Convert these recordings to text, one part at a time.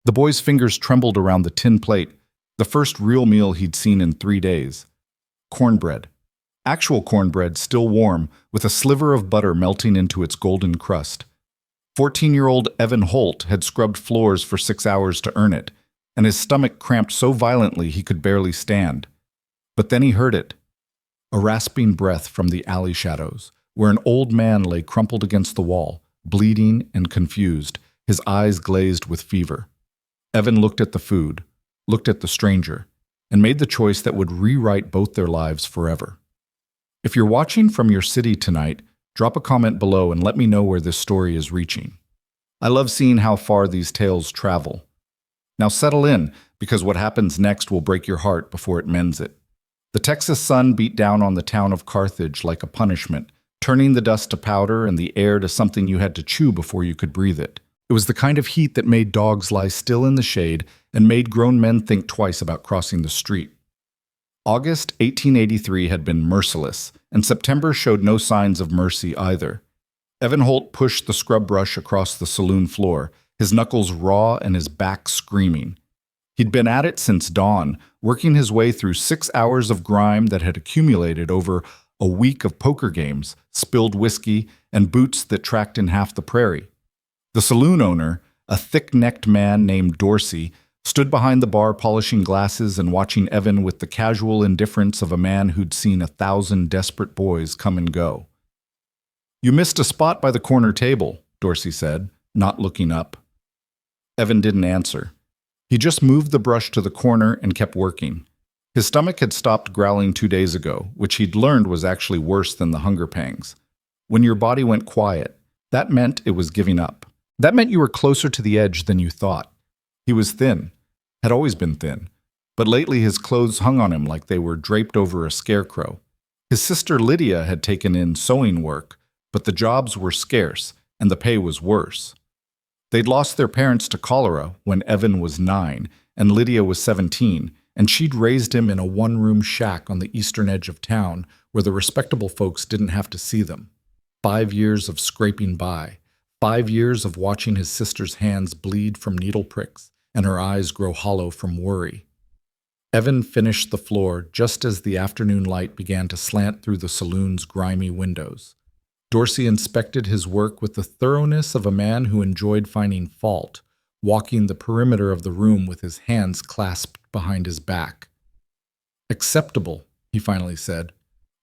The boy's fingers trembled around the tin plate, the first real meal he'd seen in 3 days. Cornbread. Actual cornbread, still warm, with a sliver of butter melting into its golden crust. 14-year-old Evan Holt had scrubbed floors for 6 hours to earn it, and his stomach cramped so violently he could barely stand. But then he heard it. A rasping breath from the alley shadows, where an old man lay crumpled against the wall, bleeding and confused, his eyes glazed with fever. Evan looked at the food, looked at the stranger, and made the choice that would rewrite both their lives forever. If you're watching from your city tonight, drop a comment below and let me know where this story is reaching. I love seeing how far these tales travel. Now settle in, because what happens next will break your heart before it mends it. The Texas sun beat down on the town of Carthage like a punishment, turning the dust to powder and the air to something you had to chew before you could breathe it. It was the kind of heat that made dogs lie still in the shade and made grown men think twice about crossing the street. August 1883 had been merciless, and September showed no signs of mercy either. Evan Holt pushed the scrub brush across the saloon floor, his knuckles raw and his back screaming. He'd been at it since dawn, working his way through 6 hours of grime that had accumulated over a week of poker games, spilled whiskey, and boots that tracked in half the prairie. The saloon owner, a thick-necked man named Dorsey, stood behind the bar polishing glasses and watching Evan with the casual indifference of a man who'd seen 1,000 desperate boys come and go. "You missed a spot by the corner table," Dorsey said, not looking up. Evan didn't answer. He just moved the brush to the corner and kept working. His stomach had stopped growling 2 days ago, which he'd learned was actually worse than the hunger pangs. When your body went quiet, that meant it was giving up. That meant you were closer to the edge than you thought. He was thin, had always been thin, but lately his clothes hung on him like they were draped over a scarecrow. His sister Lydia had taken in sewing work, but the jobs were scarce and the pay was worse. They'd lost their parents to cholera when Evan was 9 and Lydia was 17, and she'd raised him in a one-room shack on the eastern edge of town where the respectable folks didn't have to see them. 5 years of scraping by, 5 years of watching his sister's hands bleed from needle pricks and her eyes grow hollow from worry. Evan finished the floor just as the afternoon light began to slant through the saloon's grimy windows. Dorsey inspected his work with the thoroughness of a man who enjoyed finding fault, walking the perimeter of the room with his hands clasped behind his back. "Acceptable," he finally said,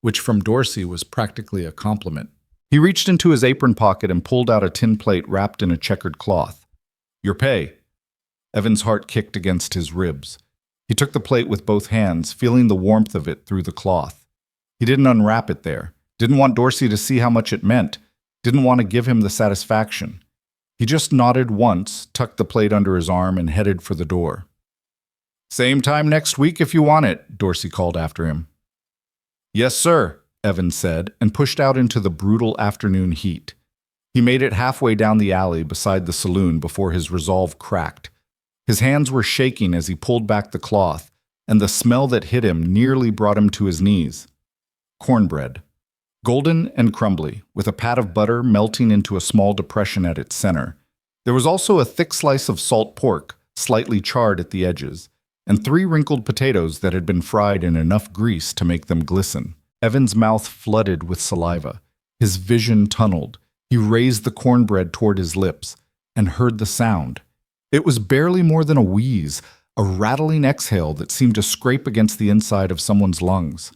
which from Dorsey was practically a compliment. He reached into his apron pocket and pulled out a tin plate wrapped in a checkered cloth. "Your pay." Evan's heart kicked against his ribs. He took the plate with both hands, feeling the warmth of it through the cloth. He didn't unwrap it there, didn't want Dorsey to see how much it meant, didn't want to give him the satisfaction. He just nodded once, tucked the plate under his arm, and headed for the door. "Same time next week if you want it," Dorsey called after him. "Yes, sir," Evan said, and pushed out into the brutal afternoon heat. He made it halfway down the alley beside the saloon before his resolve cracked. His hands were shaking as he pulled back the cloth, and the smell that hit him nearly brought him to his knees. Cornbread. Golden and crumbly, with a pat of butter melting into a small depression at its center. There was also a thick slice of salt pork, slightly charred at the edges, and 3 wrinkled potatoes that had been fried in enough grease to make them glisten. Evan's mouth flooded with saliva. His vision tunneled. He raised the cornbread toward his lips and heard the sound. It was barely more than a wheeze, a rattling exhale that seemed to scrape against the inside of someone's lungs.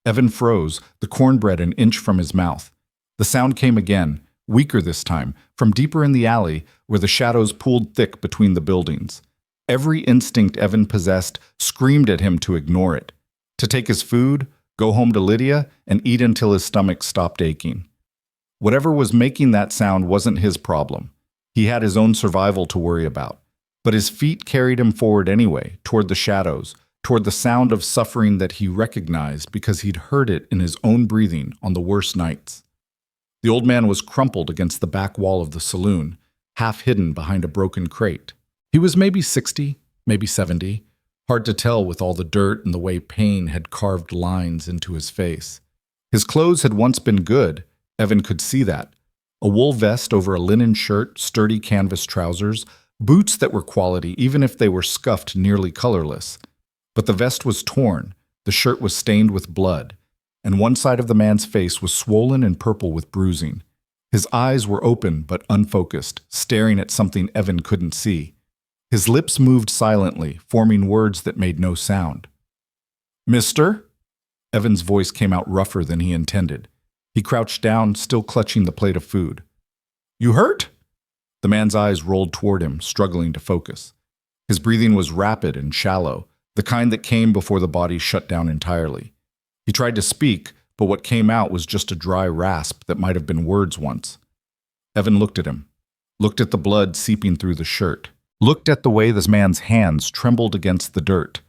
Evan froze, the cornbread an inch from his mouth. The sound came again, weaker this time, from deeper in the alley where the shadows pooled thick between the buildings. Every instinct Evan possessed screamed at him to ignore it, to take his food, go home to Lydia, and eat until his stomach stopped aching. Whatever was making that sound wasn't his problem. He had his own survival to worry about. But his feet carried him forward anyway, toward the shadows, toward the sound of suffering that he recognized because he'd heard it in his own breathing on the worst nights. The old man was crumpled against the back wall of the saloon, half hidden behind a broken crate. He was maybe 60, maybe 70, hard to tell with all the dirt and the way pain had carved lines into his face. His clothes had once been good, Evan could see that. A wool vest over a linen shirt, sturdy canvas trousers, Boots that were quality, even if they were scuffed nearly colorless. But the vest was torn, the shirt was stained with blood, and one side of the man's face was swollen and purple with bruising. His eyes were open but unfocused, staring at something Evan couldn't see. His lips moved silently, forming words that made no sound. "Mister?" Evan's voice came out rougher than he intended. He crouched down, still clutching the plate of food. "You hurt?" The man's eyes rolled toward him, struggling to focus. His breathing was rapid and shallow, the kind that came before the body shut down entirely. He tried to speak, but what came out was just a dry rasp that might have been words once. Evan looked at him, looked at the blood seeping through the shirt, looked at the way this man's hands trembled against the dirt.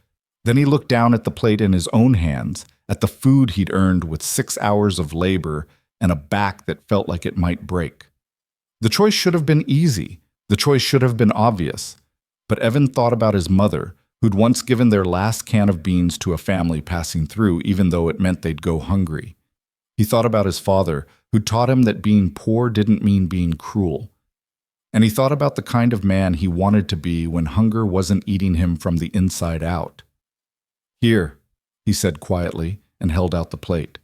Then he looked down at the plate in his own hands, at the food he'd earned with 6 hours of labor and a back that felt like it might break. The choice should have been easy. The choice should have been obvious. But Evan thought about his mother, who'd once given their last can of beans to a family passing through, even though it meant they'd go hungry. He thought about his father, who taught him that being poor didn't mean being cruel. And he thought about the kind of man he wanted to be when hunger wasn't eating him from the inside out. "Here," he said quietly, and held out the plate.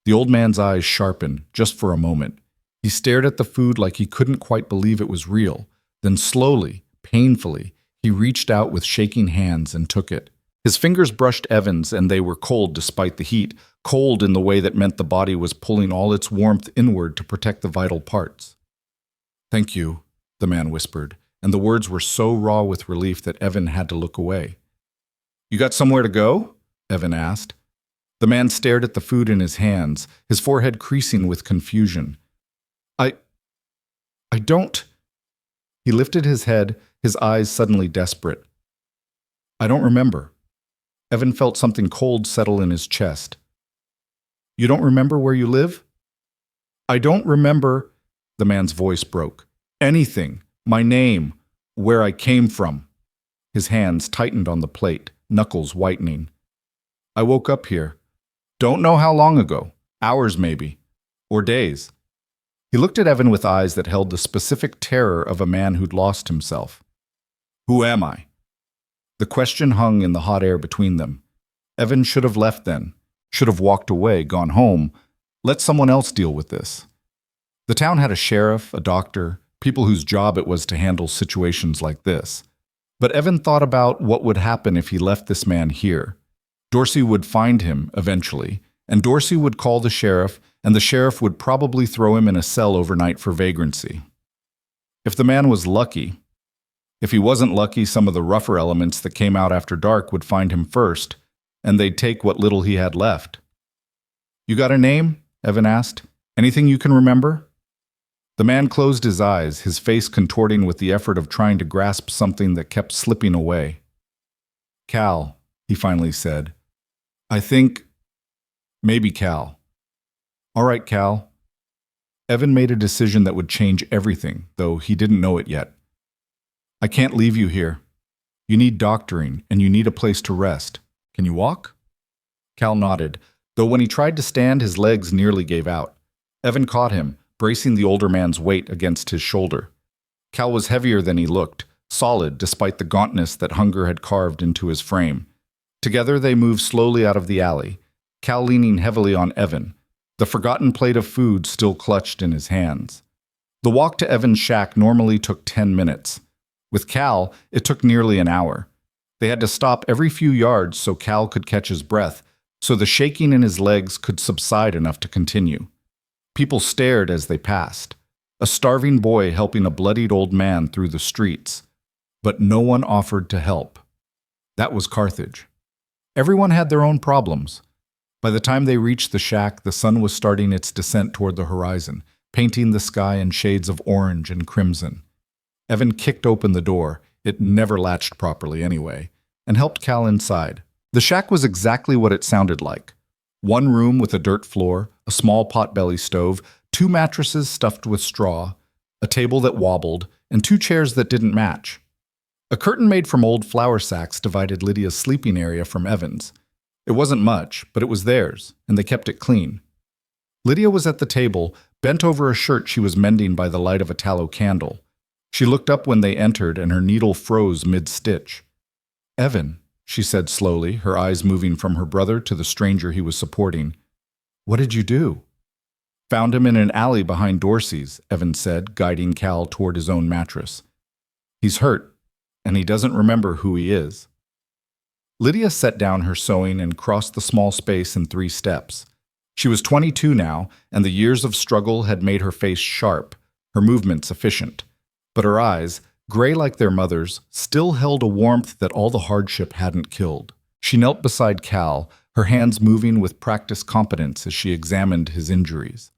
The old man's eyes sharpened, just for a moment. He stared at the food like he couldn't quite believe it was real. Then slowly, painfully, he reached out with shaking hands and took it. His fingers brushed Evan's, and they were cold despite the heat, cold in the way that meant the body was pulling all its warmth inward to protect the vital parts. "Thank you," the man whispered, and the words were so raw with relief that Evan had to look away. "You got somewhere to go?" Evan asked. The man stared at the food in his hands, his forehead creasing with confusion. I don't." He lifted his head, his eyes suddenly desperate. "I don't remember." Evan felt something cold settle in his chest. "You don't remember where you live?" "I don't remember," the man's voice broke. "Anything. My name. Where I came from." His hands tightened on the plate, knuckles whitening. "I woke up here. Don't know how long ago. Hours maybe. Or days." He looked at Evan with eyes that held the specific terror of a man who'd lost himself. "Who am I?" The question hung in the hot air between them. Evan should have left then, should have walked away, gone home, let someone else deal with this. The town had a sheriff, a doctor, people whose job it was to handle situations like this. But Evan thought about what would happen if he left this man here. Dorsey would find him eventually, and Dorsey would call the sheriff, and the sheriff would probably throw him in a cell overnight for vagrancy. If the man was lucky. If he wasn't lucky, some of the rougher elements that came out after dark would find him first, and they'd take what little he had left. "You got a name?" Evan asked. "Anything you can remember?" The man closed his eyes, his face contorting with the effort of trying to grasp something that kept slipping away. "Cal," he finally said. "I think maybe Cal." "All right, Cal." Evan made a decision that would change everything, though he didn't know it yet. "I can't leave you here. You need doctoring, and you need a place to rest. Can you walk?" Cal nodded, though when he tried to stand, his legs nearly gave out. Evan caught him, bracing the older man's weight against his shoulder. Cal was heavier than he looked, solid despite the gauntness that hunger had carved into his frame. Together they moved slowly out of the alley, Cal leaning heavily on Evan, the forgotten plate of food still clutched in his hands. The walk to Evan's shack normally took 10 minutes. With Cal, it took nearly an hour. They had to stop every few yards so Cal could catch his breath, so the shaking in his legs could subside enough to continue. People stared as they passed. A starving boy helping a bloodied old man through the streets. But no one offered to help. That was Carthage. Everyone had their own problems. By the time they reached the shack, the sun was starting its descent toward the horizon, painting the sky in shades of orange and crimson. Evan kicked open the door, it never latched properly anyway, and helped Cal inside. The shack was exactly what it sounded like. One room with a dirt floor, a small potbelly stove, 2 mattresses stuffed with straw, a table that wobbled, and 2 chairs that didn't match. A curtain made from old flour sacks divided Lydia's sleeping area from Evan's. It wasn't much, but it was theirs, and they kept it clean. Lydia was at the table, bent over a shirt she was mending by the light of a tallow candle. She looked up when they entered and her needle froze mid-stitch. "Evan," she said slowly, her eyes moving from her brother to the stranger he was supporting. "What did you do?" "Found him in an alley behind Dorsey's," Evan said, guiding Cal toward his own mattress. "He's hurt, and he doesn't remember who he is." Lydia set down her sewing and crossed the small space in 3 steps. She was 22 now, and the years of struggle had made her face sharp, her movements efficient. But her eyes, gray like their mother's, still held a warmth that all the hardship hadn't killed. She knelt beside Cal, her hands moving with practiced competence as she examined his injuries.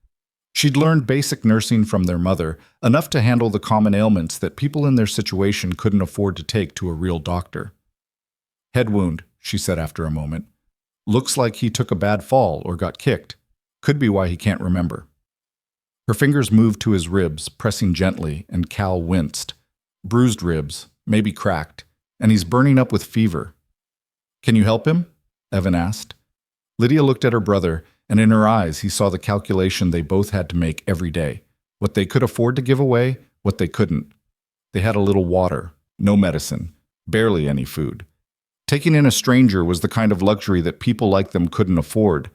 She'd learned basic nursing from their mother, enough to handle the common ailments that people in their situation couldn't afford to take to a real doctor. "Head wound," she said after a moment. "Looks like he took a bad fall or got kicked. Could be why he can't remember." Her fingers moved to his ribs, pressing gently, and Cal winced. Bruised ribs, maybe cracked, and he's burning up with fever. "Can you help him?" Evan asked. Lydia looked at her brother, and in her eyes he saw the calculation they both had to make every day. What they could afford to give away, what they couldn't. They had a little water, no medicine, barely any food. Taking in a stranger was the kind of luxury that people like them couldn't afford.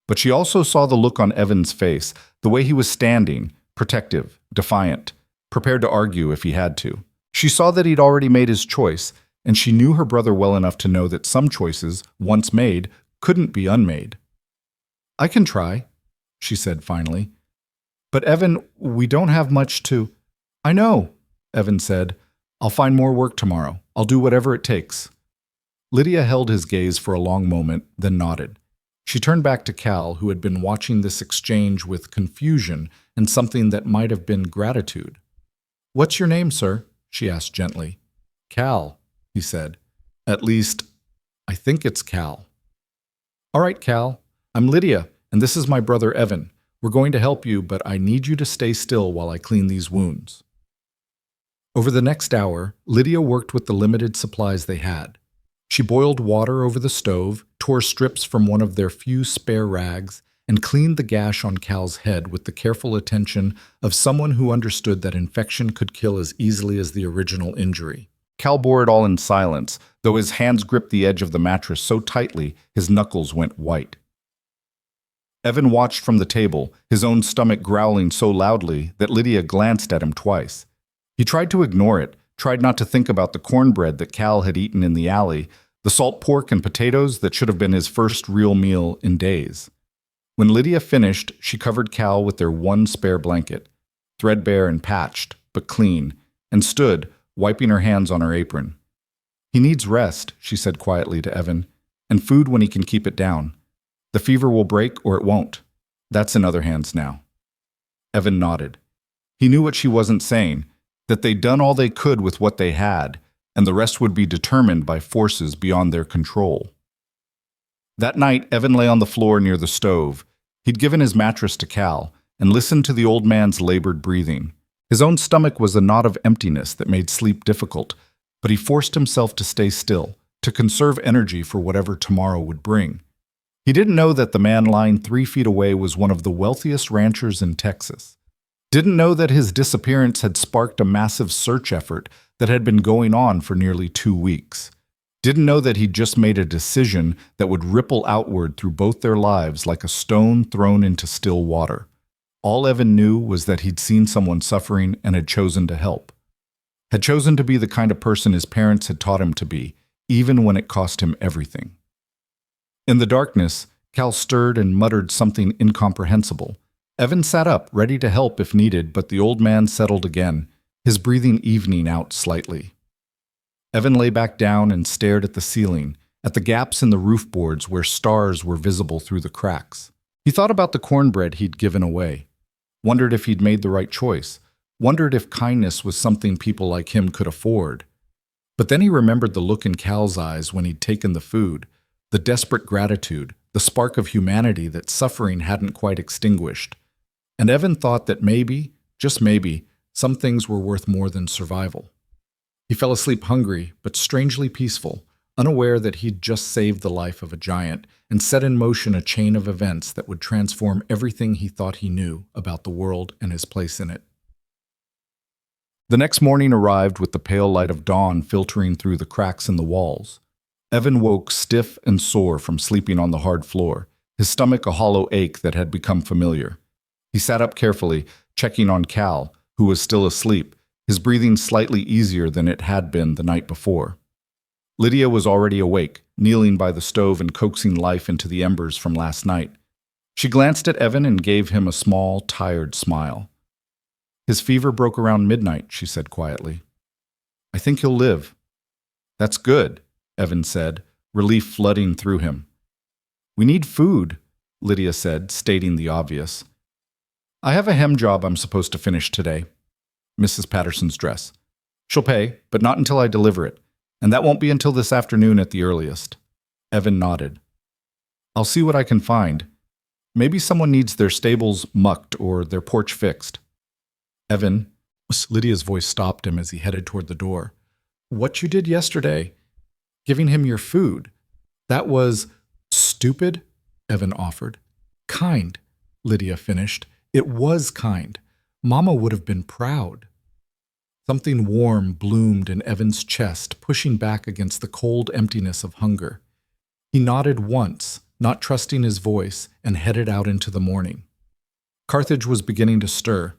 But she also saw the look on Evan's face, the way he was standing, protective, defiant, prepared to argue if he had to. She saw that he'd already made his choice, and she knew her brother well enough to know that some choices, once made, couldn't be unmade. "I can try," she said finally. "But Evan, we don't have much to—" "I know," Evan said. "I'll find more work tomorrow. I'll do whatever it takes." Lydia held his gaze for a long moment, then nodded. She turned back to Cal, who had been watching this exchange with confusion and something that might have been gratitude. "What's your name, sir?" she asked gently. "Cal," he said. "At least, I think it's Cal." "All right, Cal. I'm Lydia, and this is my brother Evan. We're going to help you, but I need you to stay still while I clean these wounds." Over the next hour, Lydia worked with the limited supplies they had. She boiled water over the stove, tore strips from one of their few spare rags, and cleaned the gash on Cal's head with the careful attention of someone who understood that infection could kill as easily as the original injury. Cal bore it all in silence, though his hands gripped the edge of the mattress so tightly his knuckles went white. Evan watched from the table, his own stomach growling so loudly that Lydia glanced at him twice. He tried to ignore it, tried not to think about the cornbread that Cal had eaten in the alley, the salt pork and potatoes that should have been his first real meal in days. When Lydia finished, she covered Cal with their one spare blanket, threadbare and patched, but clean, and stood, wiping her hands on her apron. "He needs rest," she said quietly to Evan, "and food when he can keep it down. The fever will break or it won't. That's in other hands now." Evan nodded. He knew what she wasn't saying, that they'd done all they could with what they had, and the rest would be determined by forces beyond their control. That night, Evan lay on the floor near the stove. He'd given his mattress to Cal and listened to the old man's labored breathing. His own stomach was a knot of emptiness that made sleep difficult, but he forced himself to stay still, to conserve energy for whatever tomorrow would bring. He didn't know that the man lying 3 feet away was one of the wealthiest ranchers in Texas. Didn't know that his disappearance had sparked a massive search effort that had been going on for nearly 2 weeks. Didn't know that he'd just made a decision that would ripple outward through both their lives like a stone thrown into still water. All Evan knew was that he'd seen someone suffering and had chosen to help. Had chosen to be the kind of person his parents had taught him to be, even when it cost him everything. In the darkness, Cal stirred and muttered something incomprehensible. Evan sat up, ready to help if needed, but the old man settled again, his breathing evening out slightly. Evan lay back down and stared at the ceiling, at the gaps in the roof boards where stars were visible through the cracks. He thought about the cornbread he'd given away, wondered if he'd made the right choice, wondered if kindness was something people like him could afford. But then he remembered the look in Cal's eyes when he'd taken the food, the desperate gratitude, the spark of humanity that suffering hadn't quite extinguished. And Evan thought that maybe, just maybe, some things were worth more than survival. He fell asleep hungry, but strangely peaceful, unaware that he'd just saved the life of a giant and set in motion a chain of events that would transform everything he thought he knew about the world and his place in it. The next morning arrived with the pale light of dawn filtering through the cracks in the walls. Evan woke stiff and sore from sleeping on the hard floor, his stomach a hollow ache that had become familiar. He sat up carefully, checking on Cal, who was still asleep, his breathing slightly easier than it had been the night before. Lydia was already awake, kneeling by the stove and coaxing life into the embers from last night. She glanced at Evan and gave him a small, tired smile. "His fever broke around midnight," she said quietly. "I think he'll live." "That's good," Evan said, relief flooding through him. "We need food," Lydia said, stating the obvious. "I have a hem job I'm supposed to finish today. Mrs. Patterson's dress. She'll pay, but not until I deliver it, and that won't be until this afternoon at the earliest." Evan nodded. "I'll see what I can find. Maybe someone needs their stables mucked or their porch fixed." "Evan," Lydia's voice stopped him as he headed toward the door. "What you did yesterday, giving him your food, that was stupid," Evan offered. "Kind," Lydia finished. "It was kind. Mama would have been proud." Something warm bloomed in Evan's chest, pushing back against the cold emptiness of hunger. He nodded once, not trusting his voice, and headed out into the morning. Carthage was beginning to stir.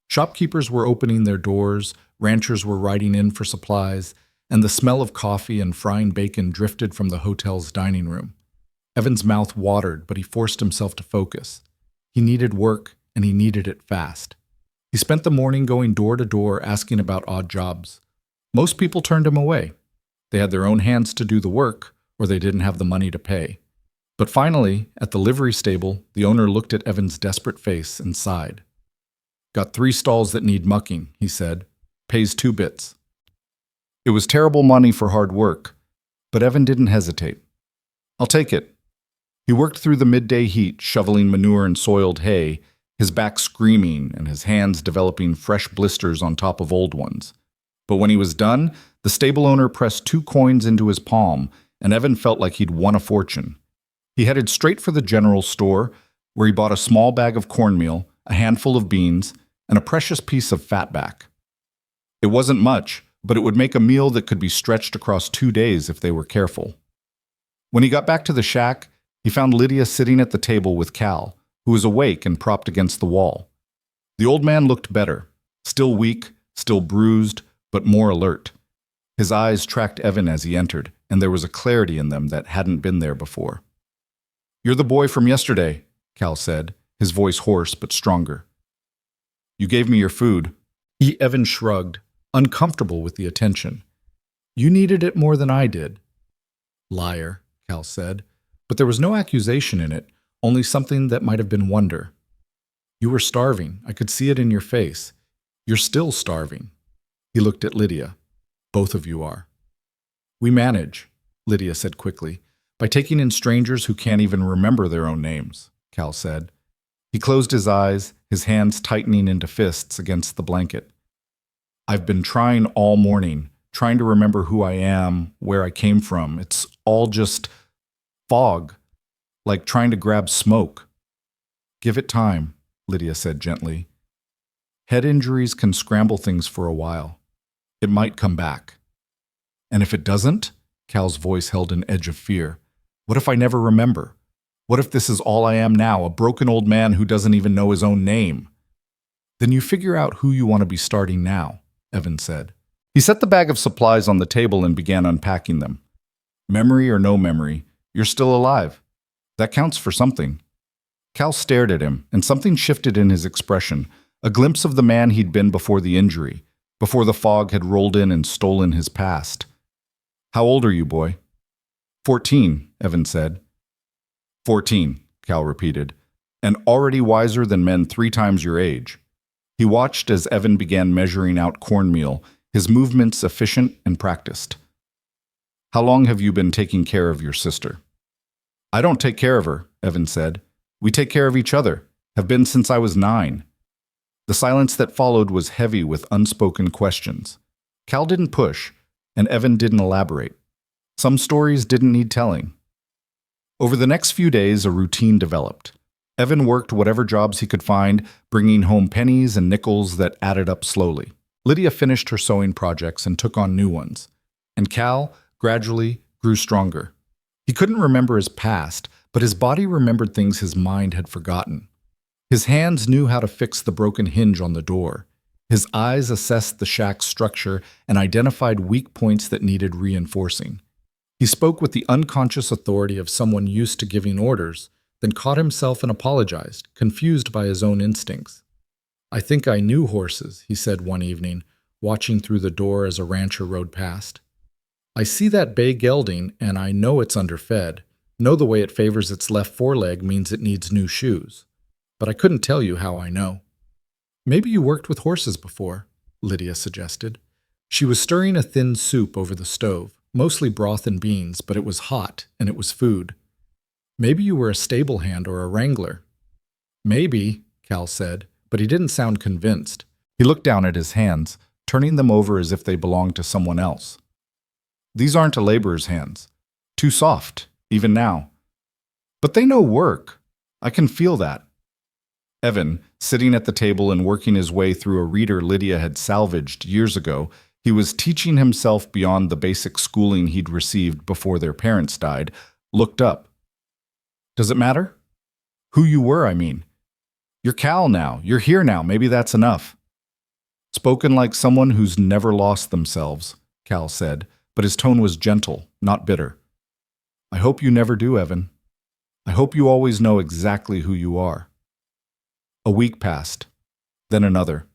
Shopkeepers were opening their doors, ranchers were riding in for supplies, and the smell of coffee and frying bacon drifted from the hotel's dining room. Evan's mouth watered, but he forced himself to focus. He needed work, and he needed it fast. He spent the morning going door to door asking about odd jobs. Most people turned him away. They had their own hands to do the work, or they didn't have the money to pay. But finally, at the livery stable, the owner looked at Evan's desperate face and sighed. "Got 3 stalls that need mucking," he said. "Pays 2 bits." It was terrible money for hard work, but Evan didn't hesitate. "I'll take it." He worked through the midday heat, shoveling manure and soiled hay, his back screaming and his hands developing fresh blisters on top of old ones. But when he was done, the stable owner pressed 2 coins into his palm, and Evan felt like he'd won a fortune. He headed straight for the general store, where he bought a small bag of cornmeal, a handful of beans, and a precious piece of fatback. It wasn't much, but it would make a meal that could be stretched across 2 days if they were careful. When he got back to the shack, he found Lydia sitting at the table with Cal, who was awake and propped against the wall. The old man looked better, still weak, still bruised, but more alert. His eyes tracked Evan as he entered, and there was a clarity in them that hadn't been there before. "You're the boy from yesterday," Cal said, his voice hoarse but stronger. "You gave me your food." Evan shrugged, uncomfortable with the attention. "You needed it more than I did." "Liar," Cal said, but there was no accusation in it, only something that might have been wonder. "You were starving. I could see it in your face. You're still starving." He looked at Lydia. "Both of you are." "We manage," Lydia said quickly, "by taking in strangers who can't even remember their own names," Cal said. He closed his eyes, his hands tightening into fists against the blanket. "I've been trying all morning, trying to remember who I am, where I came from. It's all just fog, like trying to grab smoke." "Give it time," Lydia said gently. "Head injuries can scramble things for a while. It might come back." "And if it doesn't?" Cal's voice held an edge of fear. "What if I never remember? What if this is all I am now, a broken old man who doesn't even know his own name?" "Then you figure out who you want to be starting now," Evan said. He set the bag of supplies on the table and began unpacking them. "Memory or no memory, you're still alive. That counts for something." Cal stared at him, and something shifted in his expression, a glimpse of the man he'd been before the injury, before the fog had rolled in and stolen his past. "How old are you, boy?" 14, Evan said. 14, Cal repeated, "and already wiser than men 3 times your age." He watched as Evan began measuring out cornmeal, his movements efficient and practiced. "How long have you been taking care of your sister?" "I don't take care of her," Evan said. "We take care of each other, have been since I was 9. The silence that followed was heavy with unspoken questions. Cal didn't push, and Evan didn't elaborate. Some stories didn't need telling. Over the next few days, a routine developed. Evan worked whatever jobs he could find, bringing home pennies and nickels that added up slowly. Lydia finished her sewing projects and took on new ones, and Cal gradually grew stronger. He couldn't remember his past, but his body remembered things his mind had forgotten. His hands knew how to fix the broken hinge on the door. His eyes assessed the shack's structure and identified weak points that needed reinforcing. He spoke with the unconscious authority of someone used to giving orders, then caught himself and apologized, confused by his own instincts. "I think I knew horses," he said one evening, watching through the door as a rancher rode past. "I see that bay gelding, and I know it's underfed, know the way it favors its left foreleg means it needs new shoes. But I couldn't tell you how I know." "Maybe you worked with horses before," Lydia suggested. She was stirring a thin soup over the stove, mostly broth and beans, but it was hot, and it was food. "Maybe you were a stable hand or a wrangler." "Maybe," Cal said, but he didn't sound convinced. He looked down at his hands, turning them over as if they belonged to someone else. "These aren't a laborer's hands. Too soft, even now. But they know work. I can feel that." Evan, sitting at the table and working his way through a reader Lydia had salvaged years ago, he was teaching himself beyond the basic schooling he'd received before their parents died, looked up. "Does it matter? Who you were, I mean. You're Cal now. You're here now. Maybe that's enough." "Spoken like someone who's never lost themselves," Cal said, but his tone was gentle, not bitter. "I hope you never do, Evan. I hope you always know exactly who you are." A week passed, then another.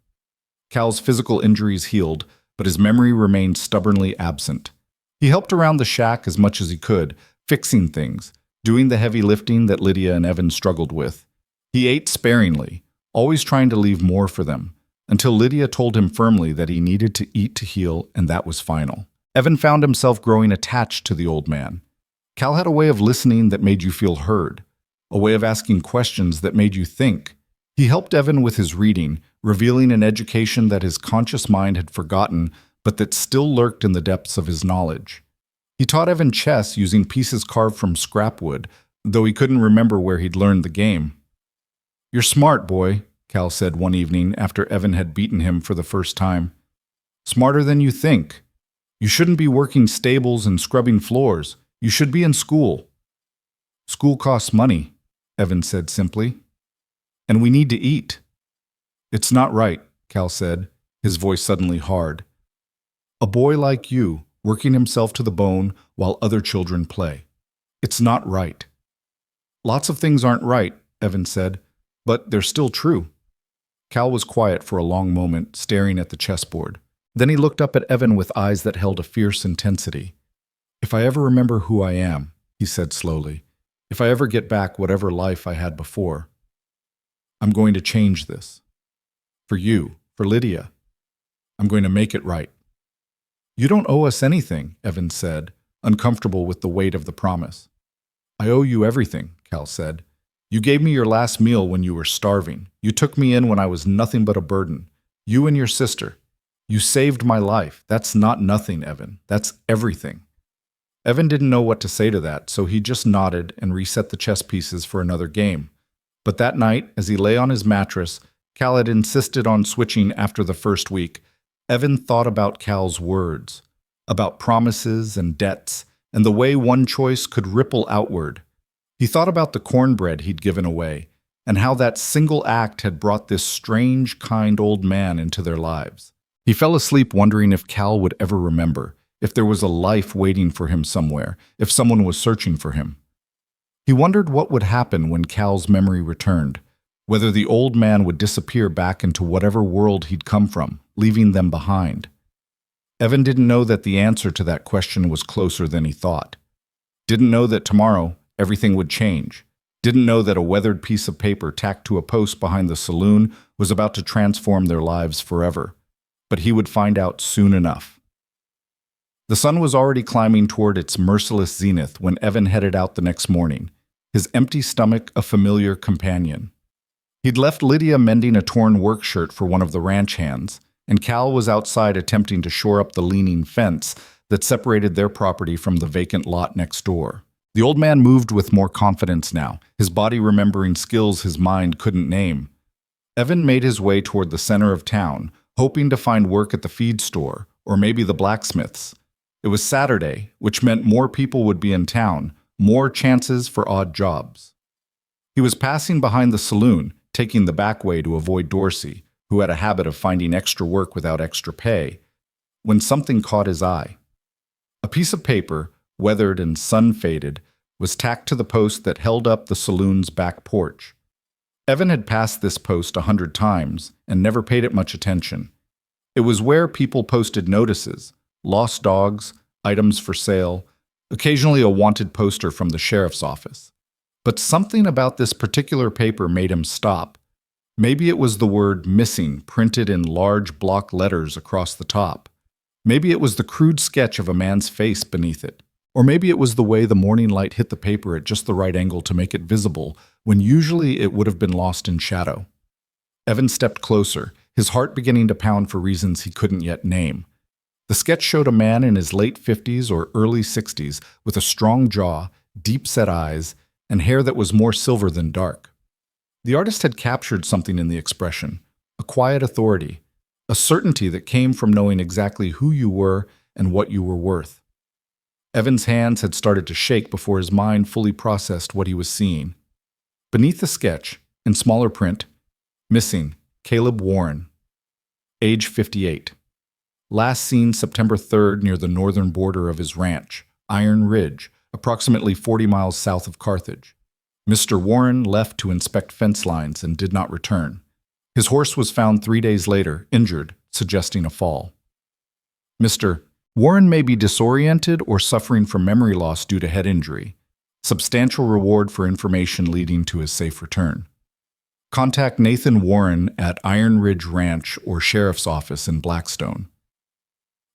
Cal's physical injuries healed, but his memory remained stubbornly absent. He helped around the shack as much as he could, fixing things, doing the heavy lifting that Lydia and Evan struggled with. He ate sparingly, always trying to leave more for them, until Lydia told him firmly that he needed to eat to heal, and that was final. Evan found himself growing attached to the old man. Cal had a way of listening that made you feel heard, a way of asking questions that made you think. He helped Evan with his reading, revealing an education that his conscious mind had forgotten, but that still lurked in the depths of his knowledge. He taught Evan chess using pieces carved from scrap wood, though he couldn't remember where he'd learned the game. "You're smart, boy," Cal said one evening after Evan had beaten him for the first time. "Smarter than you think. You shouldn't be working stables and scrubbing floors. You should be in school." "School costs money," Evan said simply. "And we need to eat." "It's not right," Cal said, his voice suddenly hard. "A boy like you, working himself to the bone while other children play. It's not right." "Lots of things aren't right," Evan said, "but they're still true." Cal was quiet for a long moment, staring at the chessboard. Then he looked up at Evan with eyes that held a fierce intensity. "If I ever remember who I am," he said slowly, "if I ever get back whatever life I had before, I'm going to change this. For you, for Lydia. I'm going to make it right." "You don't owe us anything," Evan said, uncomfortable with the weight of the promise. "I owe you everything," Cal said. "You gave me your last meal when you were starving. You took me in when I was nothing but a burden. You and your sister. You saved my life. That's not nothing, Evan. That's everything." Evan didn't know what to say to that, so he just nodded and reset the chess pieces for another game. But that night, as he lay on his mattress, Cal had insisted on switching after the first week. Evan thought about Cal's words, about promises and debts, and the way one choice could ripple outward. He thought about the cornbread he'd given away, and how that single act had brought this strange, kind old man into their lives. He fell asleep wondering if Cal would ever remember, if there was a life waiting for him somewhere, if someone was searching for him. He wondered what would happen when Cal's memory returned, whether the old man would disappear back into whatever world he'd come from, leaving them behind. Evan didn't know that the answer to that question was closer than he thought. Didn't know that tomorrow everything would change. Didn't know that a weathered piece of paper tacked to a post behind the saloon was about to transform their lives forever. But he would find out soon enough. The sun was already climbing toward its merciless zenith when Evan headed out the next morning, his empty stomach a familiar companion. He'd left Lydia mending a torn work shirt for one of the ranch hands, and Cal was outside attempting to shore up the leaning fence that separated their property from the vacant lot next door. The old man moved with more confidence now, his body remembering skills his mind couldn't name. Evan made his way toward the center of town, hoping to find work at the feed store or maybe the blacksmith's. It was Saturday, which meant more people would be in town, more chances for odd jobs. He was passing behind the saloon, taking the back way to avoid Dorsey, who had a habit of finding extra work without extra pay, when something caught his eye. A piece of paper, weathered and sun-faded, was tacked to the post that held up the saloon's back porch. Evan had passed this post 100 times and never paid it much attention. It was where people posted notices, lost dogs, items for sale, occasionally a wanted poster from the sheriff's office. But something about this particular paper made him stop. Maybe it was the word missing printed in large block letters across the top. Maybe it was the crude sketch of a man's face beneath it. Or maybe it was the way the morning light hit the paper at just the right angle to make it visible, when usually it would have been lost in shadow. Evan stepped closer, his heart beginning to pound for reasons he couldn't yet name. The sketch showed a man in his late 50s or early 60s with a strong jaw, deep-set eyes, and hair that was more silver than dark. The artist had captured something in the expression, a quiet authority, a certainty that came from knowing exactly who you were and what you were worth. Evan's hands had started to shake before his mind fully processed what he was seeing. Beneath the sketch, in smaller print, missing, Caleb Warren, age 58. Last seen September 3rd near the northern border of his ranch, Iron Ridge, approximately 40 miles south of Carthage. Mr. Warren left to inspect fence lines and did not return. His horse was found 3 days later, injured, suggesting a fall. Mr. Warren may be disoriented or suffering from memory loss due to head injury. Substantial reward for information leading to his safe return. Contact Nathan Warren at Iron Ridge Ranch or Sheriff's Office in Blackstone.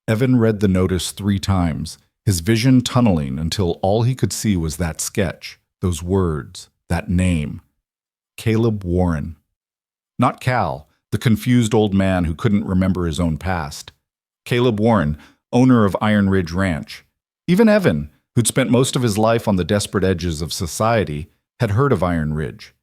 Evan read the notice 3 times, his vision tunneling until all he could see was that sketch, those words, that name. Caleb Warren. Not Cal, the confused old man who couldn't remember his own past. Caleb Warren, owner of Iron Ridge Ranch. Even Evan, who'd spent most of his life on the desperate edges of society, had heard of Iron Ridge.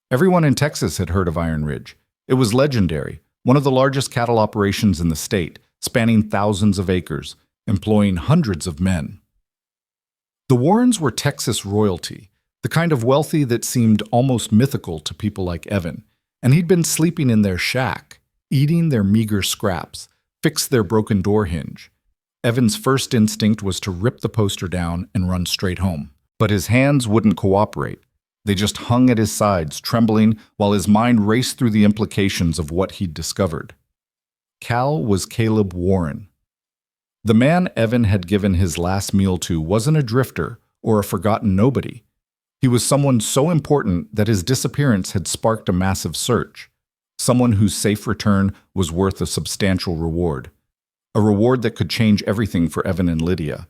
Everyone in Texas had heard of Iron Ridge. It was legendary, one of the largest cattle operations in the state, spanning thousands of acres, employing hundreds of men. The Warrens were Texas royalty, the kind of wealthy that seemed almost mythical to people like Evan, and he'd been sleeping in their shack, eating their meager scraps, fix their broken door hinge. Evan's first instinct was to rip the poster down and run straight home, but his hands wouldn't cooperate. They just hung at his sides, trembling, while his mind raced through the implications of what he'd discovered. Cal was Caleb Warren. The man Evan had given his last meal to wasn't a drifter or a forgotten nobody. He was someone so important that his disappearance had sparked a massive search, someone whose safe return was worth a substantial reward, a reward that could change everything for Evan and Lydia.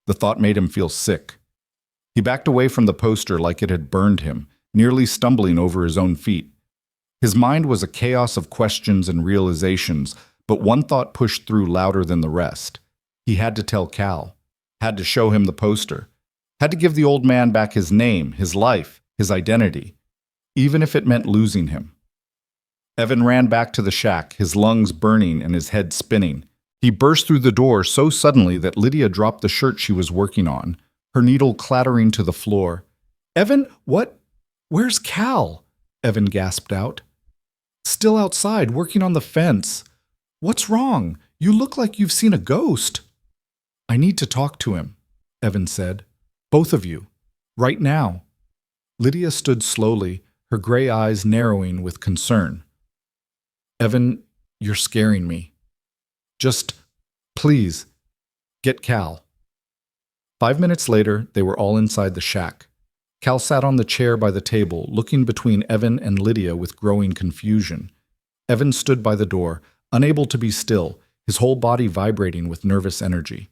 The thought made him feel sick. He backed away from the poster like it had burned him, nearly stumbling over his own feet. His mind was a chaos of questions and realizations, but one thought pushed through louder than the rest. He had to tell Cal, had to show him the poster, had to give the old man back his name, his life, his identity, even if it meant losing him. Evan ran back to the shack, his lungs burning and his head spinning. He burst through the door so suddenly that Lydia dropped the shirt she was working on, her needle clattering to the floor. "Evan, what? Where's Cal?" Evan gasped out. "Still outside, working on the fence. What's wrong? You look like you've seen a ghost." "I need to talk to him," Evan said. "Both of you. Right now." Lydia stood slowly, her gray eyes narrowing with concern. "Evan, you're scaring me. Just, please, get Cal." 5 minutes later, they were all inside the shack. Cal sat on the chair by the table, looking between Evan and Lydia with growing confusion. Evan stood by the door, unable to be still, his whole body vibrating with nervous energy.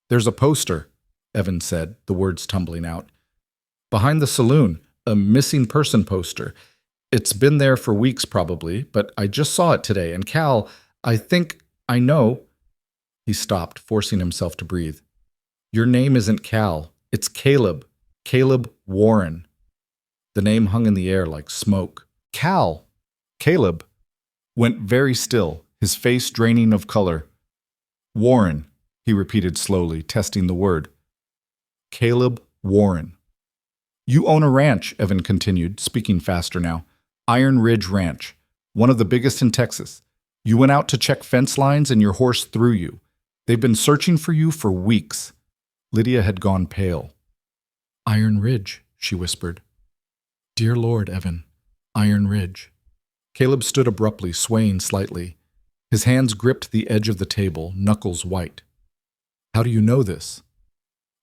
"There's a poster," Evan said, the words tumbling out. "Behind the saloon, a missing person poster. It's been there for weeks probably, but I just saw it today, and Cal, I think I know." He stopped, forcing himself to breathe. "Your name isn't Cal, it's Caleb. Caleb Warren." The name hung in the air like smoke. Cal! Caleb went very still, his face draining of color. Warren, he repeated slowly, testing the word. Caleb Warren. You own a ranch, Evan continued, speaking faster now. Iron Ridge Ranch, one of the biggest in Texas. You went out to check fence lines and your horse threw you. They've been searching for you for weeks. Lydia had gone pale. Iron Ridge, she whispered. Dear Lord, Evan, Iron Ridge. Caleb stood abruptly, swaying slightly. His hands gripped the edge of the table, knuckles white. How do you know this?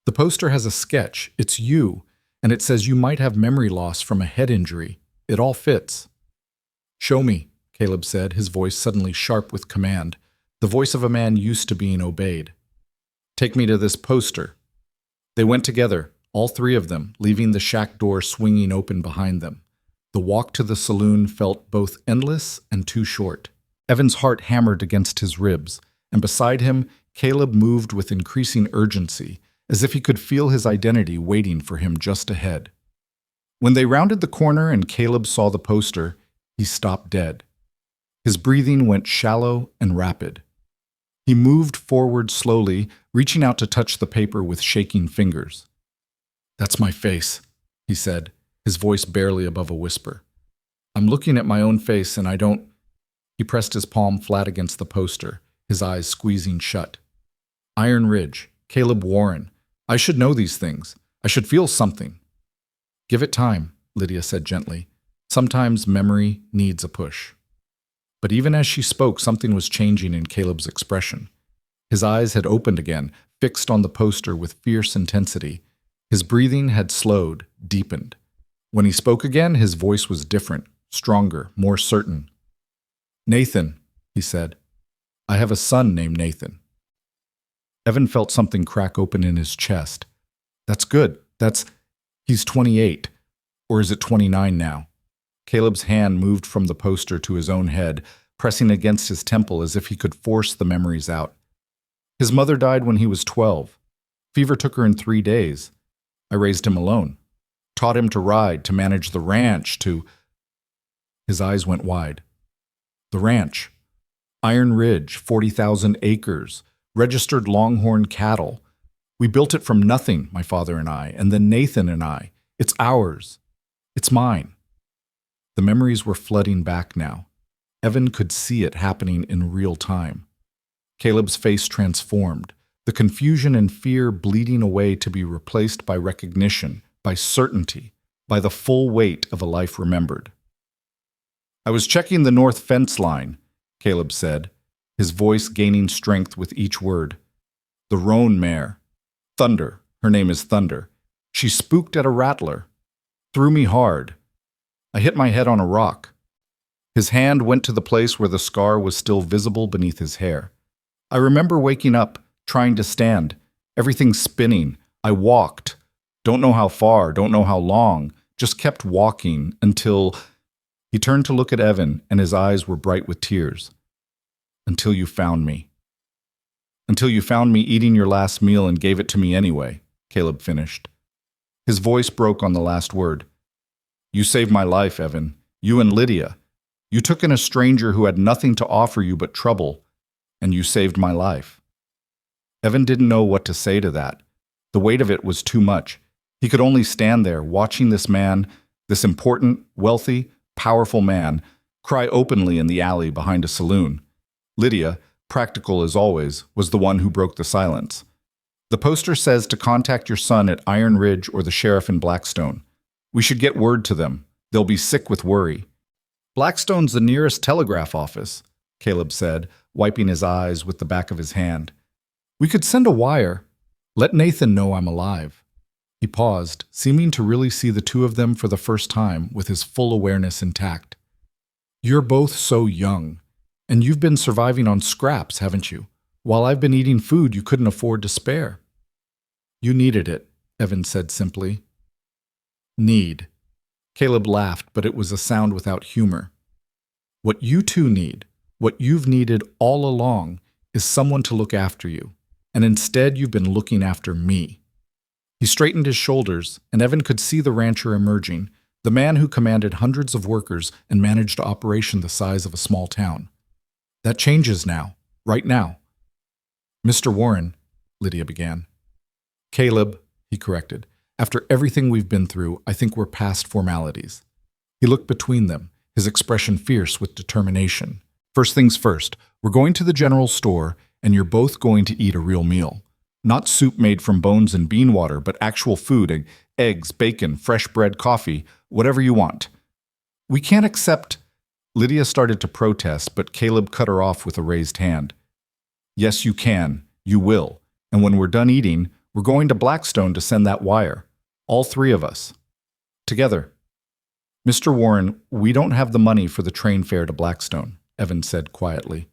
The poster has a sketch. It's you, and it says you might have memory loss from a head injury. It all fits. Show me, Caleb said, his voice suddenly sharp with command, the voice of a man used to being obeyed. Take me to this poster. They went together, all three of them, leaving the shack door swinging open behind them. The walk to the saloon felt both endless and too short. Evan's heart hammered against his ribs, and beside him, Caleb moved with increasing urgency, as if he could feel his identity waiting for him just ahead. When they rounded the corner and Caleb saw the poster, he stopped dead. His breathing went shallow and rapid. He moved forward slowly, reaching out to touch the paper with shaking fingers. That's my face, he said, his voice barely above a whisper. I'm looking at my own face and I don't... He pressed his palm flat against the poster, his eyes squeezing shut. Iron Ridge, Caleb Warren. I should know these things. I should feel something. Give it time, Lydia said gently. Sometimes memory needs a push. But even as she spoke, something was changing in Caleb's expression. His eyes had opened again, fixed on the poster with fierce intensity. His breathing had slowed, deepened. When he spoke again, his voice was different, stronger, more certain. Nathan, he said. I have a son named Nathan. Evan felt something crack open in his chest. That's good. He's 28. Or is it 29 now? Caleb's hand moved from the poster to his own head, pressing against his temple as if he could force the memories out. His mother died when he was 12. Fever took her in 3 days. I raised him alone. Taught him to ride, to manage the ranch, to... His eyes went wide. The ranch. Iron Ridge, 40,000 acres, registered longhorn cattle. We built it from nothing, my father and I, and then Nathan and I. It's ours. It's mine. The memories were flooding back now. Evan could see it happening in real time. Caleb's face transformed, the confusion and fear bleeding away to be replaced by recognition, by certainty, by the full weight of a life remembered. I was checking the north fence line, Caleb said, his voice gaining strength with each word. The roan mare. Thunder. Her name is Thunder. She spooked at a rattler. Threw me hard. I hit my head on a rock. His hand went to the place where the scar was still visible beneath his hair. I remember waking up, trying to stand, everything spinning. I walked. Don't know how far, don't know how long, just kept walking until... He turned to look at Evan, and his eyes were bright with tears. Until you found me. Until you found me eating your last meal and gave it to me anyway, Caleb finished. His voice broke on the last word. You saved my life, Evan. You and Lydia. You took in a stranger who had nothing to offer you but trouble, and you saved my life. Evan didn't know what to say to that. The weight of it was too much. He could only stand there, watching this man, this important, wealthy, powerful man, cry openly in the alley behind a saloon. Lydia, practical as always, was the one who broke the silence. The poster says to contact your son at Iron Ridge or the sheriff in Blackstone. We should get word to them. They'll be sick with worry. Blackstone's the nearest telegraph office, Caleb said, wiping his eyes with the back of his hand. We could send a wire. Let Nathan know I'm alive. He paused, seeming to really see the two of them for the first time with his full awareness intact. You're both so young, and you've been surviving on scraps, haven't you? While I've been eating food you couldn't afford to spare. You needed it, Evan said simply. Need. Caleb laughed, but it was a sound without humor. What you two need, what you've needed all along, is someone to look after you, and instead you've been looking after me. He straightened his shoulders, and Evan could see the rancher emerging, the man who commanded hundreds of workers and managed an operation the size of a small town. That changes now, right now. Mr. Warren, Lydia began. Caleb, he corrected. After everything we've been through, I think we're past formalities. He looked between them, his expression fierce with determination. First things first, we're going to the general store, and you're both going to eat a real meal. Not soup made from bones and bean water, but actual food, eggs, bacon, fresh bread, coffee, whatever you want. We can't accept... Lydia started to protest, but Caleb cut her off with a raised hand. Yes, you can. You will. And when we're done eating, we're going to Blackstone to send that wire. All three of us. Together. Mr. Warren, we don't have the money for the train fare to Blackstone, Evan said quietly.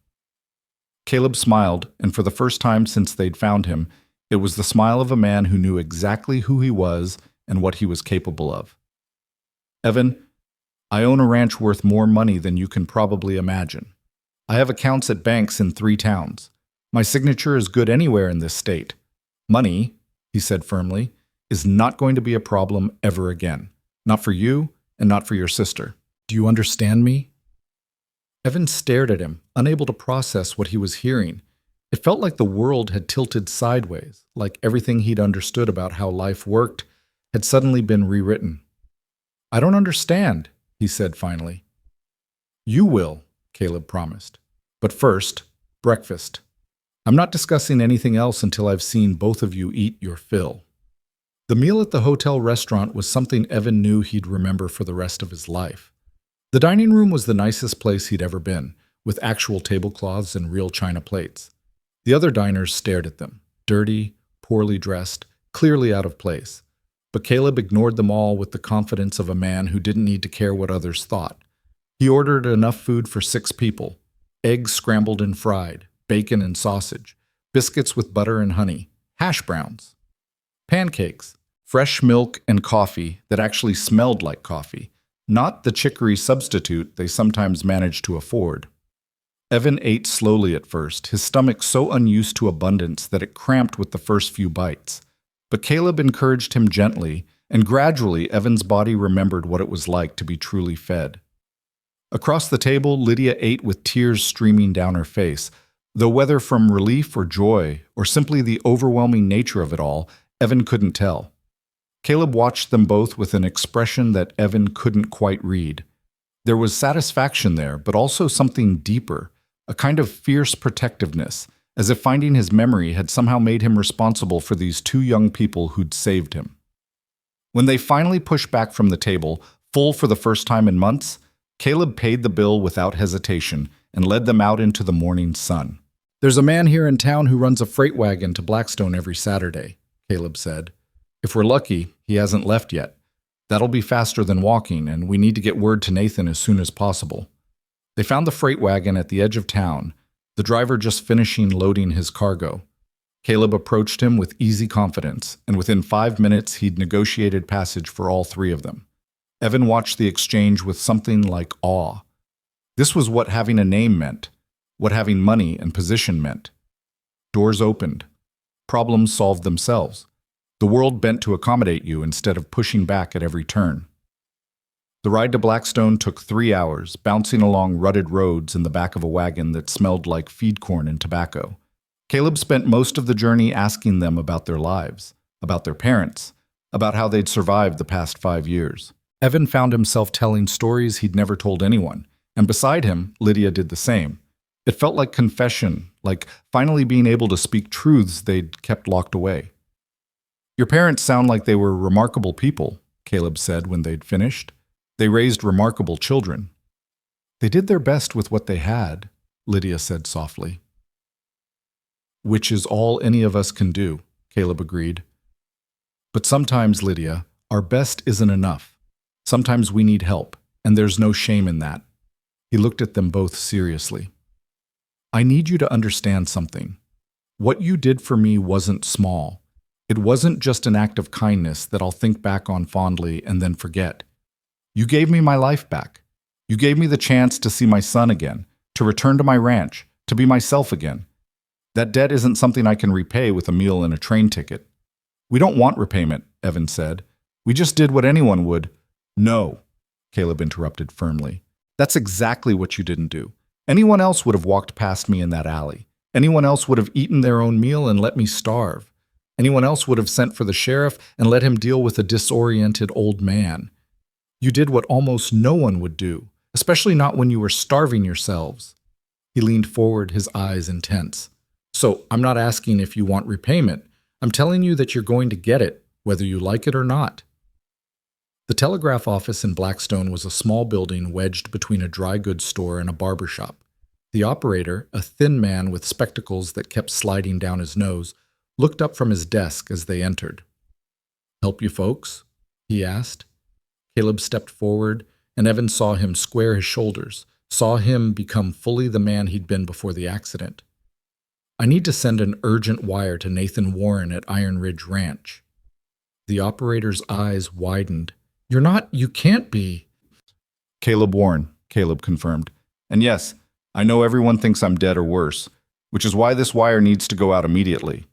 Caleb smiled, and for the first time since they'd found him, it was the smile of a man who knew exactly who he was and what he was capable of. Evan, I own a ranch worth more money than you can probably imagine. I have accounts at banks in 3 towns. My signature is good anywhere in this state. Money, he said firmly, is not going to be a problem ever again. Not for you, and not for your sister. Do you understand me? Evan stared at him, unable to process what he was hearing. It felt like the world had tilted sideways, like everything he'd understood about how life worked had suddenly been rewritten. I don't understand, he said finally. You will, Caleb promised. But first, breakfast. I'm not discussing anything else until I've seen both of you eat your fill. The meal at the hotel restaurant was something Evan knew he'd remember for the rest of his life. The dining room was the nicest place he'd ever been, with actual tablecloths and real china plates. The other diners stared at them, dirty, poorly dressed, clearly out of place. But Caleb ignored them all with the confidence of a man who didn't need to care what others thought. He ordered enough food for 6 people, eggs scrambled and fried, bacon and sausage, biscuits with butter and honey, hash browns, pancakes, fresh milk and coffee that actually smelled like coffee, not the chicory substitute they sometimes managed to afford. Evan ate slowly at first, his stomach so unused to abundance that it cramped with the first few bites. But Caleb encouraged him gently, and gradually Evan's body remembered what it was like to be truly fed. Across the table, Lydia ate with tears streaming down her face, though whether from relief or joy, or simply the overwhelming nature of it all, Evan couldn't tell. Caleb watched them both with an expression that Evan couldn't quite read. There was satisfaction there, but also something deeper, a kind of fierce protectiveness, as if finding his memory had somehow made him responsible for these 2 young people who'd saved him. When they finally pushed back from the table, full for the first time in months, Caleb paid the bill without hesitation and led them out into the morning sun. There's a man here in town who runs a freight wagon to Blackstone every Saturday, Caleb said. If we're lucky, he hasn't left yet. That'll be faster than walking, and we need to get word to Nathan as soon as possible. They found the freight wagon at the edge of town, the driver just finishing loading his cargo. Caleb approached him with easy confidence, and within 5 minutes he'd negotiated passage for all 3 of them. Evan watched the exchange with something like awe. This was what having a name meant, what having money and position meant. Doors opened. Problems solved themselves. The world bent to accommodate you instead of pushing back at every turn. The ride to Blackstone took 3 hours, bouncing along rutted roads in the back of a wagon that smelled like feed corn and tobacco. Caleb spent most of the journey asking them about their lives, about their parents, about how they'd survived the past 5 years. Evan found himself telling stories he'd never told anyone, and beside him, Lydia did the same. It felt like confession, like finally being able to speak truths they'd kept locked away. Your parents sound like they were remarkable people, Caleb said when they'd finished. They raised remarkable children. They did their best with what they had, Lydia said softly. Which is all any of us can do, Caleb agreed. But sometimes, Lydia, our best isn't enough. Sometimes we need help, and there's no shame in that. He looked at them both seriously. I need you to understand something. What you did for me wasn't small. It wasn't just an act of kindness that I'll think back on fondly and then forget. You gave me my life back. You gave me the chance to see my son again, to return to my ranch, to be myself again. That debt isn't something I can repay with a meal and a train ticket. We don't want repayment, Evan said. We just did what anyone would. No, Caleb interrupted firmly. That's exactly what you didn't do. Anyone else would have walked past me in that alley. Anyone else would have eaten their own meal and let me starve. Anyone else would have sent for the sheriff and let him deal with a disoriented old man. You did what almost no one would do, especially not when you were starving yourselves." He leaned forward, his eyes intense. "So I'm not asking if you want repayment. I'm telling you that you're going to get it, whether you like it or not." The telegraph office in Blackstone was a small building wedged between a dry goods store and a barber shop. The operator, a thin man with spectacles that kept sliding down his nose, looked up from his desk as they entered. "Help you folks?" he asked. Caleb stepped forward, and Evan saw him square his shoulders, saw him become fully the man he'd been before the accident. "I need to send an urgent wire to Nathan Warren at Iron Ridge Ranch." The operator's eyes widened. You can't be." "Caleb Warren," Caleb confirmed. "And yes, I know everyone thinks I'm dead or worse, which is why this wire needs to go out immediately."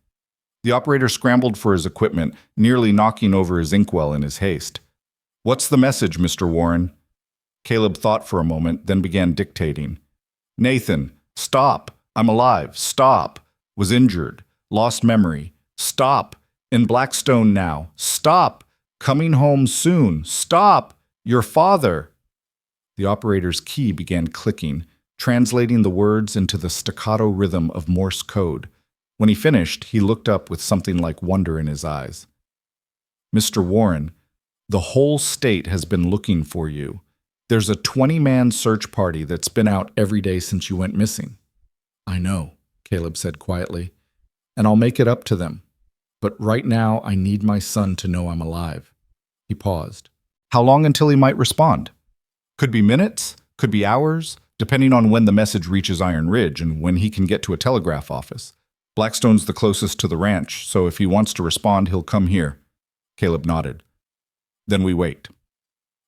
The operator scrambled for his equipment, nearly knocking over his inkwell in his haste. "What's the message, Mr. Warren?" Caleb thought for a moment, then began dictating. "Nathan, stop. I'm alive. Stop. Was injured. Lost memory. Stop. In Blackstone now. Stop. Coming home soon. Stop. Your father." The operator's key began clicking, translating the words into the staccato rhythm of Morse code. When he finished, he looked up with something like wonder in his eyes. "Mr. Warren, the whole state has been looking for you. There's a 20-man search party that's been out every day since you went missing." "I know," Caleb said quietly, "and I'll make it up to them. But right now, I need my son to know I'm alive." He paused. "How long until he might respond?" "Could be minutes, could be hours, depending on when the message reaches Iron Ridge and when he can get to a telegraph office. Blackstone's the closest to the ranch, so if he wants to respond, he'll come here." Caleb nodded. "Then we wait."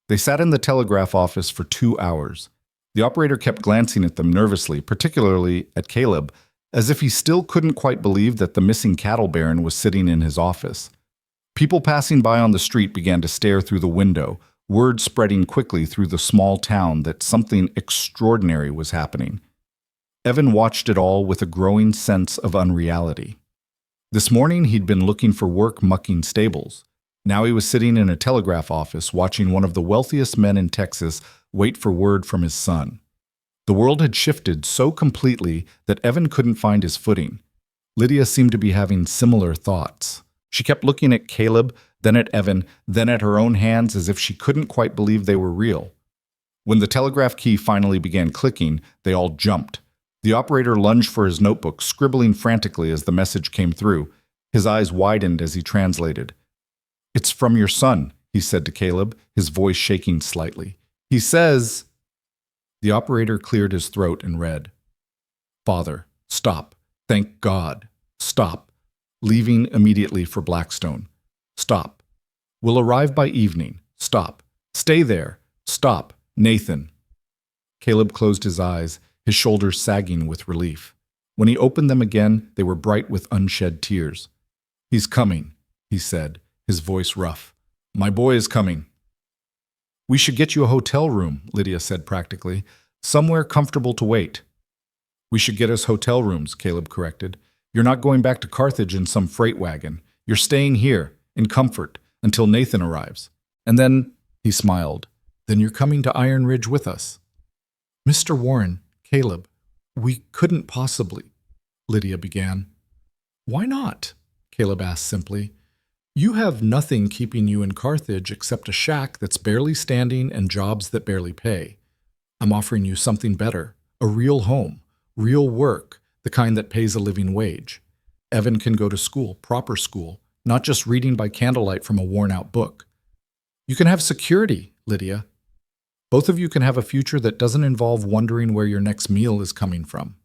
They sat in the telegraph office for 2 hours. The operator kept glancing at them nervously, particularly at Caleb, as if he still couldn't quite believe that the missing cattle baron was sitting in his office. People passing by on the street began to stare through the window, word spreading quickly through the small town that something extraordinary was happening. Evan watched it all with a growing sense of unreality. This morning he'd been looking for work mucking stables. Now he was sitting in a telegraph office watching one of the wealthiest men in Texas wait for word from his son. The world had shifted so completely that Evan couldn't find his footing. Lydia seemed to be having similar thoughts. She kept looking at Caleb, then at Evan, then at her own hands as if she couldn't quite believe they were real. When the telegraph key finally began clicking, they all jumped. The operator lunged for his notebook, scribbling frantically as the message came through. His eyes widened as he translated. "It's from your son," he said to Caleb, his voice shaking slightly. "He says—" The operator cleared his throat and read, "Father, stop. Thank God. Stop. Leaving immediately for Blackstone. Stop. Will arrive by evening. Stop. Stay there. Stop. Nathan." Caleb closed his eyes, his shoulders sagging with relief. When he opened them again, they were bright with unshed tears. "He's coming," he said, his voice rough. "My boy is coming." "We should get you a hotel room," Lydia said practically. "Somewhere comfortable to wait." "We should get us hotel rooms," Caleb corrected. "You're not going back to Carthage in some freight wagon. You're staying here, in comfort, until Nathan arrives. And then," he smiled, "then you're coming to Iron Ridge with us." "Mr. Warren, Caleb, we couldn't possibly," Lydia began. "Why not?" Caleb asked simply. "You have nothing keeping you in Carthage except a shack that's barely standing and jobs that barely pay. I'm offering you something better, a real home, real work, the kind that pays a living wage. Evan can go to school, proper school, not just reading by candlelight from a worn-out book. You can have security, Lydia. Both of you can have a future that doesn't involve wondering where your next meal is coming from."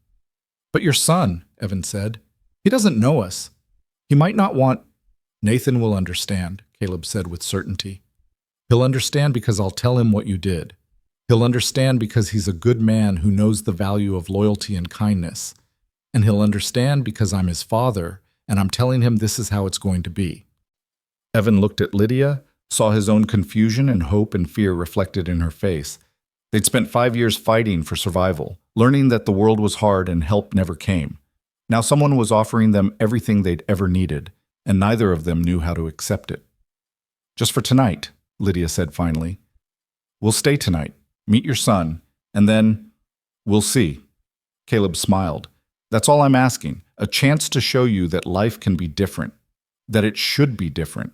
"But your son," Evan said, "he doesn't know us. He might not want—" "Nathan will understand," Caleb said with certainty. "He'll understand because I'll tell him what you did. He'll understand because he's a good man who knows the value of loyalty and kindness. And he'll understand because I'm his father, and I'm telling him this is how it's going to be." Evan looked at Lydia, saw his own confusion and hope and fear reflected in her face. They'd spent 5 years fighting for survival, learning that the world was hard and help never came. Now someone was offering them everything they'd ever needed, and neither of them knew how to accept it. "Just for tonight," Lydia said finally. "We'll stay tonight, meet your son, and then we'll see." Caleb smiled. "That's all I'm asking, a chance to show you that life can be different, that it should be different."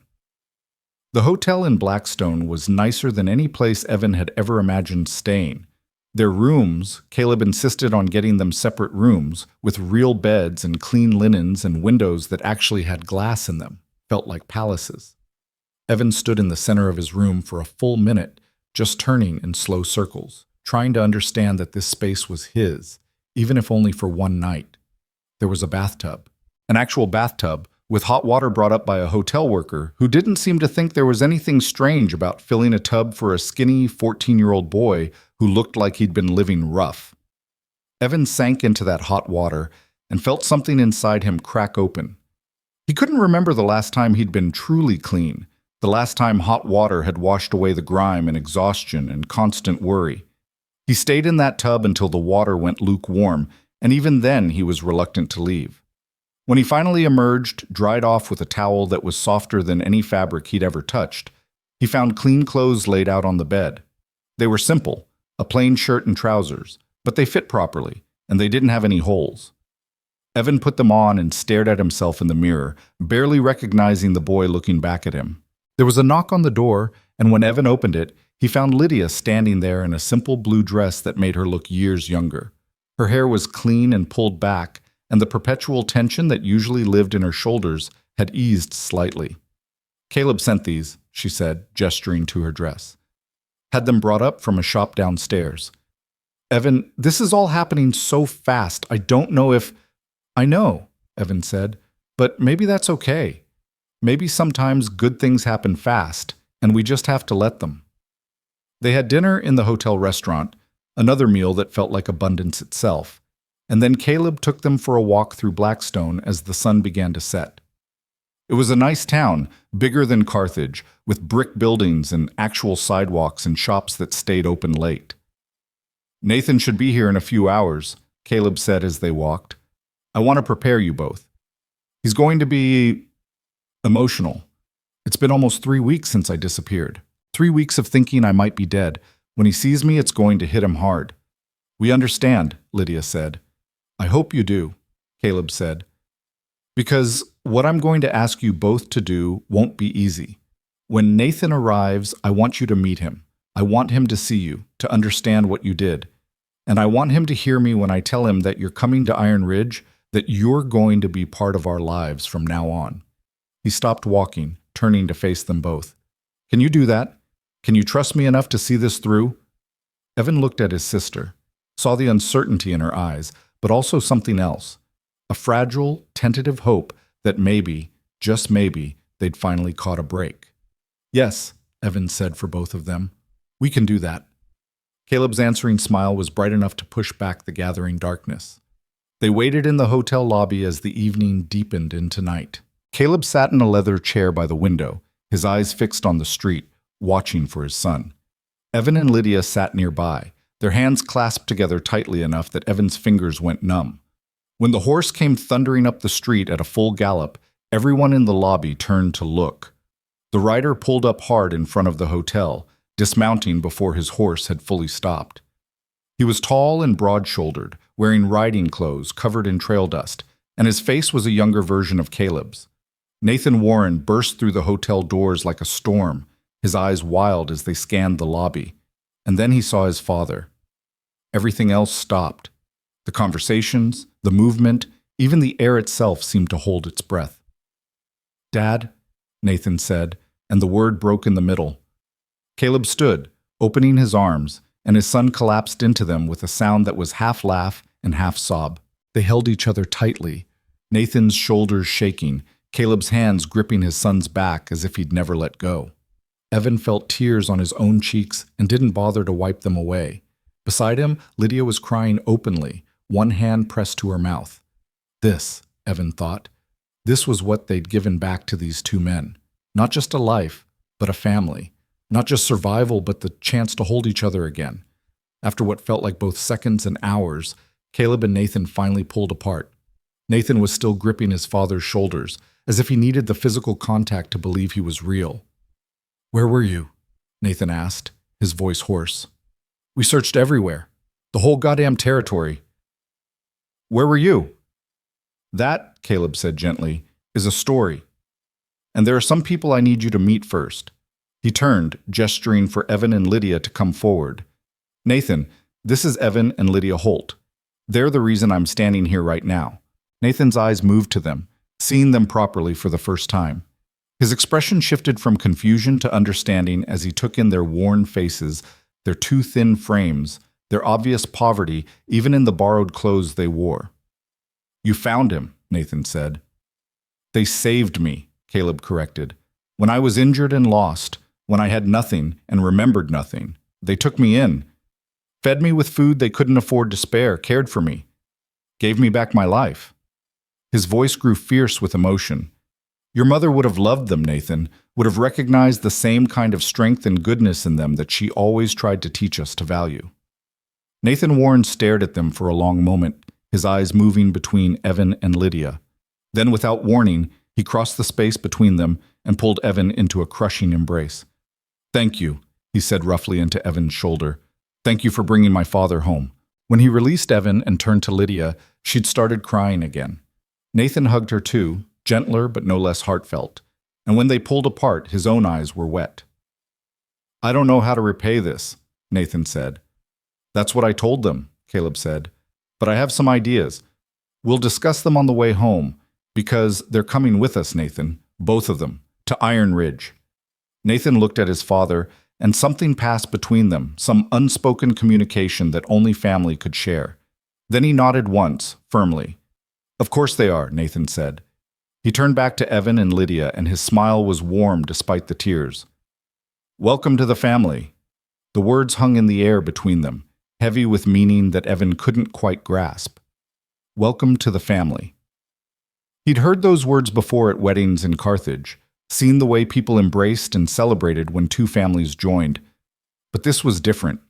The hotel in Blackstone was nicer than any place Evan had ever imagined staying. Their rooms, Caleb insisted on getting them separate rooms, with real beds and clean linens and windows that actually had glass in them, felt like palaces. Evan stood in the center of his room for a full minute, just turning in slow circles, trying to understand that this space was his, even if only for one night. There was a bathtub, an actual bathtub, with hot water brought up by a hotel worker who didn't seem to think there was anything strange about filling a tub for a skinny 14-year-old boy who looked like he'd been living rough. Evan sank into that hot water and felt something inside him crack open. He couldn't remember the last time he'd been truly clean, the last time hot water had washed away the grime and exhaustion and constant worry. He stayed in that tub until the water went lukewarm, and even then he was reluctant to leave. When he finally emerged, dried off with a towel that was softer than any fabric he'd ever touched, he found clean clothes laid out on the bed. They were simple, a plain shirt and trousers, but they fit properly, and they didn't have any holes. Evan put them on and stared at himself in the mirror, barely recognizing the boy looking back at him. There was a knock on the door, and when Evan opened it, he found Lydia standing there in a simple blue dress that made her look years younger. Her hair was clean and pulled back, and the perpetual tension that usually lived in her shoulders had eased slightly. "Caleb sent these," she said, gesturing to her dress. "Had them brought up from a shop downstairs." "Evan, this is all happening so fast. I don't know if—" "I know," Evan said, "but maybe that's okay. Maybe sometimes good things happen fast, and we just have to let them." They had dinner in the hotel restaurant, another meal that felt like abundance itself, and then Caleb took them for a walk through Blackstone as the sun began to set. It was a nice town, bigger than Carthage, with brick buildings and actual sidewalks and shops that stayed open late. "Nathan should be here in a few hours," Caleb said as they walked. "I want to prepare you both. He's going to be emotional. It's been almost 3 weeks since I disappeared. 3 weeks of thinking I might be dead. When he sees me, it's going to hit him hard." "We understand," Lydia said. "I hope you do," Caleb said. "Because what I'm going to ask you both to do won't be easy. When Nathan arrives, I want you to meet him. I want him to see you, to understand what you did. And I want him to hear me when I tell him that you're coming to Iron Ridge, that you're going to be part of our lives from now on." He stopped walking, turning to face them both. "Can you do that? Can you trust me enough to see this through?" Evan looked at his sister, saw the uncertainty in her eyes, but also something else, a fragile, tentative hope that maybe, just maybe, they'd finally caught a break. "Yes," Evan said for both of them. "We can do that." Caleb's answering smile was bright enough to push back the gathering darkness. They waited in the hotel lobby as the evening deepened into night. Caleb sat in a leather chair by the window, his eyes fixed on the street, watching for his son. Evan and Lydia sat nearby, their hands clasped together tightly enough that Evan's fingers went numb. When the horse came thundering up the street at a full gallop, everyone in the lobby turned to look. The rider pulled up hard in front of the hotel, dismounting before his horse had fully stopped. He was tall and broad-shouldered, wearing riding clothes covered in trail dust, and his face was a younger version of Caleb's. Nathan Warren burst through the hotel doors like a storm, his eyes wild as they scanned the lobby. And then he saw his father. Everything else stopped. The conversations, the movement, even the air itself seemed to hold its breath. "Dad," Nathan said, and the word broke in the middle. Caleb stood, opening his arms, and his son collapsed into them with a sound that was half laugh and half sob. They held each other tightly, Nathan's shoulders shaking, Caleb's hands gripping his son's back as if he'd never let go. Evan felt tears on his own cheeks and didn't bother to wipe them away. Beside him, Lydia was crying openly, one hand pressed to her mouth. This, Evan thought, this was what they'd given back to these two men. Not just a life, but a family. Not just survival, but the chance to hold each other again. After what felt like both seconds and hours, Caleb and Nathan finally pulled apart. Nathan was still gripping his father's shoulders, as if he needed the physical contact to believe he was real. "Where were you?" Nathan asked, his voice hoarse. "We searched everywhere. The whole goddamn territory." "Where were you?" "That," Caleb said gently, "is a story. And there are some people I need you to meet first." He turned, gesturing for Evan and Lydia to come forward. "Nathan, this is Evan and Lydia Holt. They're the reason I'm standing here right now." Nathan's eyes moved to them, seeing them properly for the first time. His expression shifted from confusion to understanding as he took in their worn faces, their too thin frames, their obvious poverty, even in the borrowed clothes they wore. "You found him," Nathan said. "They saved me," Caleb corrected. "When I was injured and lost, when I had nothing and remembered nothing, they took me in, fed me with food they couldn't afford to spare, cared for me, gave me back my life." His voice grew fierce with emotion. "Your mother would have loved them, Nathan, would have recognized the same kind of strength and goodness in them that she always tried to teach us to value." Nathan Warren stared at them for a long moment, his eyes moving between Evan and Lydia. Then, without warning, he crossed the space between them and pulled Evan into a crushing embrace. "Thank you," he said roughly into Evan's shoulder. "Thank you for bringing my father home." When he released Evan and turned to Lydia, she'd started crying again. Nathan hugged her too, gentler but no less heartfelt, and when they pulled apart, his own eyes were wet. "I don't know how to repay this," Nathan said. "That's what I told them," Caleb said. "But I have some ideas. We'll discuss them on the way home, because they're coming with us, Nathan, both of them, to Iron Ridge." Nathan looked at his father, and something passed between them, some unspoken communication that only family could share. Then he nodded once, firmly. "Of course they are," Nathan said. He turned back to Evan and Lydia, and his smile was warm despite the tears. "Welcome to the family." The words hung in the air between them, heavy with meaning that Evan couldn't quite grasp. "Welcome to the family." He'd heard those words before at weddings in Carthage, seen the way people embraced and celebrated when two families joined. But this was different.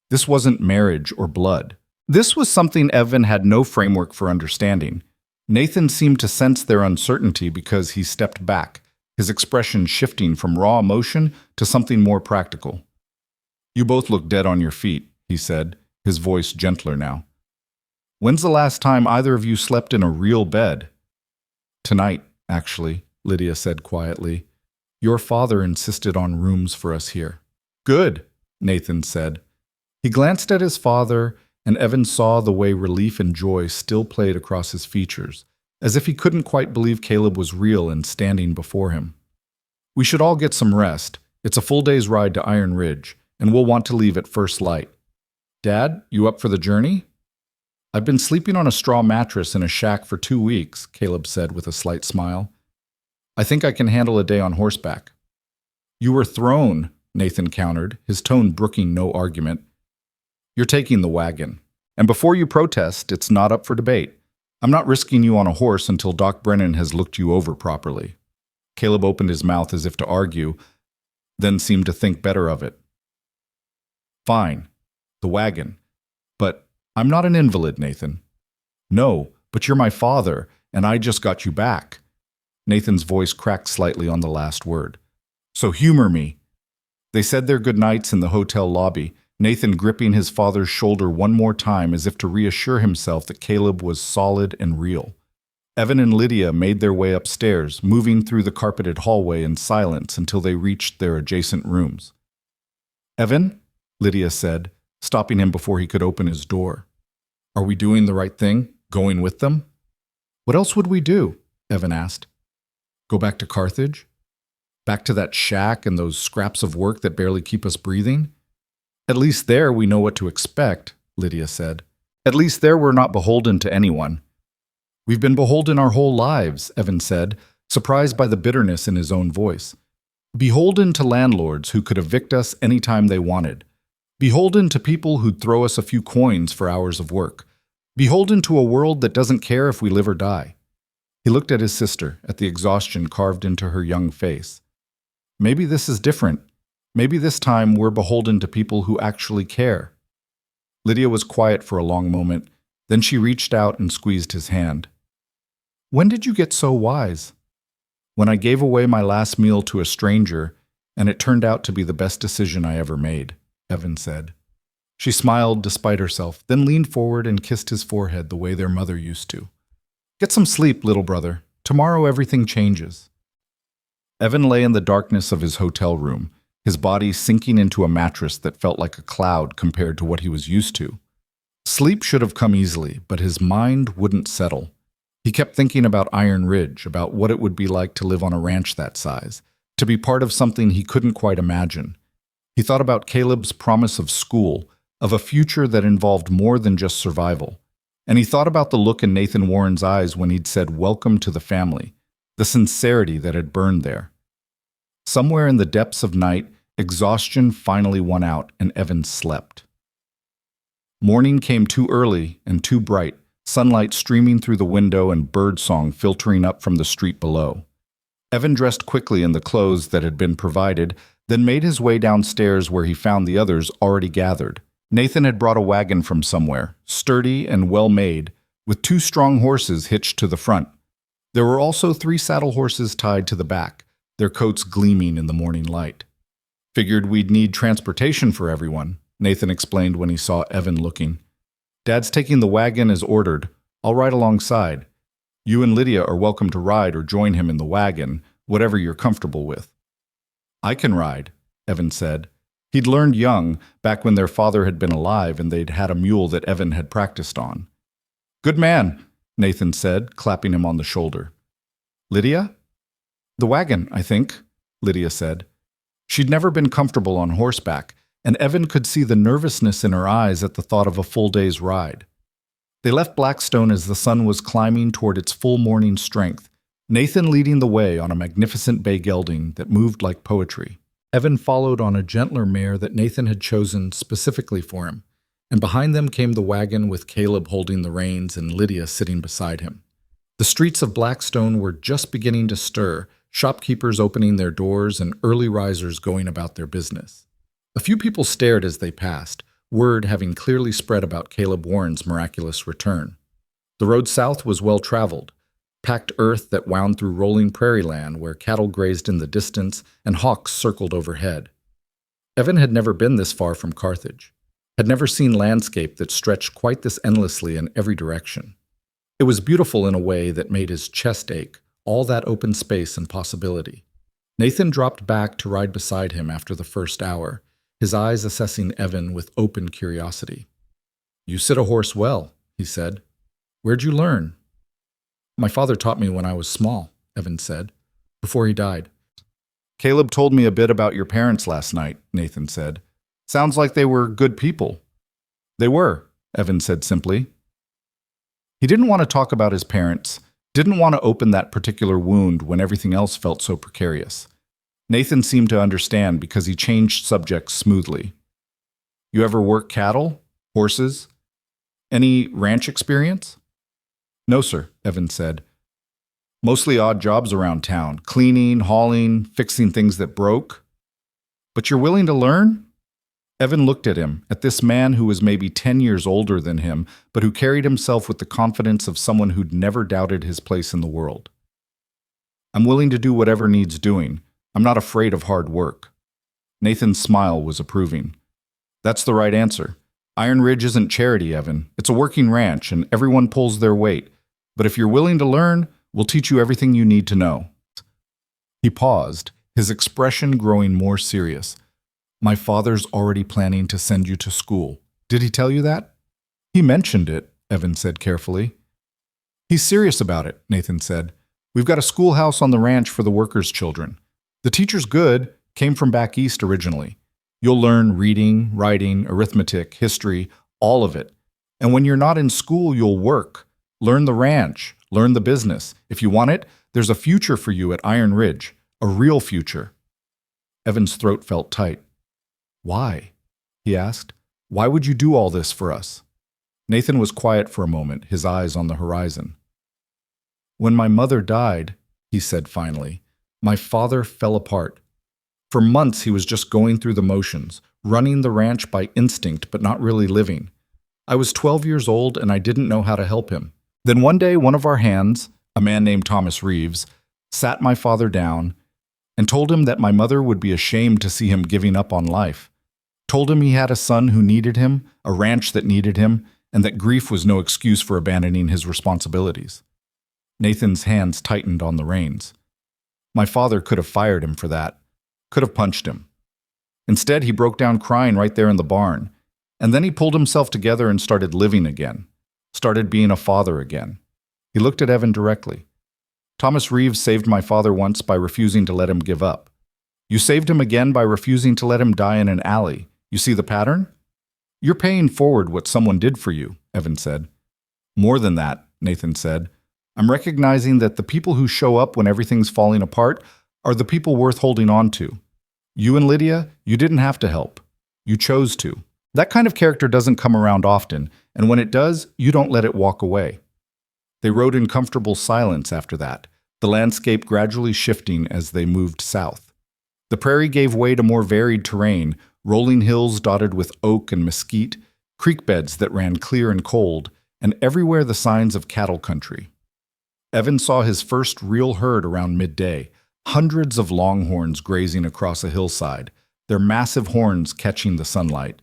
This wasn't marriage or blood. This was something Evan had no framework for understanding. Nathan seemed to sense their uncertainty because he stepped back, his expression shifting from raw emotion to something more practical. "You both look dead on your feet," he said, his voice gentler now. "When's the last time either of you slept in a real bed?" "Tonight, actually," Lydia said quietly. "Your father insisted on rooms for us here." "Good," Nathan said. He glanced at his father, and Evan saw the way relief and joy still played across his features, as if he couldn't quite believe Caleb was real and standing before him. "We should all get some rest. It's a full day's ride to Iron Ridge, and we'll want to leave at first light. Dad, you up for the journey?" "I've been sleeping on a straw mattress in a shack for 2 weeks," Caleb said with a slight smile. "I think I can handle a day on horseback." "You were thrown," Nathan countered, his tone brooking no argument. "You're taking the wagon. And before you protest, it's not up for debate. I'm not risking you on a horse until Doc Brennan has looked you over properly." Caleb opened his mouth as if to argue, then seemed to think better of it. "Fine, the wagon. But I'm not an invalid, Nathan." "No, but you're my father, and I just got you back." Nathan's voice cracked slightly on the last word. "So humor me." They said their goodnights in the hotel lobby, Nathan gripping his father's shoulder one more time as if to reassure himself that Caleb was solid and real. Evan and Lydia made their way upstairs, moving through the carpeted hallway in silence until they reached their adjacent rooms. "Evan," Lydia said, stopping him before he could open his door. "Are we doing the right thing, going with them?" "What else would we do?" Evan asked. "Go back to Carthage? Back to that shack and those scraps of work that barely keep us breathing?" "At least there we know what to expect," Lydia said. "At least there we're not beholden to anyone." "We've been beholden our whole lives," Evan said, surprised by the bitterness in his own voice. "Beholden to landlords who could evict us any time they wanted. Beholden to people who'd throw us a few coins for hours of work. Beholden to a world that doesn't care if we live or die." He looked at his sister, at the exhaustion carved into her young face. "Maybe this is different. Maybe this time we're beholden to people who actually care." Lydia was quiet for a long moment. Then she reached out and squeezed his hand. When did you get so wise? When I gave away my last meal to a stranger, and it turned out to be the best decision I ever made, Evan said. She smiled despite herself, then leaned forward and kissed his forehead the way their mother used to. Get some sleep, little brother. Tomorrow everything changes. Evan lay in the darkness of his hotel room, his body sinking into a mattress that felt like a cloud compared to what he was used to. Sleep should have come easily, but his mind wouldn't settle. He kept thinking about Iron Ridge, about what it would be like to live on a ranch that size, to be part of something he couldn't quite imagine. He thought about Caleb's promise of school, of a future that involved more than just survival. And he thought about the look in Nathan Warren's eyes when he'd said, "Welcome to the family," the sincerity that had burned there. Somewhere in the depths of night, exhaustion finally won out, and Evan slept. Morning came too early and too bright, sunlight streaming through the window and birdsong filtering up from the street below. Evan dressed quickly in the clothes that had been provided, then made his way downstairs where he found the others already gathered. Nathan had brought a wagon from somewhere, sturdy and well-made, with 2 strong horses hitched to the front. There were also 3 saddle horses tied to the back, their coats gleaming in the morning light. Figured we'd need transportation for everyone, Nathan explained when he saw Evan looking. Dad's taking the wagon as ordered. I'll ride alongside. You and Lydia are welcome to ride or join him in the wagon, whatever you're comfortable with. I can ride, Evan said. He'd learned young, back when their father had been alive and they'd had a mule that Evan had practiced on. Good man, Nathan said, clapping him on the shoulder. Lydia? The wagon, I think, Lydia said. She'd never been comfortable on horseback, and Evan could see the nervousness in her eyes at the thought of a full day's ride. They left Blackstone as the sun was climbing toward its full morning strength, Nathan leading the way on a magnificent bay gelding that moved like poetry. Evan followed on a gentler mare that Nathan had chosen specifically for him, and behind them came the wagon with Caleb holding the reins and Lydia sitting beside him. The streets of Blackstone were just beginning to stir, shopkeepers opening their doors and early risers going about their business. A few people stared as they passed, word having clearly spread about Caleb Warren's miraculous return. The road south was well-traveled, packed earth that wound through rolling prairie land where cattle grazed in the distance and hawks circled overhead. Evan had never been this far from Carthage, had never seen landscape that stretched quite this endlessly in every direction. It was beautiful in a way that made his chest ache, all that open space and possibility. Nathan dropped back to ride beside him after the first hour, his eyes assessing Evan with open curiosity. You sit a horse well, he said. Where'd you learn? My father taught me when I was small, Evan said, before he died. Caleb told me a bit about your parents last night, Nathan said. Sounds like they were good people. They were, Evan said simply. He didn't want to talk about his parents, didn't want to open that particular wound when everything else felt so precarious. Nathan seemed to understand because he changed subjects smoothly. You ever work cattle? Horses? Any ranch experience? No, sir, Evan said. Mostly odd jobs around town, cleaning, hauling, fixing things that broke. But you're willing to learn? Evan looked at him, at this man who was maybe 10 years older than him, but who carried himself with the confidence of someone who'd never doubted his place in the world. I'm willing to do whatever needs doing. I'm not afraid of hard work. Nathan's smile was approving. That's the right answer. Iron Ridge isn't charity, Evan. It's a working ranch, and everyone pulls their weight. But if you're willing to learn, we'll teach you everything you need to know. He paused, his expression growing more serious. My father's already planning to send you to school. Did he tell you that? He mentioned it, Evan said carefully. He's serious about it, Nathan said. We've got a schoolhouse on the ranch for the workers' children. The teacher's good, came from back east originally. You'll learn reading, writing, arithmetic, history, all of it. And when you're not in school, you'll work. Learn the ranch, learn the business. If you want it, there's a future for you at Iron Ridge, a real future. Evan's throat felt tight. Why? He asked. Why would you do all this for us? Nathan was quiet for a moment, his eyes on the horizon. When my mother died, he said finally, my father fell apart. For months he was just going through the motions, running the ranch by instinct but not really living. I was 12 years old and I didn't know how to help him. Then one day, one of our hands, a man named Thomas Reeves, sat my father down and told him that my mother would be ashamed to see him giving up on life. Told him he had a son who needed him, a ranch that needed him, and that grief was no excuse for abandoning his responsibilities. Nathan's hands tightened on the reins. My father could have fired him for that, could have punched him. Instead, he broke down crying right there in the barn, and then he pulled himself together and started living again, started being a father again. He looked at Evan directly. Thomas Reeves saved my father once by refusing to let him give up. You saved him again by refusing to let him die in an alley. You see the pattern? You're paying forward what someone did for you, Evan said. More than that, Nathan said. I'm recognizing that the people who show up when everything's falling apart are the people worth holding on to. You and Lydia, you didn't have to help. You chose to. That kind of character doesn't come around often, and when it does, you don't let it walk away. They rode in comfortable silence after that, the landscape gradually shifting as they moved south. The prairie gave way to more varied terrain, rolling hills dotted with oak and mesquite, creek beds that ran clear and cold, and everywhere the signs of cattle country. Evan saw his first real herd around midday, hundreds of longhorns grazing across a hillside, their massive horns catching the sunlight.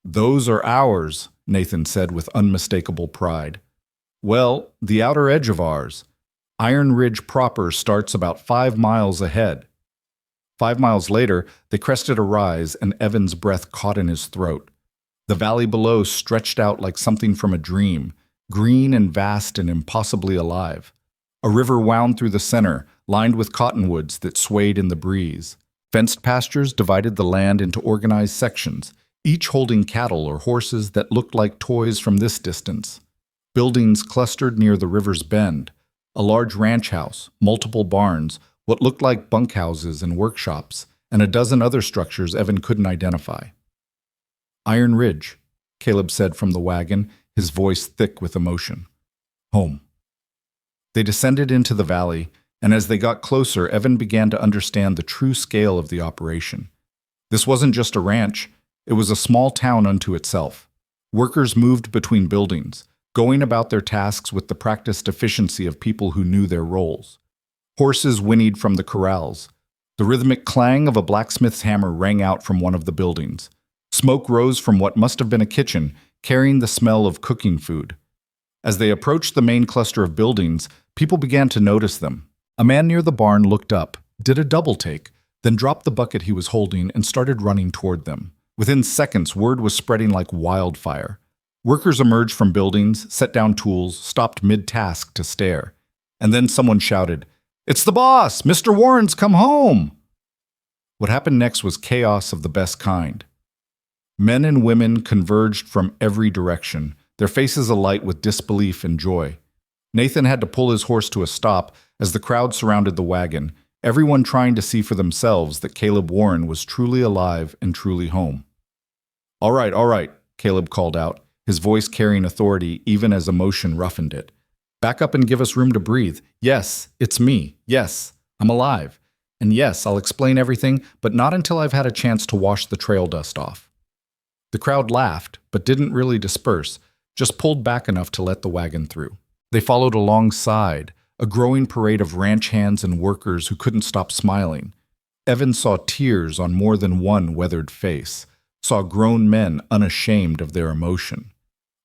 Those are ours, Nathan said with unmistakable pride. Well, the outer edge of ours. Iron Ridge proper starts about 5 miles ahead. 5 miles later, they crested a rise and Evan's breath caught in his throat. The valley below stretched out like something from a dream, green and vast and impossibly alive. A river wound through the center, lined with cottonwoods that swayed in the breeze. Fenced pastures divided the land into organized sections, each holding cattle or horses that looked like toys from this distance. Buildings clustered near the river's bend, a large ranch house, multiple barns, what looked like bunkhouses and workshops, and a dozen other structures Evan couldn't identify. Iron Ridge, Caleb said from the wagon, his voice thick with emotion. Home. They descended into the valley, and as they got closer, Evan began to understand the true scale of the operation. This wasn't just a ranch, it was a small town unto itself. Workers moved between buildings, going about their tasks with the practiced efficiency of people who knew their roles. Horses whinnied from the corrals. The rhythmic clang of a blacksmith's hammer rang out from one of the buildings. Smoke rose from what must have been a kitchen, carrying the smell of cooking food. As they approached the main cluster of buildings, people began to notice them. A man near the barn looked up, did a double take, then dropped the bucket he was holding and started running toward them. Within seconds, word was spreading like wildfire. Workers emerged from buildings, set down tools, stopped mid-task to stare. And then someone shouted, "It's the boss! Mr. Warren's come home!" What happened next was chaos of the best kind. Men and women converged from every direction, their faces alight with disbelief and joy. Nathan had to pull his horse to a stop as the crowd surrounded the wagon, everyone trying to see for themselves that Caleb Warren was truly alive and truly home. All right, Caleb called out, his voice carrying authority even as emotion roughened it. Back up and give us room to breathe. Yes, it's me. Yes, I'm alive. And yes, I'll explain everything, but not until I've had a chance to wash the trail dust off. The crowd laughed, but didn't really disperse, just pulled back enough to let the wagon through. They followed alongside, a growing parade of ranch hands and workers who couldn't stop smiling. Evan saw tears on more than one weathered face, saw grown men unashamed of their emotion.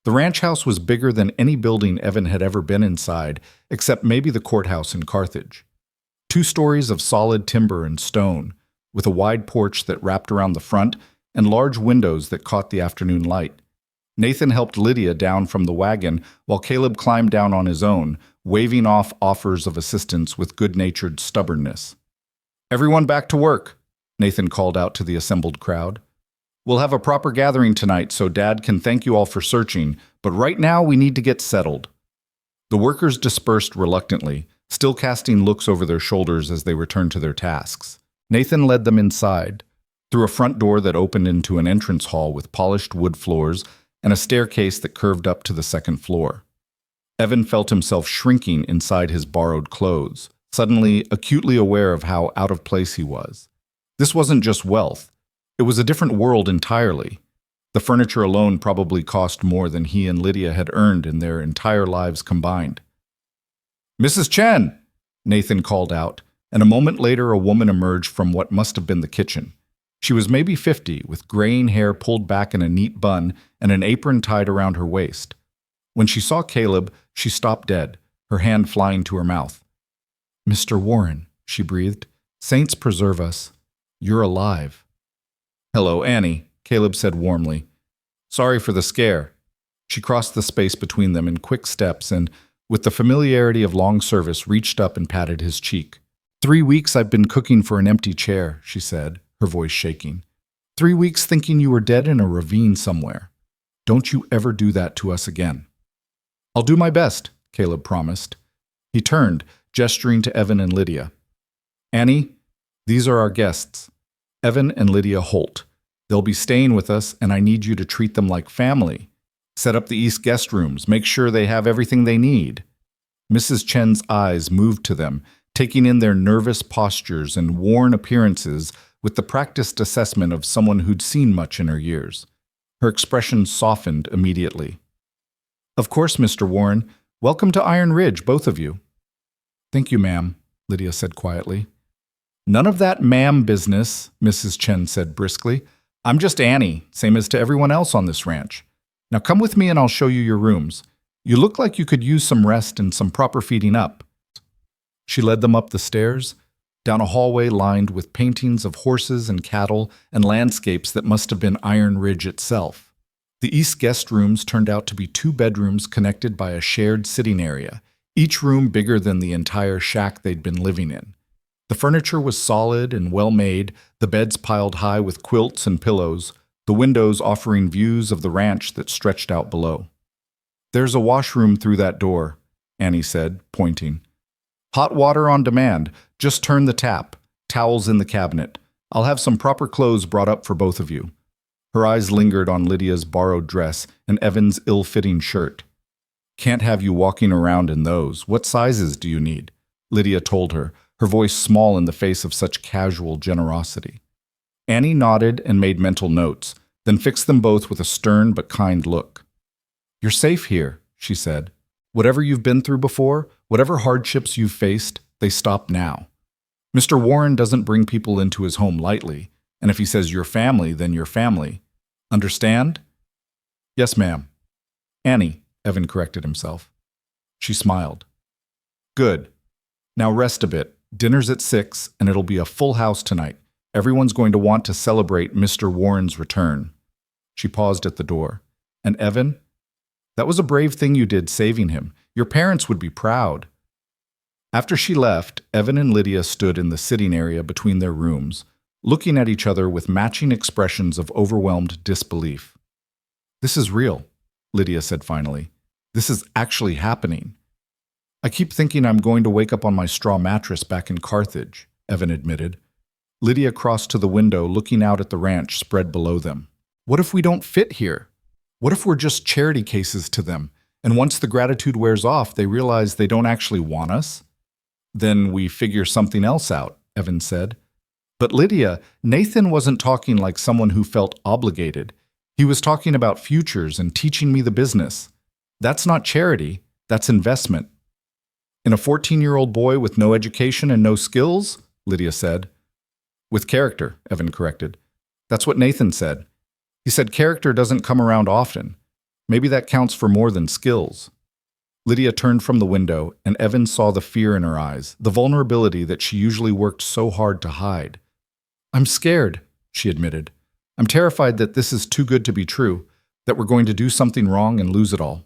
The ranch house was bigger than any building Evan had ever been inside, except maybe the courthouse in Carthage. 2 stories of solid timber and stone, with a wide porch that wrapped around the front and large windows that caught the afternoon light. Nathan helped Lydia down from the wagon while Caleb climbed down on his own, waving off offers of assistance with good-natured stubbornness. "Everyone back to work," Nathan called out to the assembled crowd. "We'll have a proper gathering tonight so Dad can thank you all for searching, but right now we need to get settled." The workers dispersed reluctantly, still casting looks over their shoulders as they returned to their tasks. Nathan led them inside, through a front door that opened into an entrance hall with polished wood floors and a staircase that curved up to the second floor. Evan felt himself shrinking inside his borrowed clothes, suddenly acutely aware of how out of place he was. This wasn't just wealth. It was a different world entirely. The furniture alone probably cost more than he and Lydia had earned in their entire lives combined. "Mrs. Chen!" Nathan called out, and a moment later a woman emerged from what must have been the kitchen. She was maybe 50, with graying hair pulled back in a neat bun and an apron tied around her waist. When she saw Caleb, she stopped dead, her hand flying to her mouth. "Mr. Warren," she breathed, "saints preserve us. You're alive." "Hello, Annie," Caleb said warmly. "Sorry for the scare." She crossed the space between them in quick steps and, with the familiarity of long service, reached up and patted his cheek. 3 weeks I've been cooking for an empty chair," she said, her voice shaking. 3 weeks thinking you were dead in a ravine somewhere. Don't you ever do that to us again." "I'll do my best," Caleb promised. He turned, gesturing to Evan and Lydia. "Annie, these are our guests. Evan and Lydia Holt. They'll be staying with us, and I need you to treat them like family. Set up the East guest rooms, make sure they have everything they need." Mrs. Chen's eyes moved to them, taking in their nervous postures and worn appearances with the practiced assessment of someone who'd seen much in her years. Her expression softened immediately. "Of course, Mr. Warren. Welcome to Iron Ridge, both of you." "Thank you, ma'am," Lydia said quietly. "None of that ma'am business," Mrs. Chen said briskly. "I'm just Annie, same as to everyone else on this ranch. Now come with me and I'll show you your rooms. You look like you could use some rest and some proper feeding up." She led them up the stairs, down a hallway lined with paintings of horses and cattle and landscapes that must have been Iron Ridge itself. The East guest rooms turned out to be 2 bedrooms connected by a shared sitting area, each room bigger than the entire shack they'd been living in. The furniture was solid and well-made, the beds piled high with quilts and pillows, the windows offering views of the ranch that stretched out below. "There's a washroom through that door," Annie said, pointing. "Hot water on demand. Just turn the tap. Towels in the cabinet. I'll have some proper clothes brought up for both of you." Her eyes lingered on Lydia's borrowed dress and Evan's ill-fitting shirt. "Can't have you walking around in those. What sizes do you need?" Lydia told her, her voice small in the face of such casual generosity. Annie nodded and made mental notes, then fixed them both with a stern but kind look. "You're safe here," she said. "Whatever you've been through before, whatever hardships you've faced, they stop now. Mr. Warren doesn't bring people into his home lightly, and if he says your family, then your family. Understand?" "Yes, ma'am." "Annie," Evan corrected himself. She smiled. "Good. Now rest a bit. Dinner's at 6, and it'll be a full house tonight. Everyone's going to want to celebrate Mr. Warren's return." She paused at the door. "And Evan, that was a brave thing you did saving him. Your parents would be proud." After she left, Evan and Lydia stood in the sitting area between their rooms, looking at each other with matching expressions of overwhelmed disbelief. "This is real," Lydia said finally. "This is actually happening." "I keep thinking I'm going to wake up on my straw mattress back in Carthage," Evan admitted. Lydia crossed to the window, looking out at the ranch spread below them. "What if we don't fit here? What if we're just charity cases to them, and once the gratitude wears off, they realize they don't actually want us?" "Then we figure something else out," Evan said. "But Lydia, Nathan wasn't talking like someone who felt obligated. He was talking about futures and teaching me the business. That's not charity, that's investment." "In a 14-year-old boy with no education and no skills?" Lydia said. "With character," Evan corrected. "That's what Nathan said. He said character doesn't come around often. Maybe that counts for more than skills." Lydia turned from the window, and Evan saw the fear in her eyes, the vulnerability that she usually worked so hard to hide. "I'm scared," she admitted. "I'm terrified that this is too good to be true, that we're going to do something wrong and lose it all."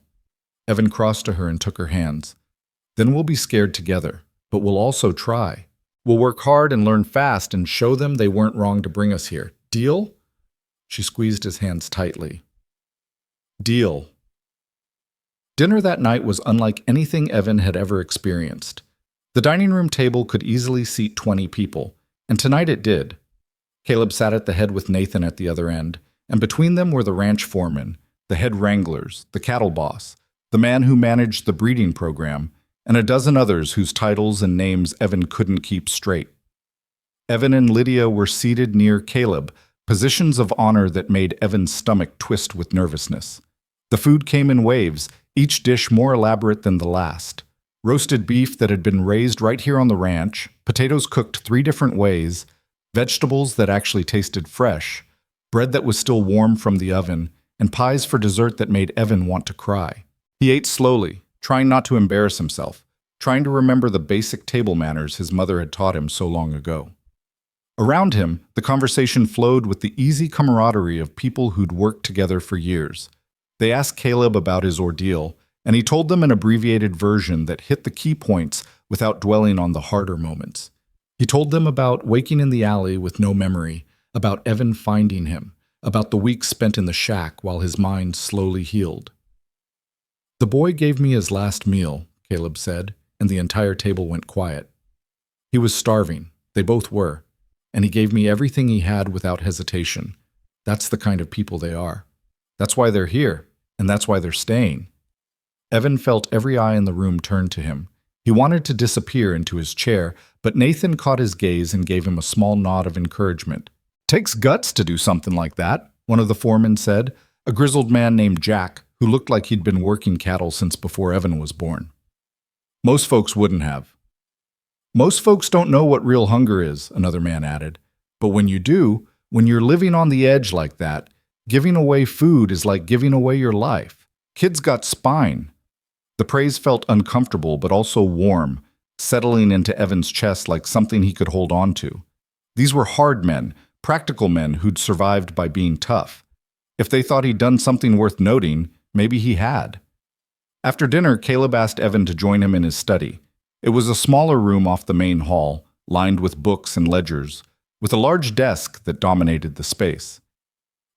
Evan crossed to her and took her hands. "Then we'll be scared together, but we'll also try. We'll work hard and learn fast and show them they weren't wrong to bring us here. Deal?" She squeezed his hands tightly. "Deal." Dinner that night was unlike anything Evan had ever experienced. The dining room table could easily seat 20 people, and tonight it did. Caleb sat at the head with Nathan at the other end, and between them were the ranch foreman, the head wranglers, the cattle boss, the man who managed the breeding program, and a dozen others whose titles and names Evan couldn't keep straight. Evan and Lydia were seated near Caleb, positions of honor that made Evan's stomach twist with nervousness. The food came in waves, each dish more elaborate than the last. Roasted beef that had been raised right here on the ranch, potatoes cooked 3 different ways, vegetables that actually tasted fresh, bread that was still warm from the oven, and pies for dessert that made Evan want to cry. He ate slowly, trying not to embarrass himself, trying to remember the basic table manners his mother had taught him so long ago. Around him, the conversation flowed with the easy camaraderie of people who'd worked together for years. They asked Caleb about his ordeal, and he told them an abbreviated version that hit the key points without dwelling on the harder moments. He told them about waking in the alley with no memory, about Evan finding him, about the weeks spent in the shack while his mind slowly healed. "The boy gave me his last meal," Caleb said, and the entire table went quiet. "He was starving, they both were, and he gave me everything he had without hesitation. That's the kind of people they are. That's why they're here, and that's why they're staying." Evan felt every eye in the room turn to him. He wanted to disappear into his chair, but Nathan caught his gaze and gave him a small nod of encouragement. "Takes guts to do something like that," one of the foremen said, a grizzled man named Jack, who looked like he'd been working cattle since before Evan was born. "Most folks wouldn't have." "Most folks don't know what real hunger is," another man added. "But when you do, when you're living on the edge like that, giving away food is like giving away your life. Kids got spine." The praise felt uncomfortable but also warm, settling into Evan's chest like something he could hold on to. These were hard men, practical men who'd survived by being tough. If they thought he'd done something worth noting, maybe he had. After dinner, Caleb asked Evan to join him in his study. It was a smaller room off the main hall, lined with books and ledgers, with a large desk that dominated the space.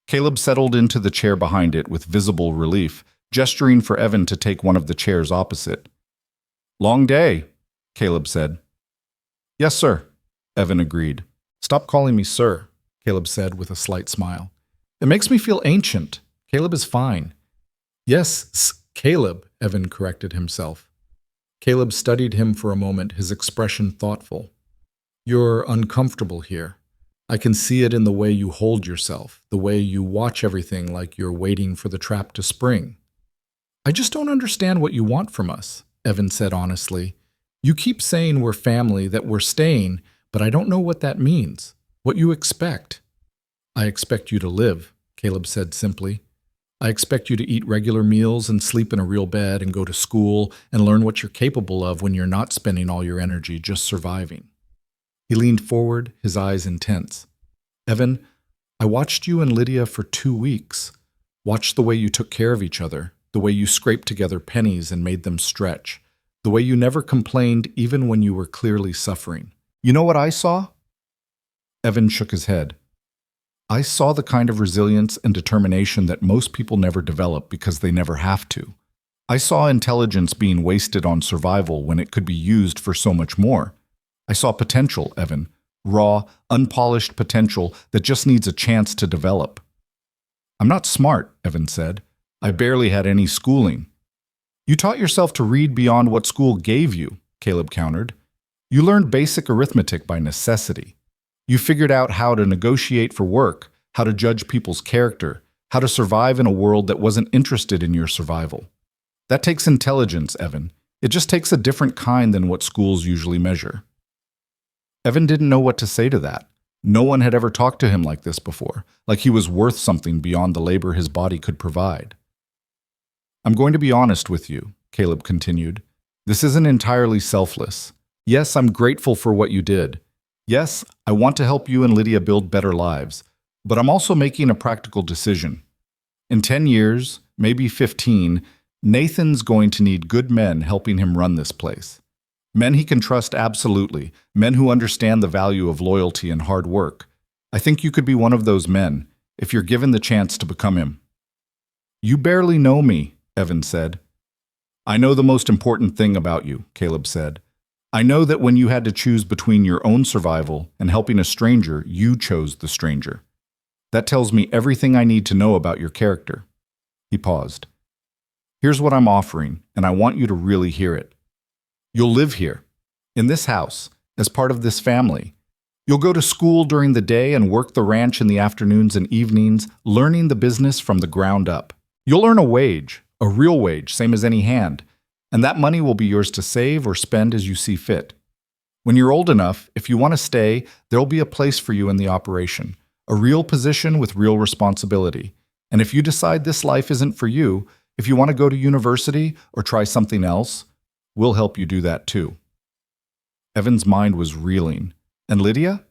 Caleb settled into the chair behind it with visible relief, gesturing for Evan to take one of the chairs opposite. "Long day," Caleb said. "Yes, sir," Evan agreed. "Stop calling me sir," Caleb said with a slight smile. "It makes me feel ancient. Caleb is fine." "Yes, Caleb," Evan corrected himself. Caleb studied him for a moment, his expression thoughtful. "You're uncomfortable here. I can see it in the way you hold yourself, the way you watch everything like you're waiting for the trap to spring." "I just don't understand what you want from us," Evan said honestly. "You keep saying we're family, that we're staying, but I don't know what that means, what you expect." "I expect you to live," Caleb said simply. "I expect you to eat regular meals and sleep in a real bed and go to school and learn what you're capable of when you're not spending all your energy just surviving." He leaned forward, his eyes intense. "Evan, I watched you and Lydia for 2 weeks. Watched the way you took care of each other, the way you scraped together pennies and made them stretch, the way you never complained even when you were clearly suffering. You know what I saw?" Evan shook his head. "I saw the kind of resilience and determination that most people never develop because they never have to. I saw intelligence being wasted on survival when it could be used for so much more. I saw potential, Evan, raw, unpolished potential that just needs a chance to develop." "I'm not smart," Evan said. "I barely had any schooling." "You taught yourself to read beyond what school gave you," Caleb countered. "You learned basic arithmetic by necessity. You figured out how to negotiate for work, how to judge people's character, how to survive in a world that wasn't interested in your survival. That takes intelligence, Evan. It just takes a different kind than what schools usually measure." Evan didn't know what to say to that. No one had ever talked to him like this before, like he was worth something beyond the labor his body could provide. "I'm going to be honest with you," Caleb continued. "This isn't entirely selfless. Yes, I'm grateful for what you did. Yes, I want to help you and Lydia build better lives, but I'm also making a practical decision. In 10 years, maybe 15, Nathan's going to need good men helping him run this place. Men he can trust absolutely, men who understand the value of loyalty and hard work. I think you could be one of those men, if you're given the chance to become him." "You barely know me," Evan said. "I know the most important thing about you," Caleb said. "I know that when you had to choose between your own survival and helping a stranger, you chose the stranger. That tells me everything I need to know about your character." He paused. "Here's what I'm offering, and I want you to really hear it. You'll live here, in this house, as part of this family. You'll go to school during the day and work the ranch in the afternoons and evenings, learning the business from the ground up. You'll earn a wage, a real wage, same as any hand, and that money will be yours to save or spend as you see fit. When you're old enough, if you want to stay, there'll be a place for you in the operation, a real position with real responsibility. And if you decide this life isn't for you, if you want to go to university or try something else, we'll help you do that too. Evan's mind was reeling. And Lydia?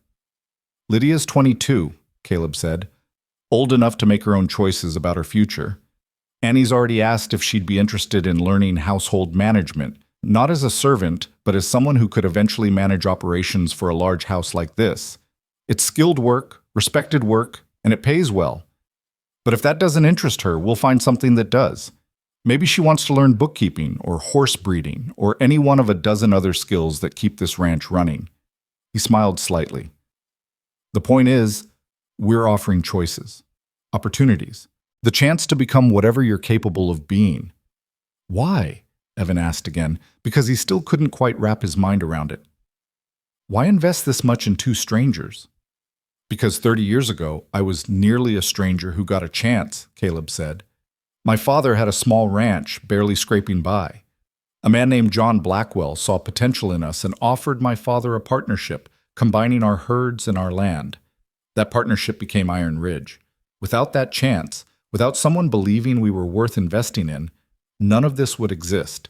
Lydia's 22, Caleb said, old enough to make her own choices about her future. Annie's already asked if she'd be interested in learning household management, not as a servant, but as someone who could eventually manage operations for a large house like this. It's skilled work, respected work, and it pays well. But if that doesn't interest her, we'll find something that does. Maybe she wants to learn bookkeeping or horse breeding or any one of a dozen other skills that keep this ranch running. He smiled slightly. The point is, we're offering choices, opportunities, the chance to become whatever you're capable of being. Why? Evan asked again, because he still couldn't quite wrap his mind around it. Why invest this much in two strangers? Because 30 years ago, I was nearly a stranger who got a chance, Caleb said. My father had a small ranch, barely scraping by. A man named John Blackwell saw potential in us and offered my father a partnership, combining our herds and our land. That partnership became Iron Ridge. Without that chance, without someone believing we were worth investing in, none of this would exist.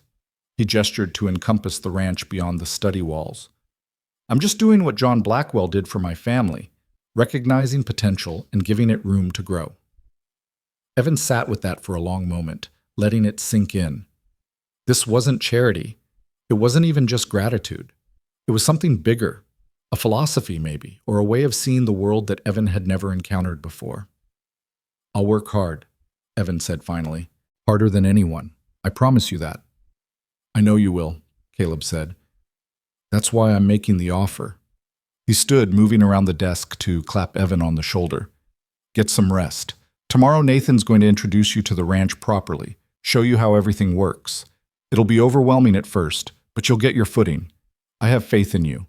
He gestured to encompass the ranch beyond the study walls. I'm just doing what John Blackwell did for my family, recognizing potential and giving it room to grow. Evan sat with that for a long moment, letting it sink in. This wasn't charity. It wasn't even just gratitude. It was something bigger, a philosophy maybe, or a way of seeing the world that Evan had never encountered before. I'll work hard, Evan said finally. Harder than anyone. I promise you that. I know you will, Caleb said. That's why I'm making the offer. He stood, moving around the desk to clap Evan on the shoulder. Get some rest. Tomorrow Nathan's going to introduce you to the ranch properly, show you how everything works. It'll be overwhelming at first, but you'll get your footing. I have faith in you.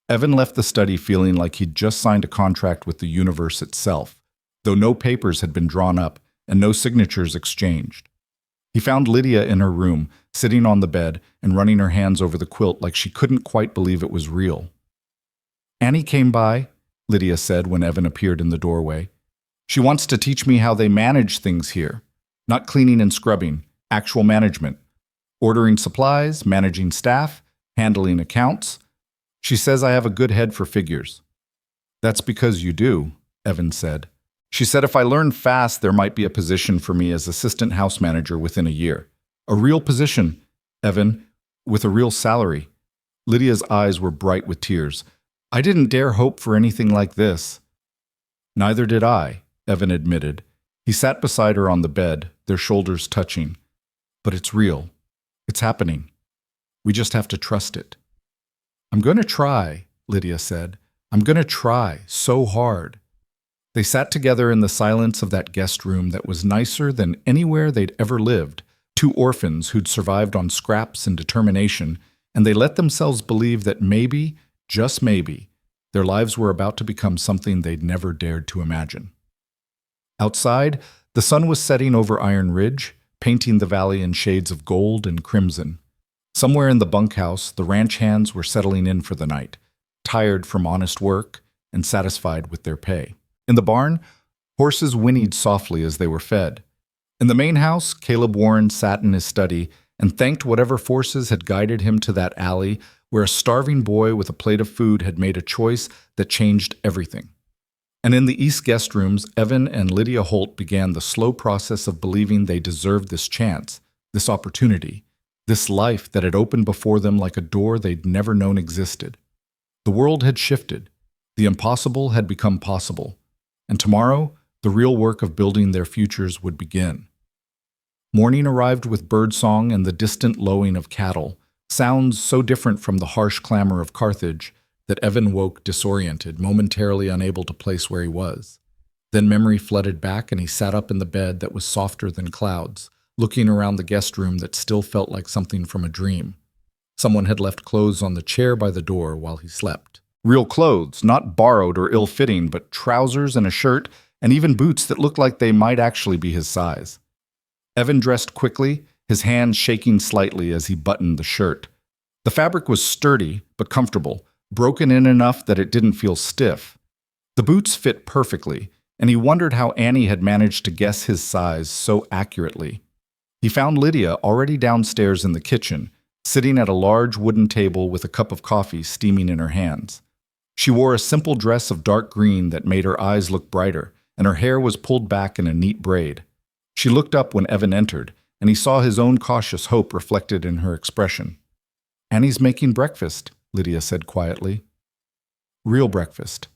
Evan left the study feeling like he'd just signed a contract with the universe itself, though no papers had been drawn up and no signatures exchanged. He found Lydia in her room, sitting on the bed and running her hands over the quilt like she couldn't quite believe it was real. Annie came by, Lydia said when Evan appeared in the doorway. She wants to teach me how they manage things here. Not cleaning and scrubbing, actual management. Ordering supplies, managing staff, handling accounts. She says I have a good head for figures. That's because you do, Evan said. She said if I learn fast, there might be a position for me as assistant house manager within a year. A real position, Evan, with a real salary. Lydia's eyes were bright with tears. I didn't dare hope for anything like this. Neither did I, Evan admitted. He sat beside her on the bed, their shoulders touching. But it's real. It's happening. We just have to trust it. I'm going to try, Lydia said. I'm going to try so hard. They sat together in the silence of that guest room that was nicer than anywhere they'd ever lived, two orphans who'd survived on scraps and determination, and they let themselves believe that maybe, just maybe, their lives were about to become something they'd never dared to imagine. Outside, the sun was setting over Iron Ridge, painting the valley in shades of gold and crimson. Somewhere in the bunkhouse, the ranch hands were settling in for the night, tired from honest work and satisfied with their pay. In the barn, horses whinnied softly as they were fed. In the main house, Caleb Warren sat in his study and thanked whatever forces had guided him to that alley where a starving boy with a plate of food had made a choice that changed everything. And in the East guest rooms, Evan and Lydia Holt began the slow process of believing they deserved this chance, this opportunity, this life that had opened before them like a door they'd never known existed. The world had shifted. The impossible had become possible. And tomorrow, the real work of building their futures would begin. Morning arrived with birdsong and the distant lowing of cattle, sounds so different from the harsh clamor of Carthage that Evan woke disoriented, momentarily unable to place where he was. Then memory flooded back and he sat up in the bed that was softer than clouds, looking around the guest room that still felt like something from a dream. Someone had left clothes on the chair by the door while he slept. Real clothes, not borrowed or ill-fitting, but trousers and a shirt, and even boots that looked like they might actually be his size. Evan dressed quickly, his hands shaking slightly as he buttoned the shirt. The fabric was sturdy but comfortable, broken in enough that it didn't feel stiff. The boots fit perfectly, and he wondered how Annie had managed to guess his size so accurately. He found Lydia already downstairs in the kitchen, sitting at a large wooden table with a cup of coffee steaming in her hands. She wore a simple dress of dark green that made her eyes look brighter, and her hair was pulled back in a neat braid. She looked up when Evan entered, and he saw his own cautious hope reflected in her expression. "Annie's making breakfast," Lydia said quietly. "Real breakfast,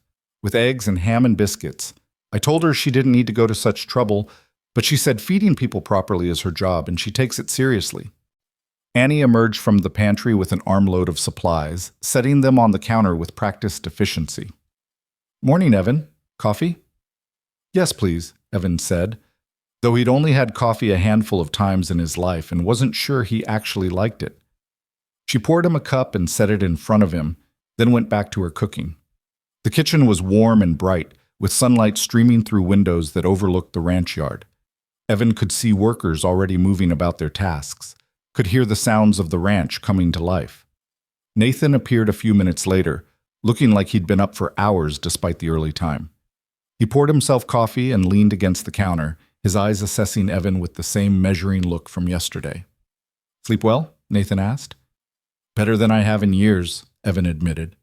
with eggs and ham and biscuits. I told her she didn't need to go to such trouble, but she said feeding people properly is her job, and she takes it seriously." Annie emerged from the pantry with an armload of supplies, setting them on the counter with practiced efficiency. "Morning, Evan. Coffee?" "Yes, please," Evan said, though he'd only had coffee a handful of times in his life and wasn't sure he actually liked it. She poured him a cup and set it in front of him, then went back to her cooking. The kitchen was warm and bright, with sunlight streaming through windows that overlooked the ranch yard. Evan could see workers already moving about their tasks, could hear the sounds of the ranch coming to life. Nathan appeared a few minutes later, looking like he'd been up for hours despite the early time. He poured himself coffee and leaned against the counter, his eyes assessing Evan with the same measuring look from yesterday. "Sleep well?" Nathan asked. "Better than I have in years," Evan admitted.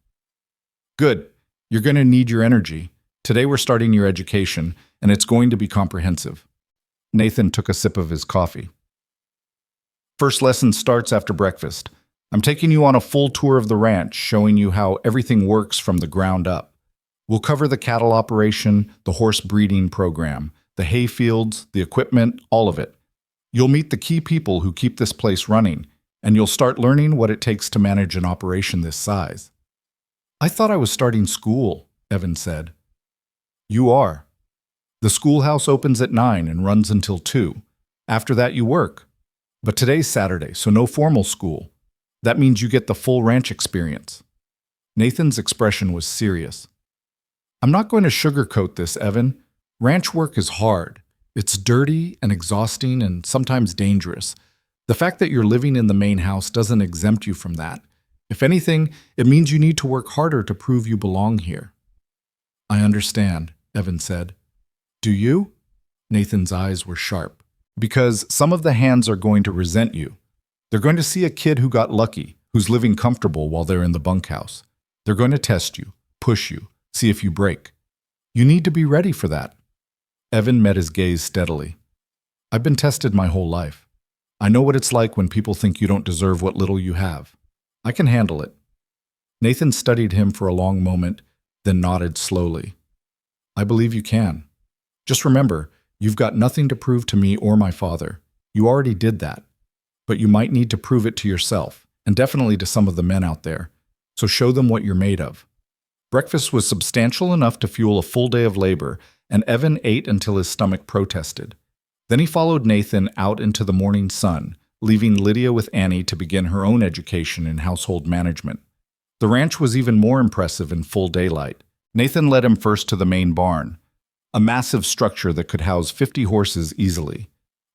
"Good. You're going to need your energy. Today we're starting your education, and it's going to be comprehensive." Nathan took a sip of his coffee. "First lesson starts after breakfast. I'm taking you on a full tour of the ranch, showing you how everything works from the ground up. We'll cover the cattle operation, the horse breeding program, the hay fields, the equipment, all of it. You'll meet the key people who keep this place running, and you'll start learning what it takes to manage an operation this size." "I thought I was starting school," Evan said. "You are. The schoolhouse opens at 9 and runs until 2. After that you work. But today's Saturday, so no formal school. That means you get the full ranch experience." Nathan's expression was serious. "I'm not going to sugarcoat this, Evan. Ranch work is hard. It's dirty and exhausting and sometimes dangerous. The fact that you're living in the main house doesn't exempt you from that. If anything, it means you need to work harder to prove you belong here." "I understand," Evan said. "Do you?" Nathan's eyes were sharp. "Because some of the hands are going to resent you. They're going to see a kid who got lucky, who's living comfortable while they're in the bunkhouse. They're going to test you, push you, see if you break. You need to be ready for that." Evan met his gaze steadily. "I've been tested my whole life. I know what it's like when people think you don't deserve what little you have. I can handle it." Nathan studied him for a long moment, then nodded slowly. "I believe you can. Just remember, you've got nothing to prove to me or my father. You already did that. But you might need to prove it to yourself, and definitely to some of the men out there. So show them what you're made of." Breakfast was substantial enough to fuel a full day of labor, and Evan ate until his stomach protested. Then he followed Nathan out into the morning sun, leaving Lydia with Annie to begin her own education in household management. The ranch was even more impressive in full daylight. Nathan led him first to the main barn, a massive structure that could house 50 horses easily.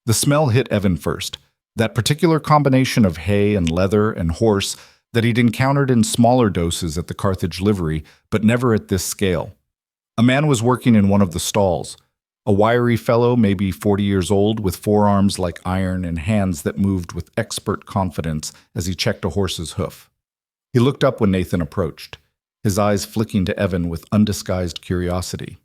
The smell hit Evan first, that particular combination of hay and leather and horse that he'd encountered in smaller doses at the Carthage livery, but never at this scale. A man was working in one of the stalls, a wiry fellow, maybe 40 years old, with forearms like iron and hands that moved with expert confidence as he checked a horse's hoof. He looked up when Nathan approached, his eyes flicking to Evan with undisguised curiosity.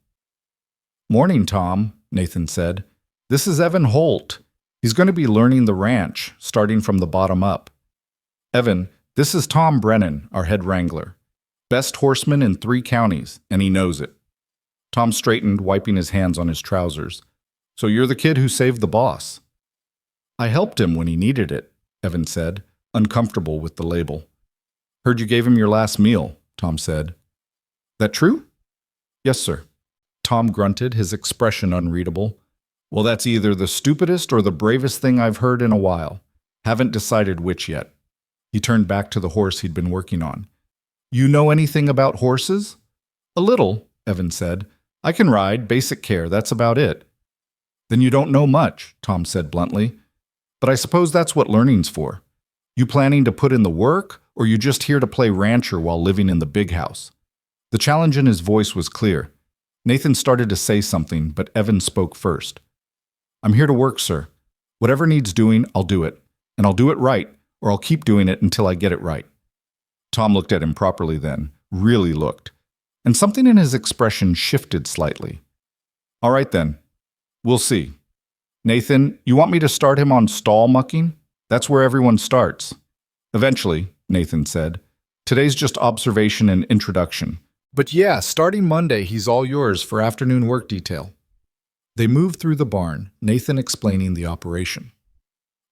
"Morning, Tom," Nathan said. "This is Evan Holt. He's going to be learning the ranch, starting from the bottom up. Evan, this is Tom Brennan, our head wrangler. Best horseman in 3 counties, and he knows it." Tom straightened, wiping his hands on his trousers. "So you're the kid who saved the boss." "I helped him when he needed it," Evan said, uncomfortable with the label. "Heard you gave him your last meal," Tom said. "That true?" "Yes, sir." Tom grunted, his expression unreadable. "Well, that's either the stupidest or the bravest thing I've heard in a while. Haven't decided which yet." He turned back to the horse he'd been working on. You know anything about horses? A little, Evan said. I can ride, basic care, that's about it. Then you don't know much, Tom said bluntly. But I suppose that's what learning's for. You planning to put in the work, or you just here to play rancher while living in the big house? The challenge in his voice was clear. Nathan started to say something, but Evan spoke first. I'm here to work, sir. Whatever needs doing, I'll do it. And I'll do it right, or I'll keep doing it until I get it right. Tom looked at him properly then, really looked. And something in his expression shifted slightly. All right then. We'll see. Nathan, you want me to start him on stall mucking? That's where everyone starts. Eventually, Nathan said. Today's just observation and introduction. But yeah, starting Monday, he's all yours for afternoon work detail. They moved through the barn, Nathan explaining the operation.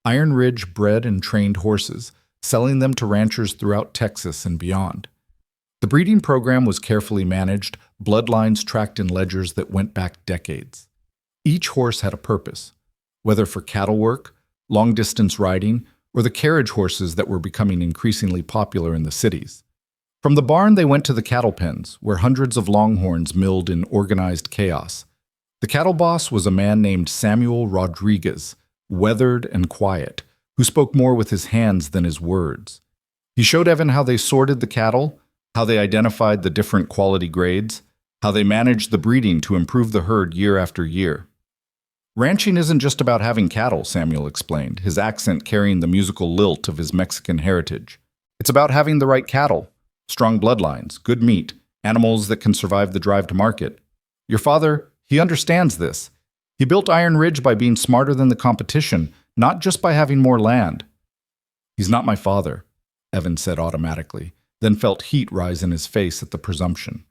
Iron Ridge bred and trained horses, selling them to ranchers throughout Texas and beyond. The breeding program was carefully managed, bloodlines tracked in ledgers that went back decades. Each horse had a purpose, whether for cattle work, long-distance riding, or the carriage horses that were becoming increasingly popular in the cities. From the barn they went to the cattle pens, where hundreds of longhorns milled in organized chaos. The cattle boss was a man named Samuel Rodriguez, weathered and quiet, who spoke more with his hands than his words. He showed Evan how they sorted the cattle, how they identified the different quality grades, how they managed the breeding to improve the herd year after year. Ranching isn't just about having cattle, Samuel explained, his accent carrying the musical lilt of his Mexican heritage. It's about having the right cattle, strong bloodlines, good meat, animals that can survive the drive to market. Your father, he understands this. He built Iron Ridge by being smarter than the competition, not just by having more land. He's not my father, Evan said automatically, then felt heat rise in his face at the presumption.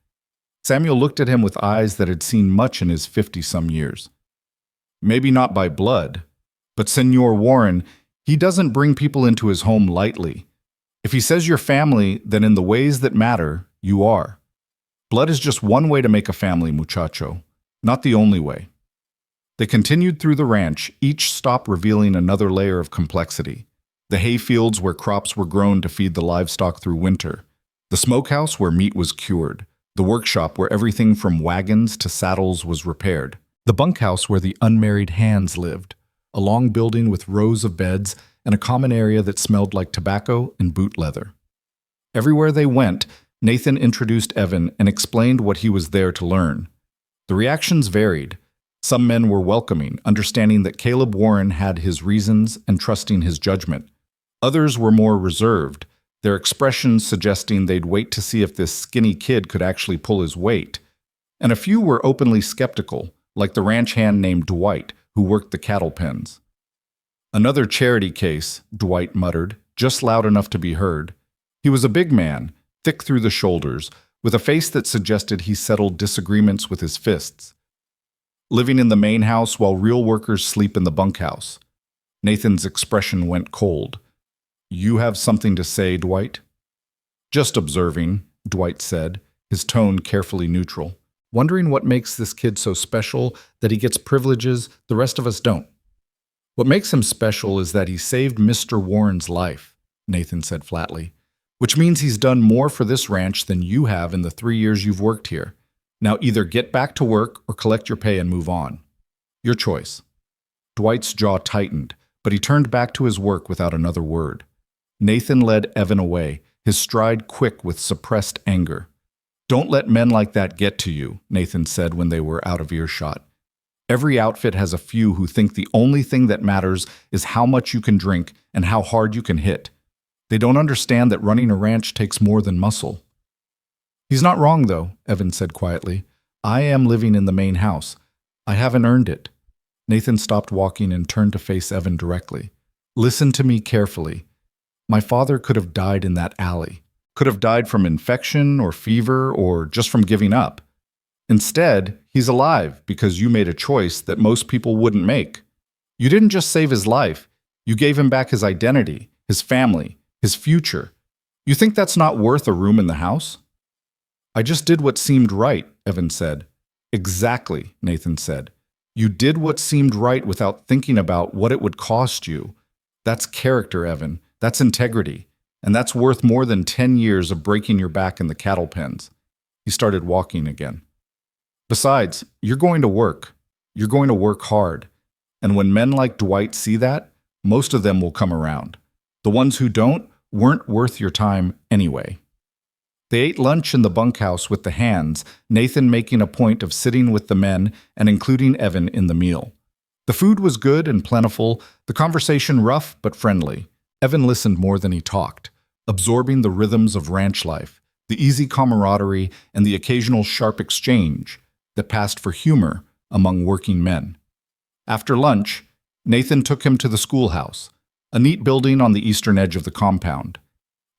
Samuel looked at him with eyes that had seen much in his 50-some years. Maybe not by blood, but Senor Warren, he doesn't bring people into his home lightly. If he says you're family, then in the ways that matter, you are. Blood is just one way to make a family, muchacho, not the only way. They continued through the ranch, each stop revealing another layer of complexity. The hayfields where crops were grown to feed the livestock through winter. The smokehouse where meat was cured. The workshop where everything from wagons to saddles was repaired. The bunkhouse where the unmarried hands lived, a long building with rows of beds and a common area that smelled like tobacco and boot leather. Everywhere they went, Nathan introduced Evan and explained what he was there to learn. The reactions varied. Some men were welcoming, understanding that Caleb Warren had his reasons and trusting his judgment. Others were more reserved, their expressions suggesting they'd wait to see if this skinny kid could actually pull his weight. And a few were openly skeptical, like the ranch hand named Dwight, who worked the cattle pens. Another charity case, Dwight muttered, just loud enough to be heard. He was a big man, thick through the shoulders, with a face that suggested he settled disagreements with his fists. Living in the main house while real workers sleep in the bunkhouse. Nathan's expression went cold. You have something to say, Dwight? Just observing, Dwight said, his tone carefully neutral. Wondering what makes this kid so special that he gets privileges the rest of us don't. What makes him special is that he saved Mr. Warren's life, Nathan said flatly, which means he's done more for this ranch than you have in the 3 years you've worked here. Now either get back to work or collect your pay and move on. Your choice. Dwight's jaw tightened, but he turned back to his work without another word. Nathan led Evan away, his stride quick with suppressed anger. Don't let men like that get to you, Nathan said when they were out of earshot. Every outfit has a few who think the only thing that matters is how much you can drink and how hard you can hit. They don't understand that running a ranch takes more than muscle. He's not wrong, though, Evan said quietly. I am living in the main house. I haven't earned it. Nathan stopped walking and turned to face Evan directly. Listen to me carefully. My father could have died in that alley. Could have died from infection or fever or just from giving up. Instead, he's alive because you made a choice that most people wouldn't make. You didn't just save his life, you gave him back his identity, his family, his future. You think that's not worth a room in the house? I just did what seemed right, Evan said. Exactly, Nathan said. You did what seemed right without thinking about what it would cost you. That's character, Evan. That's integrity. And that's worth more than 10 years of breaking your back in the cattle pens. He started walking again. Besides, you're going to work. You're going to work hard. And when men like Dwight see that, most of them will come around. The ones who don't weren't worth your time anyway. They ate lunch in the bunkhouse with the hands, Nathan making a point of sitting with the men and including Evan in the meal. The food was good and plentiful, the conversation rough but friendly. Evan listened more than he talked, absorbing the rhythms of ranch life, the easy camaraderie, and the occasional sharp exchange that passed for humor among working men. After lunch, Nathan took him to the schoolhouse, a neat building on the eastern edge of the compound.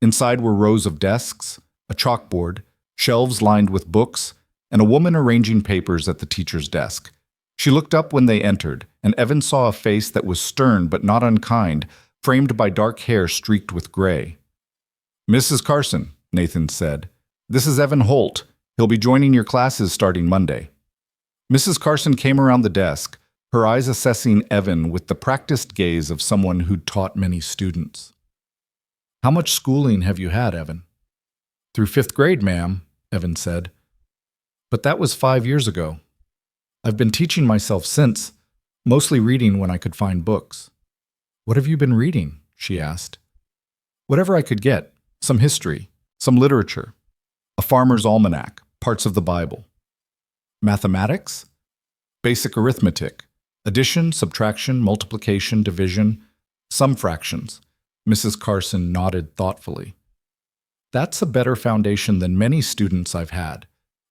Inside were rows of desks, a chalkboard, shelves lined with books, and a woman arranging papers at the teacher's desk. She looked up when they entered, and Evan saw a face that was stern but not unkind, framed by dark hair streaked with gray. "Mrs. Carson," Nathan said, "this is Evan Holt. He'll be joining your classes starting Monday." Mrs. Carson came around the desk, her eyes assessing Evan with the practiced gaze of someone who'd taught many students. "How much schooling have you had, Evan?" "Through 5th grade, ma'am," Evan said. "But that was 5 years ago. I've been teaching myself since, mostly reading when I could find books." "What have you been reading?" she asked. "Whatever I could get, some history, some literature, a farmer's almanac, parts of the Bible." "Mathematics?" "Basic arithmetic, addition, subtraction, multiplication, division, some fractions." Mrs. Carson nodded thoughtfully. "That's a better foundation than many students I've had.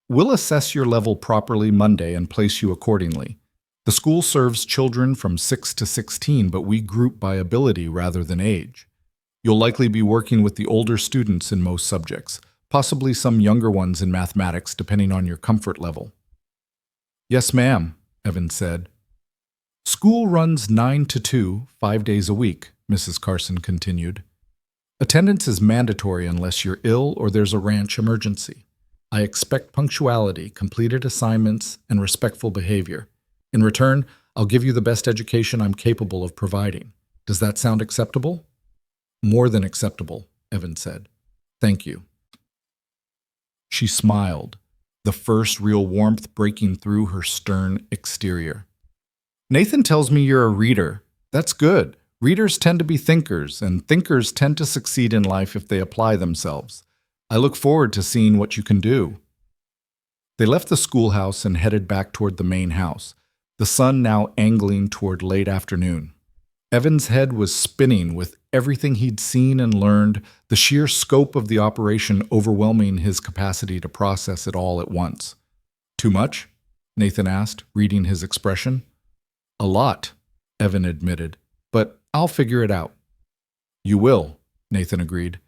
We'll assess your level properly Monday and place you accordingly. The school serves children from 6 to 16, but we group by ability rather than age. You'll likely be working with the older students in most subjects, possibly some younger ones in mathematics depending on your comfort level." "Yes, ma'am," Evan said. "School runs 9 to 2, 5 days a week," Mrs. Carson continued. "Attendance is mandatory unless you're ill or there's a ranch emergency. I expect punctuality, completed assignments, and respectful behavior. In return, I'll give you the best education I'm capable of providing. Does that sound acceptable?" "More than acceptable," Evan said. "Thank you." She smiled, the first real warmth breaking through her stern exterior. "Nathan tells me you're a reader. That's good. Readers tend to be thinkers, and thinkers tend to succeed in life if they apply themselves. I look forward to seeing what you can do." They left the schoolhouse and headed back toward the main house, the sun now angling toward late afternoon. Evan's head was spinning with everything he'd seen and learned, the sheer scope of the operation overwhelming his capacity to process it all at once. "Too much?" Nathan asked, reading his expression. "A lot," Evan admitted, "but I'll figure it out." "You will," Nathan agreed.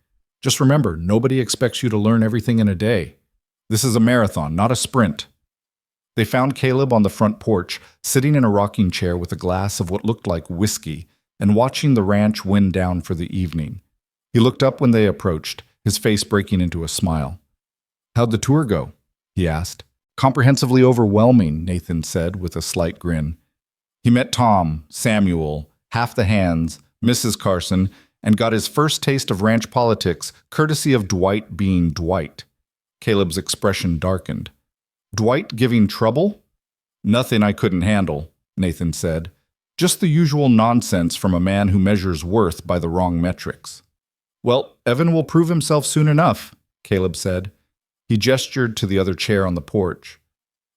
"Just remember, nobody expects you to learn everything in a day. This is a marathon, not a sprint." They found Caleb on the front porch, sitting in a rocking chair with a glass of what looked like whiskey and watching the ranch wind down for the evening. He looked up when they approached, his face breaking into a smile. "How'd the tour go?" he asked. "Comprehensively overwhelming," Nathan said with a slight grin. He met Tom, Samuel, half the hands, Mrs. Carson, and got his first taste of ranch politics, courtesy of Dwight being Dwight. Caleb's expression darkened. "Dwight giving trouble?" "Nothing I couldn't handle," Nathan said. "Just the usual nonsense from a man who measures worth by the wrong metrics." "Well, Evan will prove himself soon enough," Caleb said. He gestured to the other chair on the porch.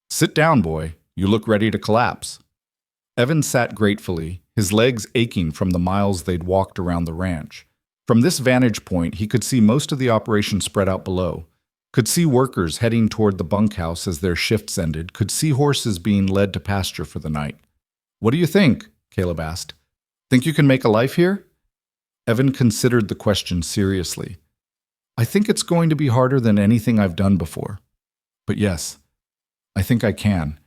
"Sit down, boy. You look ready to collapse." Evan sat gratefully, his legs aching from the miles they'd walked around the ranch. From this vantage point, he could see most of the operation spread out below. Could see workers heading toward the bunkhouse as their shifts ended, could see horses being led to pasture for the night. "What do you think?" Caleb asked. "Think you can make a life here?" Evan considered the question seriously. "I think it's going to be harder than anything I've done before. But yes, I think I can."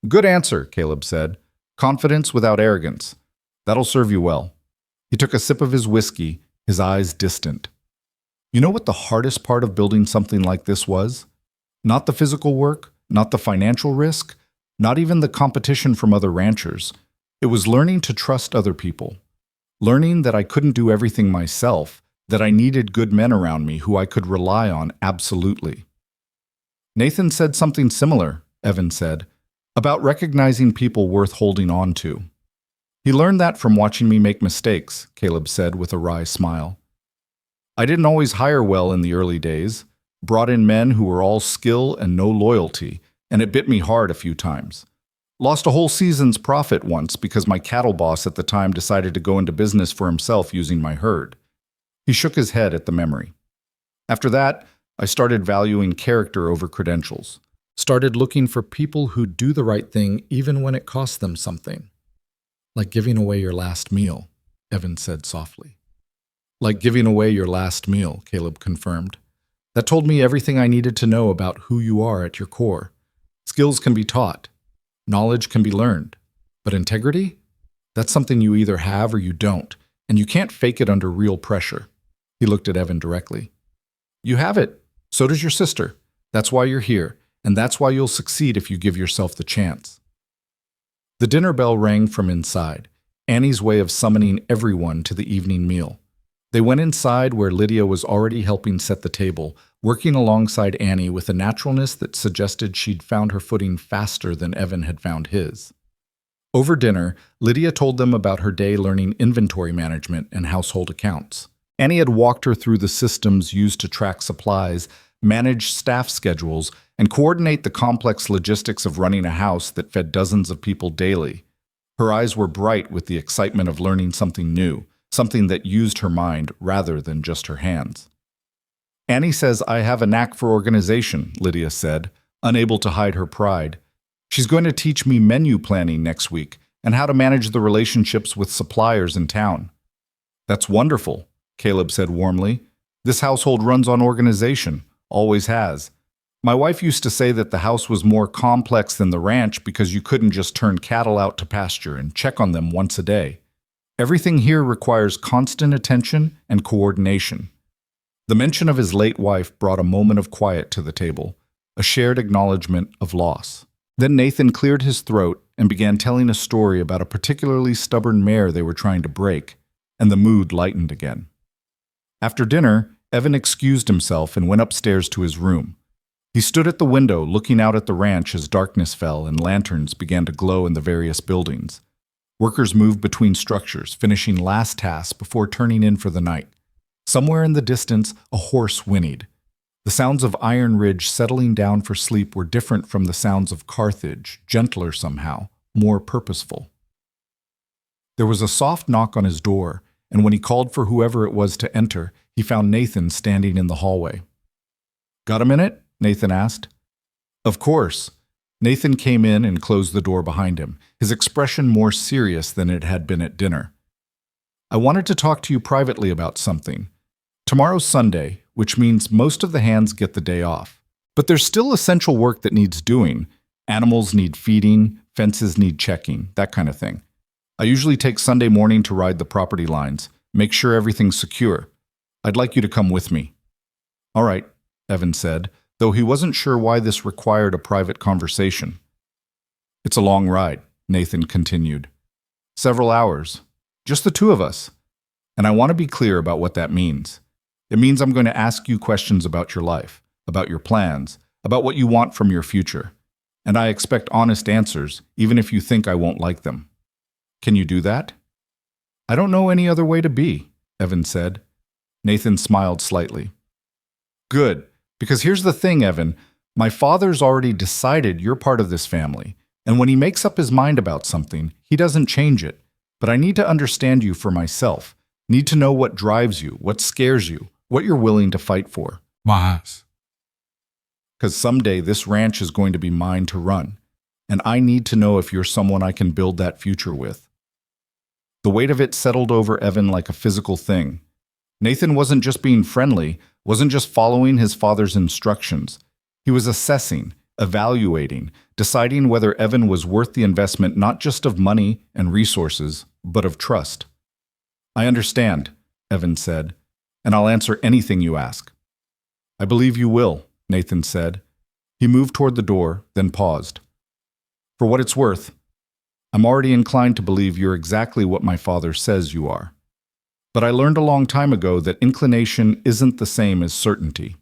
"Good answer," Caleb said. "Confidence without arrogance. That'll serve you well." He took a sip of his whiskey, his eyes distant. "You know what the hardest part of building something like this was? Not the physical work, not the financial risk, not even the competition from other ranchers. It was learning to trust other people. Learning that I couldn't do everything myself, that I needed good men around me who I could rely on absolutely. Nathan said something similar, Evan said, about recognizing people worth holding on to. He learned that from watching me make mistakes, Caleb said with a wry smile. I didn't always hire well in the early days, brought in men who were all skill and no loyalty, and it bit me hard a few times. Lost a whole season's profit once because my cattle boss at the time decided to go into business for himself using my herd. He shook his head at the memory. After that, I started valuing character over credentials. Started looking for people who do the right thing even when it costs them something. Like giving away your last meal, Evan said softly. Like giving away your last meal, Caleb confirmed. That told me everything I needed to know about who you are at your core. Skills can be taught. Knowledge can be learned. But integrity? That's something you either have or you don't, and you can't fake it under real pressure. He looked at Evan directly. You have it. So does your sister. That's why you're here, and that's why you'll succeed if you give yourself the chance. The dinner bell rang from inside, Annie's way of summoning everyone to the evening meal. They went inside where Lydia was already helping set the table, working alongside Annie with a naturalness that suggested she'd found her footing faster than Evan had found his. Over dinner, Lydia told them about her day learning inventory management and household accounts. Annie had walked her through the systems used to track supplies, manage staff schedules, and coordinate the complex logistics of running a house that fed dozens of people daily. Her eyes were bright with the excitement of learning something new, something that used her mind rather than just her hands. Annie says I have a knack for organization, Lydia said, unable to hide her pride. She's going to teach me menu planning next week and how to manage the relationships with suppliers in town. That's wonderful, Caleb said warmly. This household runs on organization, always has. My wife used to say that the house was more complex than the ranch because you couldn't just turn cattle out to pasture and check on them once a day. Everything here requires constant attention and coordination. The mention of his late wife brought a moment of quiet to the table, a shared acknowledgement of loss. Then Nathan cleared his throat and began telling a story about a particularly stubborn mare they were trying to break, and the mood lightened again. After dinner, Evan excused himself and went upstairs to his room. He stood at the window looking out at the ranch as darkness fell and lanterns began to glow in the various buildings. Workers moved between structures, finishing last tasks before turning in for the night. Somewhere in the distance, a horse whinnied. The sounds of Iron Ridge settling down for sleep were different from the sounds of Carthage, gentler somehow, more purposeful. There was a soft knock on his door, and when he called for whoever it was to enter, he found Nathan standing in the hallway. "Got a minute?" Nathan asked. Of course. Nathan came in and closed the door behind him, his expression more serious than it had been at dinner. I wanted to talk to you privately about something. Tomorrow's Sunday, which means most of the hands get the day off. But there's still essential work that needs doing. Animals need feeding, fences need checking, that kind of thing. I usually take Sunday morning to ride the property lines, make sure everything's secure. I'd like you to come with me. All right, Evan said, though he wasn't sure why this required a private conversation. It's a long ride, Nathan continued. Several hours. Just the two of us. And I want to be clear about what that means. It means I'm going to ask you questions about your life, about your plans, about what you want from your future. And I expect honest answers, even if you think I won't like them. Can you do that? I don't know any other way to be, Evan said. Nathan smiled slightly. Good. Because here's the thing, Evan, my father's already decided you're part of this family, and when he makes up his mind about something, he doesn't change it. But I need to understand you for myself, need to know what drives you, what scares you, what you're willing to fight for. Because someday this ranch is going to be mine to run, and I need to know if you're someone I can build that future with. The weight of it settled over Evan like a physical thing. Nathan wasn't just being friendly, wasn't just following his father's instructions. He was assessing, evaluating, deciding whether Evan was worth the investment not just of money and resources, but of trust. I understand, Evan said, and I'll answer anything you ask. I believe you will, Nathan said. He moved toward the door, then paused. For what it's worth, I'm already inclined to believe you're exactly what my father says you are. But I learned a long time ago that inclination isn't the same as certainty.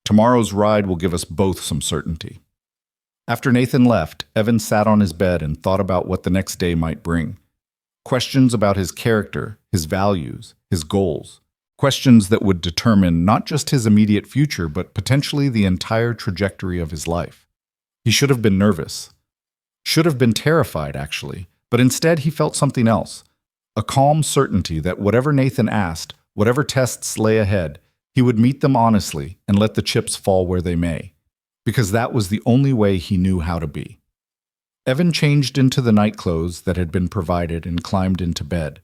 Tomorrow's ride will give us both some certainty. After Nathan left, Evan sat on his bed and thought about what the next day might bring. Questions about his character, his values, his goals. Questions that would determine not just his immediate future, but potentially the entire trajectory of his life. He should have been nervous. Should have been terrified, actually. But instead, he felt something else. A calm certainty that whatever Nathan asked, whatever tests lay ahead, he would meet them honestly and let the chips fall where they may. Because that was the only way he knew how to be. Evan changed into the night clothes that had been provided and climbed into bed.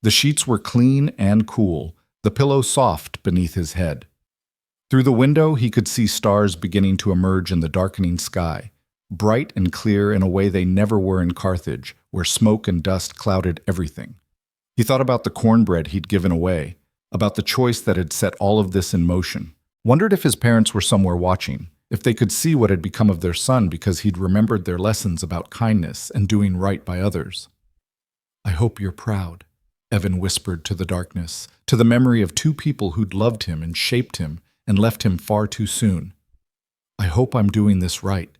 The sheets were clean and cool, the pillow soft beneath his head. Through the window, he could see stars beginning to emerge in the darkening sky, bright and clear in a way they never were in Carthage, where smoke and dust clouded everything. He thought about the cornbread he'd given away, about the choice that had set all of this in motion. Wondered if his parents were somewhere watching, if they could see what had become of their son because he'd remembered their lessons about kindness and doing right by others. "I hope you're proud," Evan whispered to the darkness, to the memory of two people who'd loved him and shaped him and left him far too soon. "I hope I'm doing this right."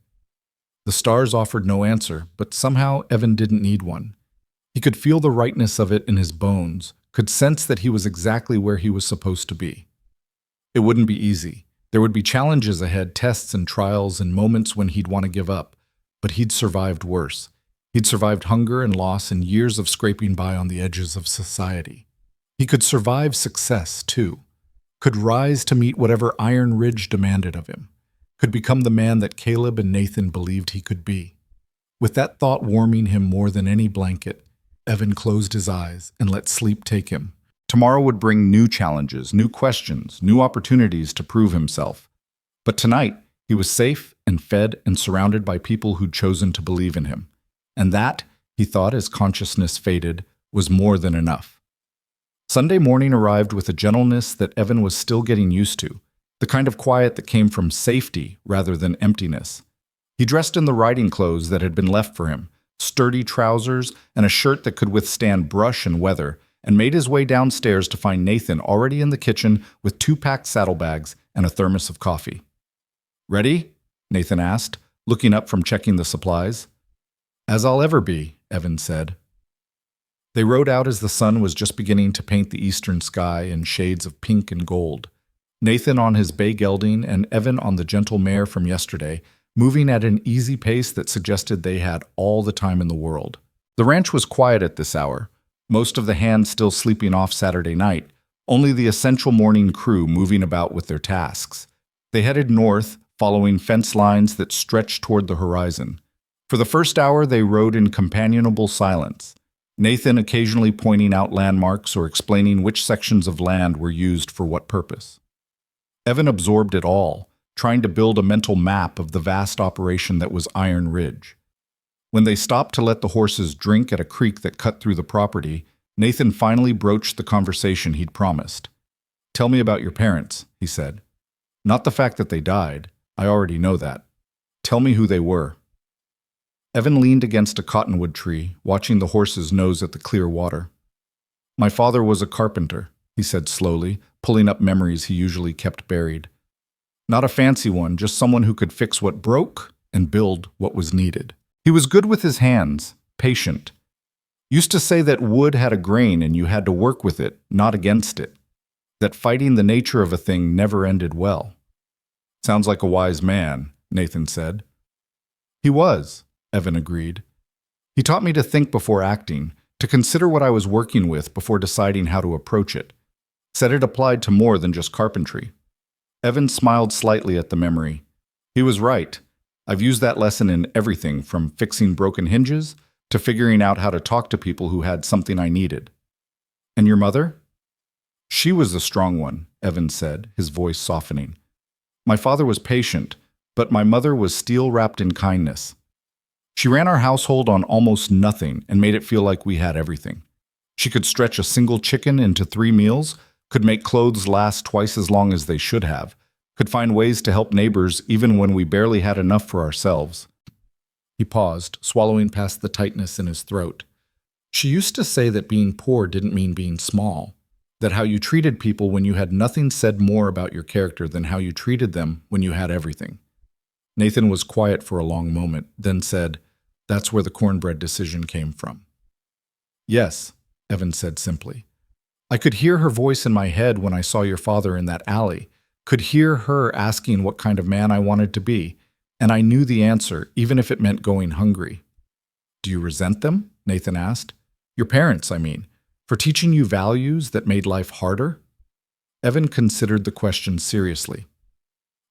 The stars offered no answer, but somehow Evan didn't need one. He could feel the rightness of it in his bones, could sense that he was exactly where he was supposed to be. It wouldn't be easy. There would be challenges ahead, tests and trials and moments when he'd want to give up, but he'd survived worse. He'd survived hunger and loss and years of scraping by on the edges of society. He could survive success, too. Could rise to meet whatever Iron Ridge demanded of him. Could become the man that Caleb and Nathan believed he could be. With that thought warming him more than any blanket, Evan closed his eyes and let sleep take him. Tomorrow would bring new challenges, new questions, new opportunities to prove himself. But tonight, he was safe and fed and surrounded by people who'd chosen to believe in him. And that, he thought as consciousness faded, was more than enough. Sunday morning arrived with a gentleness that Evan was still getting used to, the kind of quiet that came from safety rather than emptiness. He dressed in the riding clothes that had been left for him, sturdy trousers and a shirt that could withstand brush and weather, and made his way downstairs to find Nathan already in the kitchen with 2 packed saddlebags and a thermos of coffee. "Ready?" Nathan asked, looking up from checking the supplies. "As I'll ever be," Evan said. They rode out as the sun was just beginning to paint the eastern sky in shades of pink and gold. Nathan on his bay gelding and Evan on the gentle mare from yesterday, moving at an easy pace that suggested they had all the time in the world. The ranch was quiet at this hour, most of the hands still sleeping off Saturday night, only the essential morning crew moving about with their tasks. They headed north, following fence lines that stretched toward the horizon. For the first hour, they rode in companionable silence, Nathan occasionally pointing out landmarks or explaining which sections of land were used for what purpose. Evan absorbed it all, trying to build a mental map of the vast operation that was Iron Ridge. When they stopped to let the horses drink at a creek that cut through the property, Nathan finally broached the conversation he'd promised. "Tell me about your parents," he said. "Not the fact that they died. I already know that. Tell me who they were." Evan leaned against a cottonwood tree, watching the horses nose at the clear water. "My father was a carpenter," he said slowly, pulling up memories he usually kept buried. "Not a fancy one, just someone who could fix what broke and build what was needed. He was good with his hands, patient. Used to say that wood had a grain and you had to work with it, not against it. That fighting the nature of a thing never ended well." "Sounds like a wise man," Nathan said. "He was," Evan agreed. "He taught me to think before acting, to consider what I was working with before deciding how to approach it. Said it applied to more than just carpentry." Evan smiled slightly at the memory. He was right. I've used that lesson in everything from fixing broken hinges to figuring out how to talk to people who had something I needed. "And your mother?" "She was the strong one," Evan said, his voice softening. "My father was patient, but my mother was steel-wrapped in kindness. She ran our household on almost nothing and made it feel like we had everything. She could stretch a single chicken into 3 meals, could make clothes last twice as long as they should have, could find ways to help neighbors even when we barely had enough for ourselves." He paused, swallowing past the tightness in his throat. "She used to say that being poor didn't mean being small. That how you treated people when you had nothing said more about your character than how you treated them when you had everything. Nathan was quiet for a long moment, then said, "That's where the cornbread decision came from." "Yes," Evan said simply. "I could hear her voice in my head when I saw your father in that alley, could hear her asking what kind of man I wanted to be, and I knew the answer, even if it meant going hungry." "Do you resent them?" Nathan asked. "Your parents, I mean, for teaching you values that made life harder?" Evan considered the question seriously.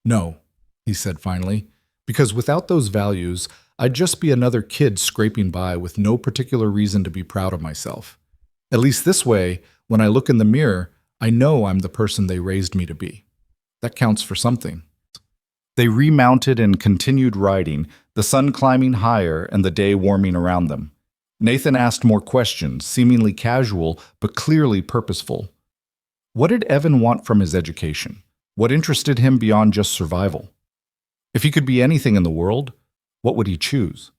"No," he said finally, "because without those values, I'd just be another kid scraping by with no particular reason to be proud of myself. At least this way, when I look in the mirror, I know I'm the person they raised me to be. That counts for something." They remounted and continued riding, the sun climbing higher and the day warming around them. Nathan asked more questions, seemingly casual but clearly purposeful. What did Evan want from his education? What interested him beyond just survival? If he could be anything in the world, what would he choose?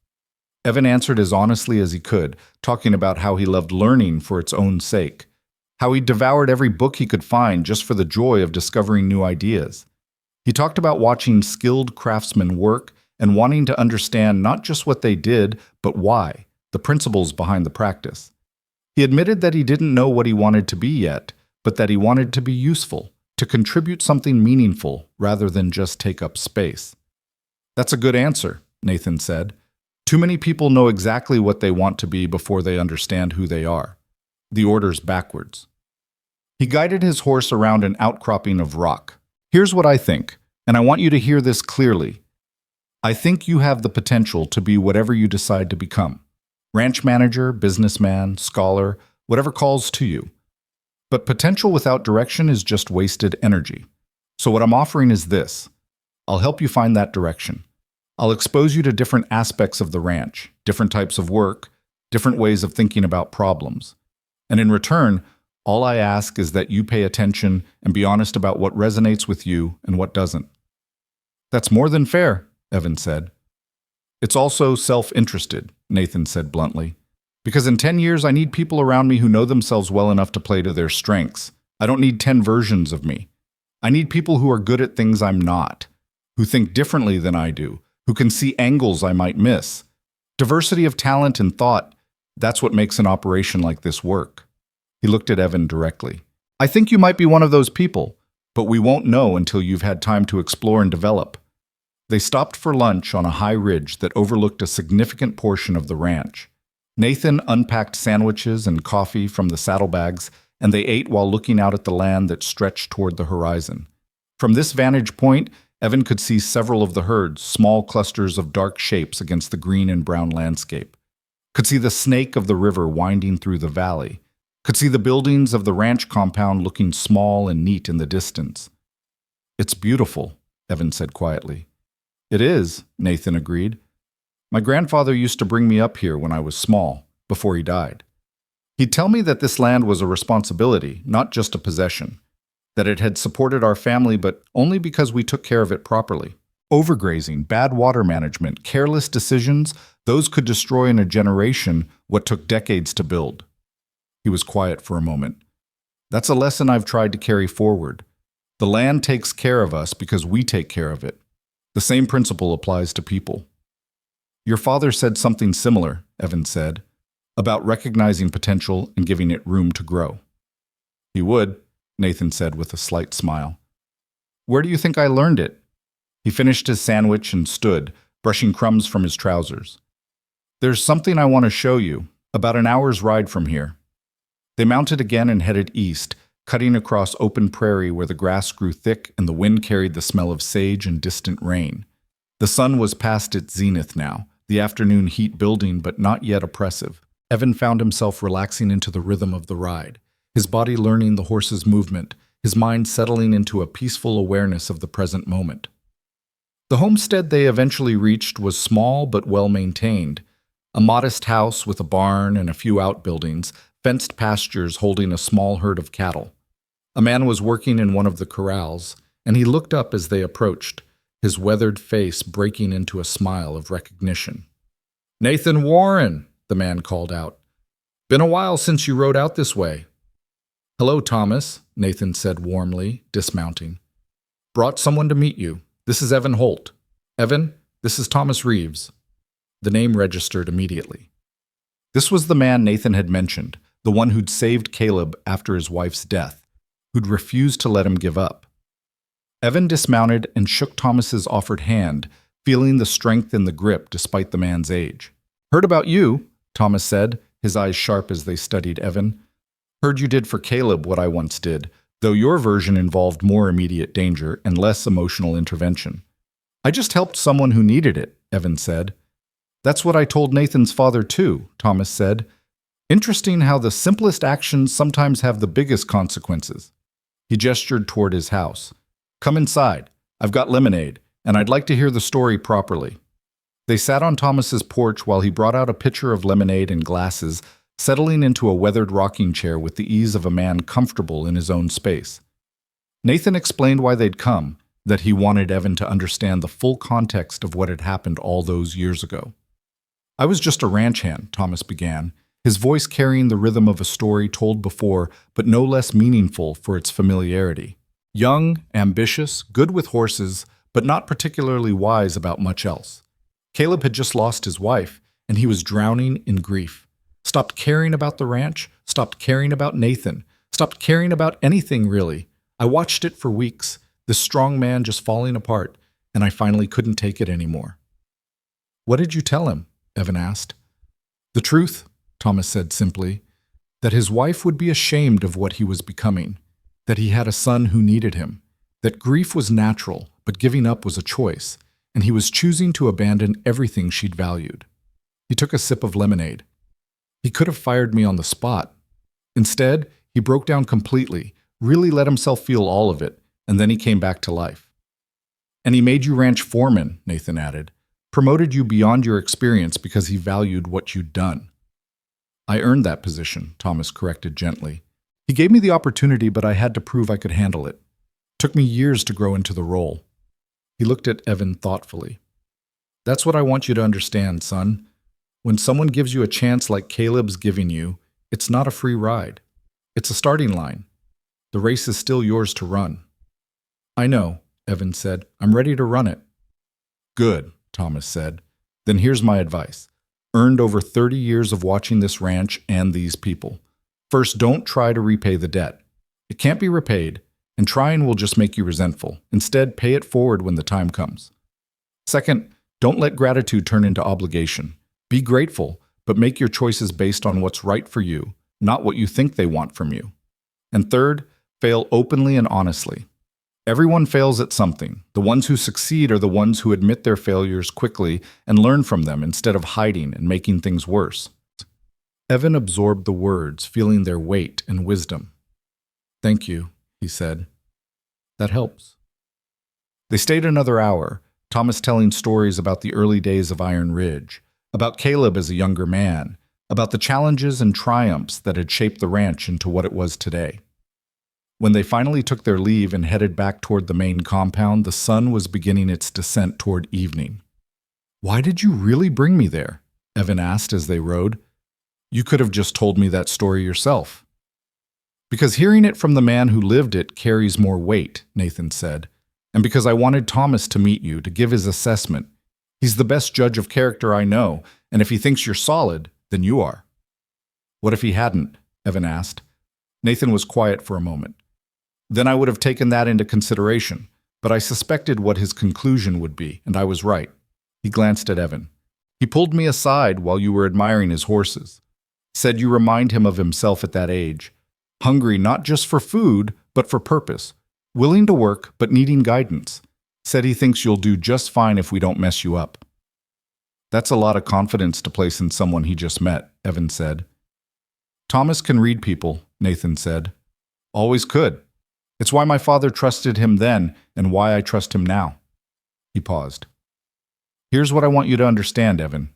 Evan answered as honestly as he could, talking about how he loved learning for its own sake, how he devoured every book he could find just for the joy of discovering new ideas. He talked about watching skilled craftsmen work and wanting to understand not just what they did, but why, the principles behind the practice. He admitted that he didn't know what he wanted to be yet, but that he wanted to be useful, to contribute something meaningful rather than just take up space. "That's a good answer," Nathan said. "Too many people know exactly what they want to be before they understand who they are. The order's backwards." He guided his horse around an outcropping of rock. "Here's what I think, and I want you to hear this clearly. I think you have the potential to be whatever you decide to become. Ranch manager, businessman, scholar, whatever calls to you. But potential without direction is just wasted energy. So what I'm offering is this. I'll help you find that direction. I'll expose you to different aspects of the ranch, different types of work, different ways of thinking about problems. And in return, all I ask is that you pay attention and be honest about what resonates with you and what doesn't." "That's more than fair," Evan said. "It's also self-interested," Nathan said bluntly. "Because in 10 years, I need people around me who know themselves well enough to play to their strengths. I don't need 10 versions of me. I need people who are good at things I'm not, who think differently than I do, who can see angles I might miss. Diversity of talent and thought, that's what makes an operation like this work." He looked at Evan directly. "I think you might be one of those people, but we won't know until you've had time to explore and develop." They stopped for lunch on a high ridge that overlooked a significant portion of the ranch. Nathan unpacked sandwiches and coffee from the saddlebags, and they ate while looking out at the land that stretched toward the horizon. From this vantage point, Evan could see several of the herds, small clusters of dark shapes against the green and brown landscape. Could see the snake of the river winding through the valley. Could see the buildings of the ranch compound looking small and neat in the distance. "It's beautiful," Evan said quietly. "It is," Nathan agreed. "My grandfather used to bring me up here when I was small, before he died. He'd tell me that this land was a responsibility, not just a possession. That it had supported our family, but only because we took care of it properly. Overgrazing, bad water management, careless decisions, those could destroy in a generation what took decades to build." He was quiet for a moment. "That's a lesson I've tried to carry forward. The land takes care of us because we take care of it. The same principle applies to people." "Your father said something similar," Evan said, "about recognizing potential and giving it room to grow." "He would," Nathan said with a slight smile. "Where do you think I learned it?" He finished his sandwich and stood, brushing crumbs from his trousers. "There's something I want to show you, about an hour's ride from here." They mounted again and headed east, cutting across open prairie where the grass grew thick and the wind carried the smell of sage and distant rain. The sun was past its zenith now, the afternoon heat building but not yet oppressive. Evan found himself relaxing into the rhythm of the ride, his body learning the horse's movement, his mind settling into a peaceful awareness of the present moment. The homestead they eventually reached was small but well-maintained, a modest house with a barn and a few outbuildings, fenced pastures holding a small herd of cattle. A man was working in one of the corrals, and he looked up as they approached, his weathered face breaking into a smile of recognition. "Nathan Warren," the man called out. "Been a while since you rode out this way." "Hello, Thomas," Nathan said warmly, dismounting. "Brought someone to meet you. This is Evan Holt. Evan, this is Thomas Reeves." The name registered immediately. This was the man Nathan had mentioned, the one who'd saved Caleb after his wife's death, who'd refused to let him give up. Evan dismounted and shook Thomas's offered hand, feeling the strength in the grip despite the man's age. "Heard about you," Thomas said, his eyes sharp as they studied Evan. "Heard you did for Caleb what I once did, though your version involved more immediate danger and less emotional intervention." "I just helped someone who needed it," Evan said. "That's what I told Nathan's father too," Thomas said. "Interesting how the simplest actions sometimes have the biggest consequences." He gestured toward his house. "Come inside. I've got lemonade, and I'd like to hear the story properly." They sat on Thomas's porch while he brought out a pitcher of lemonade and glasses, settling into a weathered rocking chair with the ease of a man comfortable in his own space. Nathan explained why they'd come, that he wanted Evan to understand the full context of what had happened all those years ago. "I was just a ranch hand," Thomas began, his voice carrying the rhythm of a story told before, but no less meaningful for its familiarity. Young, ambitious, good with horses, but not particularly wise about much else. Caleb had just lost his wife, and he was drowning in grief. Stopped caring about the ranch, stopped caring about Nathan, stopped caring about anything really. I watched it for weeks, this strong man just falling apart, and I finally couldn't take it anymore. "What did you tell him?" Evan asked. "The truth," Thomas said simply, "that his wife would be ashamed of what he was becoming, that he had a son who needed him, that grief was natural, but giving up was a choice, and he was choosing to abandon everything she'd valued." He took a sip of lemonade. "He could have fired me on the spot. Instead, he broke down completely, really let himself feel all of it, and then he came back to life." "And he made you ranch foreman," Nathan added. "Promoted you beyond your experience because he valued what you'd done." "I earned that position," Thomas corrected gently. "He gave me the opportunity, but I had to prove I could handle it. Took me years to grow into the role." He looked at Evan thoughtfully. "That's what I want you to understand, son. When someone gives you a chance like Caleb's giving you, it's not a free ride. It's a starting line. The race is still yours to run." "I know," Evan said. "I'm ready to run it." "Good," Thomas said. "Then here's my advice. Earned over 30 years of watching this ranch and these people. First, don't try to repay the debt. It can't be repaid, and trying will just make you resentful. Instead, pay it forward when the time comes. Second, don't let gratitude turn into obligation. Be grateful, but make your choices based on what's right for you, not what you think they want from you. And third, fail openly and honestly. Everyone fails at something. The ones who succeed are the ones who admit their failures quickly and learn from them instead of hiding and making things worse." Evan absorbed the words, feeling their weight and wisdom. "Thank you," he said. "That helps." They stayed another hour, Thomas telling stories about the early days of Iron Ridge, about Caleb as a younger man, about the challenges and triumphs that had shaped the ranch into what it was today. When they finally took their leave and headed back toward the main compound, the sun was beginning its descent toward evening. "Why did you really bring me there?" Evan asked as they rode. "You could have just told me that story yourself." "Because hearing it from the man who lived it carries more weight," Nathan said. "And because I wanted Thomas to meet you, to give his assessment. He's the best judge of character I know, and if he thinks you're solid, then you are." "What if he hadn't?" Evan asked. Nathan was quiet for a moment. "Then I would have taken that into consideration, but I suspected what his conclusion would be, and I was right." He glanced at Evan. "He pulled me aside while you were admiring his horses. Said you remind him of himself at that age. Hungry not just for food, but for purpose. Willing to work, but needing guidance. Said he thinks you'll do just fine if we don't mess you up." "That's a lot of confidence to place in someone he just met," Evan said. "Thomas can read people," Nathan said. "Always could. It's why my father trusted him then and why I trust him now." He paused. "Here's what I want you to understand, Evan.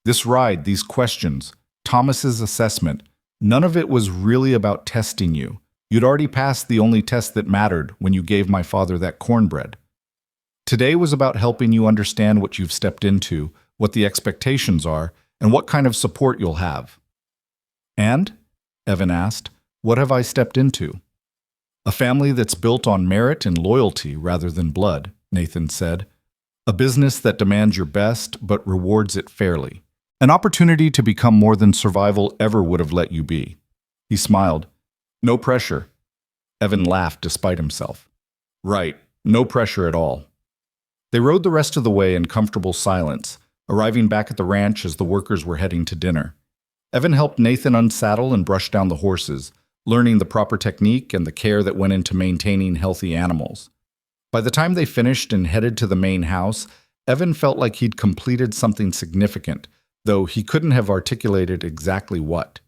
This ride, these questions, Thomas's assessment, none of it was really about testing you. You'd already passed the only test that mattered when you gave my father that cornbread. Today was about helping you understand what you've stepped into, what the expectations are, and what kind of support you'll have." "And?" Evan asked. What have I stepped into? A family that's built on merit and loyalty rather than blood, Nathan said. A business that demands your best but rewards it fairly. An opportunity to become more than survival ever would have let you be. He smiled. No pressure. Evan laughed despite himself. Right, no pressure at all. They rode the rest of the way in comfortable silence, arriving back at the ranch as the workers were heading to dinner. Evan helped Nathan unsaddle and brush down the horses, learning the proper technique and the care that went into maintaining healthy animals. By the time they finished and headed to the main house, Evan felt like he'd completed something significant, though he couldn't have articulated exactly what.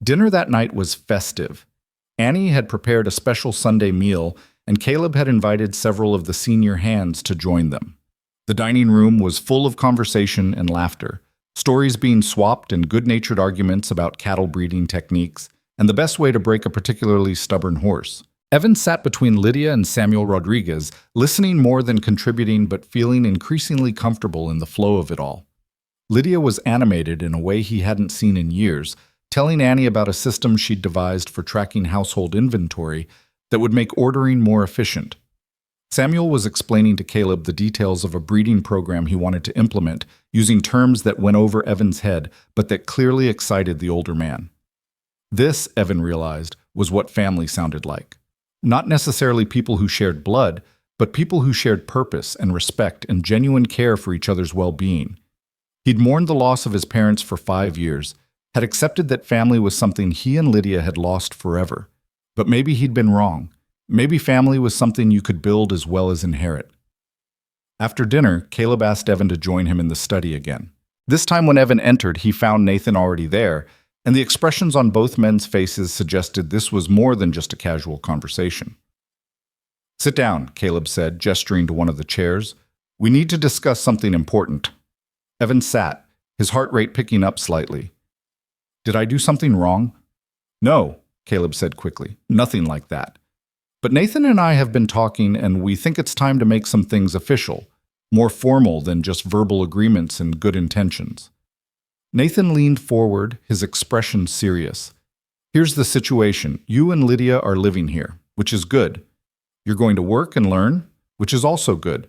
Dinner that night was festive. Annie had prepared a special Sunday meal, and Caleb had invited several of the senior hands to join them. The dining room was full of conversation and laughter, stories being swapped and good-natured arguments about cattle breeding techniques, and the best way to break a particularly stubborn horse. Evan sat between Lydia and Samuel Rodriguez, listening more than contributing but feeling increasingly comfortable in the flow of it all. Lydia was animated in a way he hadn't seen in years, telling Annie about a system she'd devised for tracking household inventory that would make ordering more efficient. Samuel was explaining to Caleb the details of a breeding program he wanted to implement, using terms that went over Evan's head but that clearly excited the older man. This, Evan realized, was what family sounded like. Not necessarily people who shared blood, but people who shared purpose and respect and genuine care for each other's well-being. He'd mourned the loss of his parents for 5 years, had accepted that family was something he and Lydia had lost forever. But maybe he'd been wrong. Maybe family was something you could build as well as inherit. After dinner, Caleb asked Evan to join him in the study again. This time when Evan entered, he found Nathan already there, and the expressions on both men's faces suggested this was more than just a casual conversation. Sit down, Caleb said, gesturing to one of the chairs. We need to discuss something important. Evan sat, his heart rate picking up slightly. Did I do something wrong? No, Caleb said quickly. Nothing like that. But Nathan and I have been talking, and we think it's time to make some things official, more formal than just verbal agreements and good intentions. Nathan leaned forward, his expression serious. Here's the situation. You and Lydia are living here, which is good. You're going to work and learn, which is also good.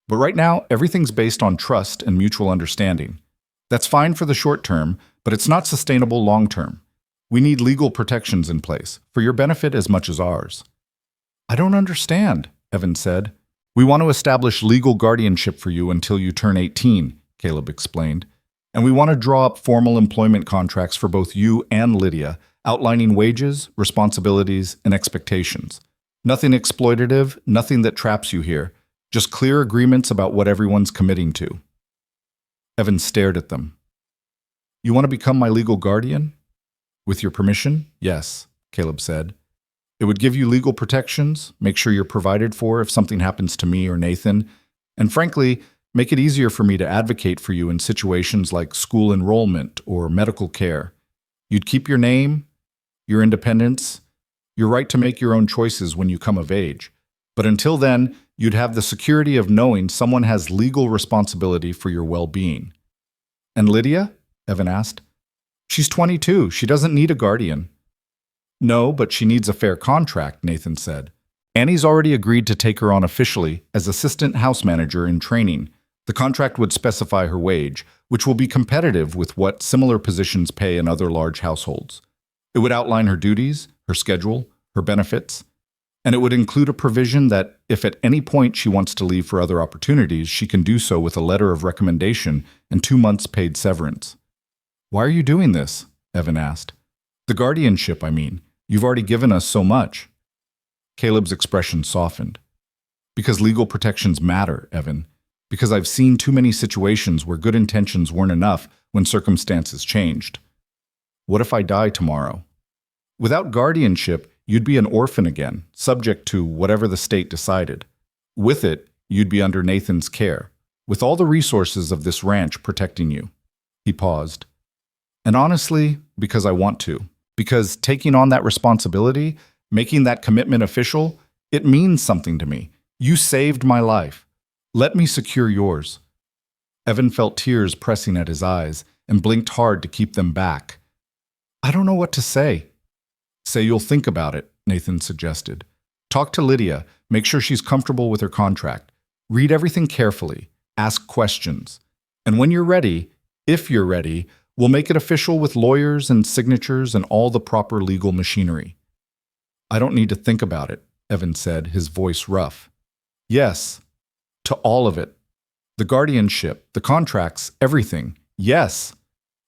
But right now, everything's based on trust and mutual understanding. That's fine for the short term, but it's not sustainable long term. We need legal protections in place, for your benefit as much as ours. I don't understand, Evan said. We want to establish legal guardianship for you until you turn 18, Caleb explained. And we want to draw up formal employment contracts for both you and Lydia, outlining wages, responsibilities, and expectations. Nothing exploitative, nothing that traps you here, just clear agreements about what everyone's committing to. Evan stared at them. You want to become my legal guardian? With your permission? Yes, Caleb said. It would give you legal protections, make sure you're provided for if something happens to me or Nathan, and frankly, make it easier for me to advocate for you in situations like school enrollment or medical care. You'd keep your name, your independence, your right to make your own choices when you come of age. But until then, you'd have the security of knowing someone has legal responsibility for your well-being. And Lydia? Evan asked. She's 22. She doesn't need a guardian. No, but she needs a fair contract, Nathan said. Annie's already agreed to take her on officially as assistant house manager in training. The contract would specify her wage, which will be competitive with what similar positions pay in other large households. It would outline her duties, her schedule, her benefits, and it would include a provision that if at any point she wants to leave for other opportunities, she can do so with a letter of recommendation and 2 months paid severance. Why are you doing this? Evan asked. The guardianship, I mean. You've already given us so much. Caleb's expression softened. Because legal protections matter, Evan. Because I've seen too many situations where good intentions weren't enough when circumstances changed. What if I die tomorrow? Without guardianship, you'd be an orphan again, subject to whatever the state decided. With it, you'd be under Nathan's care, with all the resources of this ranch protecting you. He paused. And honestly, because I want to. Because taking on that responsibility, making that commitment official, it means something to me. You saved my life. Let me secure yours. Evan felt tears pressing at his eyes and blinked hard to keep them back. I don't know what to say. Say you'll think about it, Nathan suggested. Talk to Lydia, make sure she's comfortable with her contract. Read everything carefully, ask questions. And when you're ready, if you're ready, we'll make it official with lawyers and signatures and all the proper legal machinery. I don't need to think about it, Evan said, his voice rough. Yes, to all of it. The guardianship, the contracts, everything. Yes.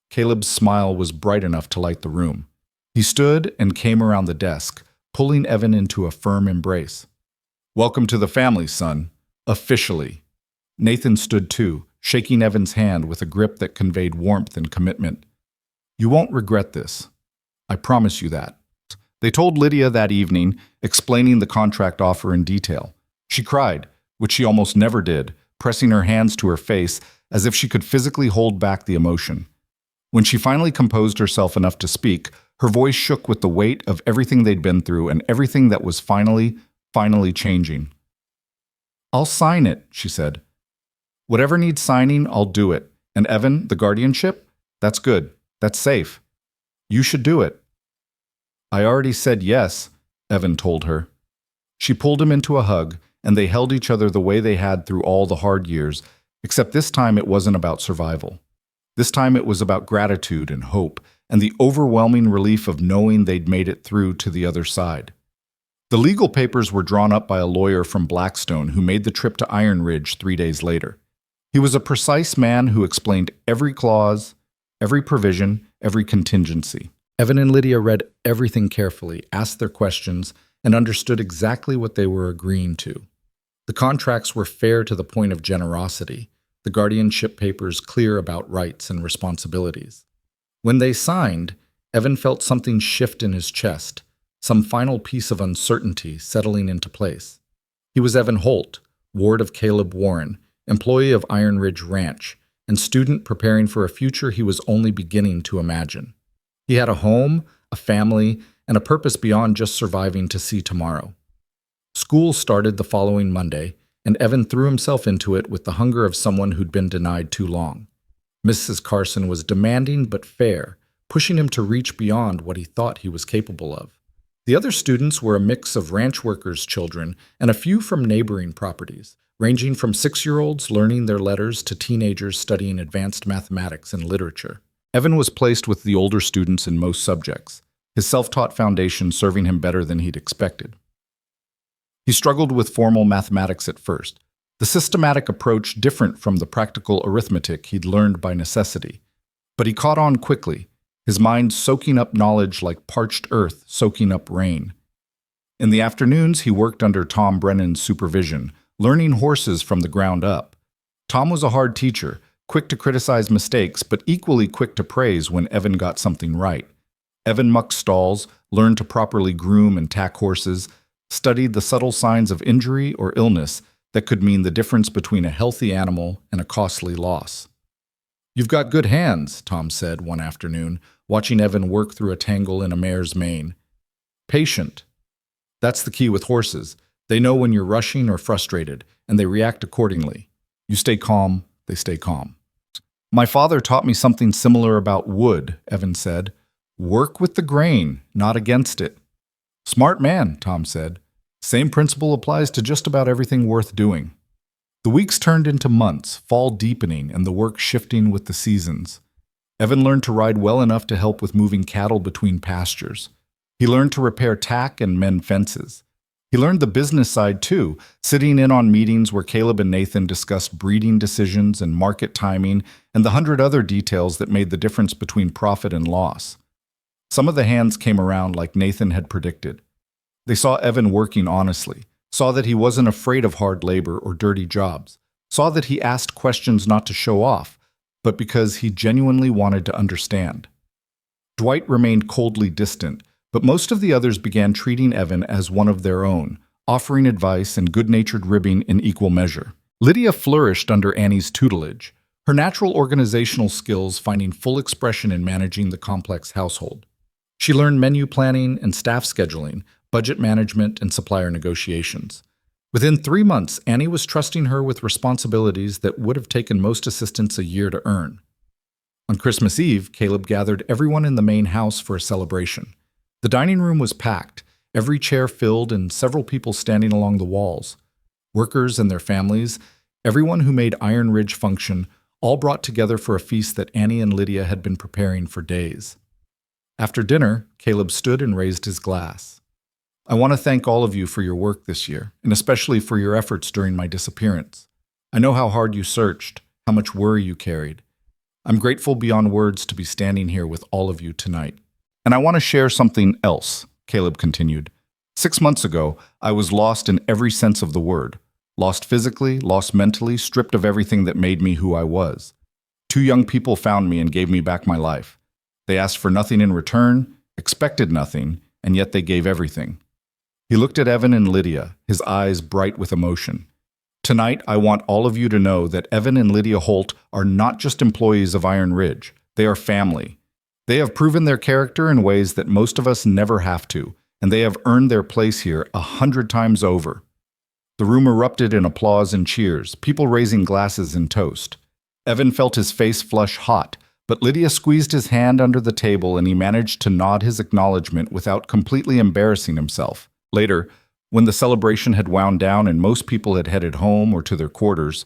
Caleb's smile was bright enough to light the room. He stood and came around the desk, pulling Evan into a firm embrace. Welcome to the family, son. Officially. Nathan stood too, shaking Evan's hand with a grip that conveyed warmth and commitment. You won't regret this. I promise you that. They told Lydia that evening, explaining the contract offer in detail. She cried, which she almost never did, pressing her hands to her face as if she could physically hold back the emotion. When she finally composed herself enough to speak, her voice shook with the weight of everything they'd been through and everything that was finally changing. I'll sign it, she said. Whatever needs signing, I'll do it. And Evan, the guardianship? That's good. That's safe. You should do it. I already said yes, Evan told her. She pulled him into a hug, and they held each other the way they had through all the hard years, except this time it wasn't about survival. This time it was about gratitude and hope, and the overwhelming relief of knowing they'd made it through to the other side. The legal papers were drawn up by a lawyer from Blackstone who made the trip to Iron Ridge 3 days later. He was a precise man who explained every clause, every provision, every contingency. Evan and Lydia read everything carefully, asked their questions, and understood exactly what they were agreeing to. The contracts were fair to the point of generosity, the guardianship papers clear about rights and responsibilities. When they signed, Evan felt something shift in his chest, some final piece of uncertainty settling into place. He was Evan Holt, ward of Caleb Warren, employee of Iron Ridge Ranch, and student preparing for a future he was only beginning to imagine. He had a home, a family, and a purpose beyond just surviving to see tomorrow. School started the following Monday, and Evan threw himself into it with the hunger of someone who'd been denied too long. Mrs. Carson was demanding but fair, pushing him to reach beyond what he thought he was capable of. The other students were a mix of ranch workers' children and a few from neighboring properties, ranging from 6-year-olds learning their letters to teenagers studying advanced mathematics and literature. Evan was placed with the older students in most subjects, his self-taught foundation serving him better than he'd expected. He struggled with formal mathematics at first, the systematic approach different from the practical arithmetic he'd learned by necessity. But he caught on quickly, his mind soaking up knowledge like parched earth soaking up rain. In the afternoons, he worked under Tom Brennan's supervision, learning horses from the ground up. Tom was a hard teacher, quick to criticize mistakes, but equally quick to praise when Evan got something right. Evan mucked stalls, learned to properly groom and tack horses, studied the subtle signs of injury or illness that could mean the difference between a healthy animal and a costly loss. You've got good hands, Tom said one afternoon, watching Evan work through a tangle in a mare's mane. Patient. That's the key with horses. They know when you're rushing or frustrated, and they react accordingly. You stay calm, they stay calm. My father taught me something similar about wood, Evan said. Work with the grain, not against it. Smart man, Tom said. Same principle applies to just about everything worth doing. The weeks turned into months, fall deepening and the work shifting with the seasons. Evan learned to ride well enough to help with moving cattle between pastures. He learned to repair tack and mend fences. He learned the business side too, sitting in on meetings where Caleb and Nathan discussed breeding decisions and market timing and the 100 other details that made the difference between profit and loss. Some of the hands came around like Nathan had predicted. They saw Evan working honestly, saw that he wasn't afraid of hard labor or dirty jobs, saw that he asked questions not to show off, but because he genuinely wanted to understand. Dwight remained coldly distant, but most of the others began treating Evan as one of their own, offering advice and good-natured ribbing in equal measure. Lydia flourished under Annie's tutelage, her natural organizational skills finding full expression in managing the complex household. She learned menu planning and staff scheduling, budget management, and supplier negotiations. Within 3 months, Annie was trusting her with responsibilities that would have taken most assistants a year to earn. On Christmas Eve, Caleb gathered everyone in the main house for a celebration. The dining room was packed, every chair filled and several people standing along the walls. Workers and their families, everyone who made Iron Ridge function, all brought together for a feast that Annie and Lydia had been preparing for days. After dinner, Caleb stood and raised his glass. I want to thank all of you for your work this year, and especially for your efforts during my disappearance. I know how hard you searched, how much worry you carried. I'm grateful beyond words to be standing here with all of you tonight. And I want to share something else, Caleb continued. 6 months ago, I was lost in every sense of the word. Lost physically, lost mentally, stripped of everything that made me who I was. 2 young people found me and gave me back my life. They asked for nothing in return, expected nothing, and yet they gave everything. He looked at Evan and Lydia, his eyes bright with emotion. Tonight, I want all of you to know that Evan and Lydia Holt are not just employees of Iron Ridge. They are family. They have proven their character in ways that most of us never have to, and they have earned their place here 100 times over. The room erupted in applause and cheers, people raising glasses in toast. Evan felt his face flush hot, but Lydia squeezed his hand under the table and he managed to nod his acknowledgement without completely embarrassing himself. Later, when the celebration had wound down and most people had headed home or to their quarters,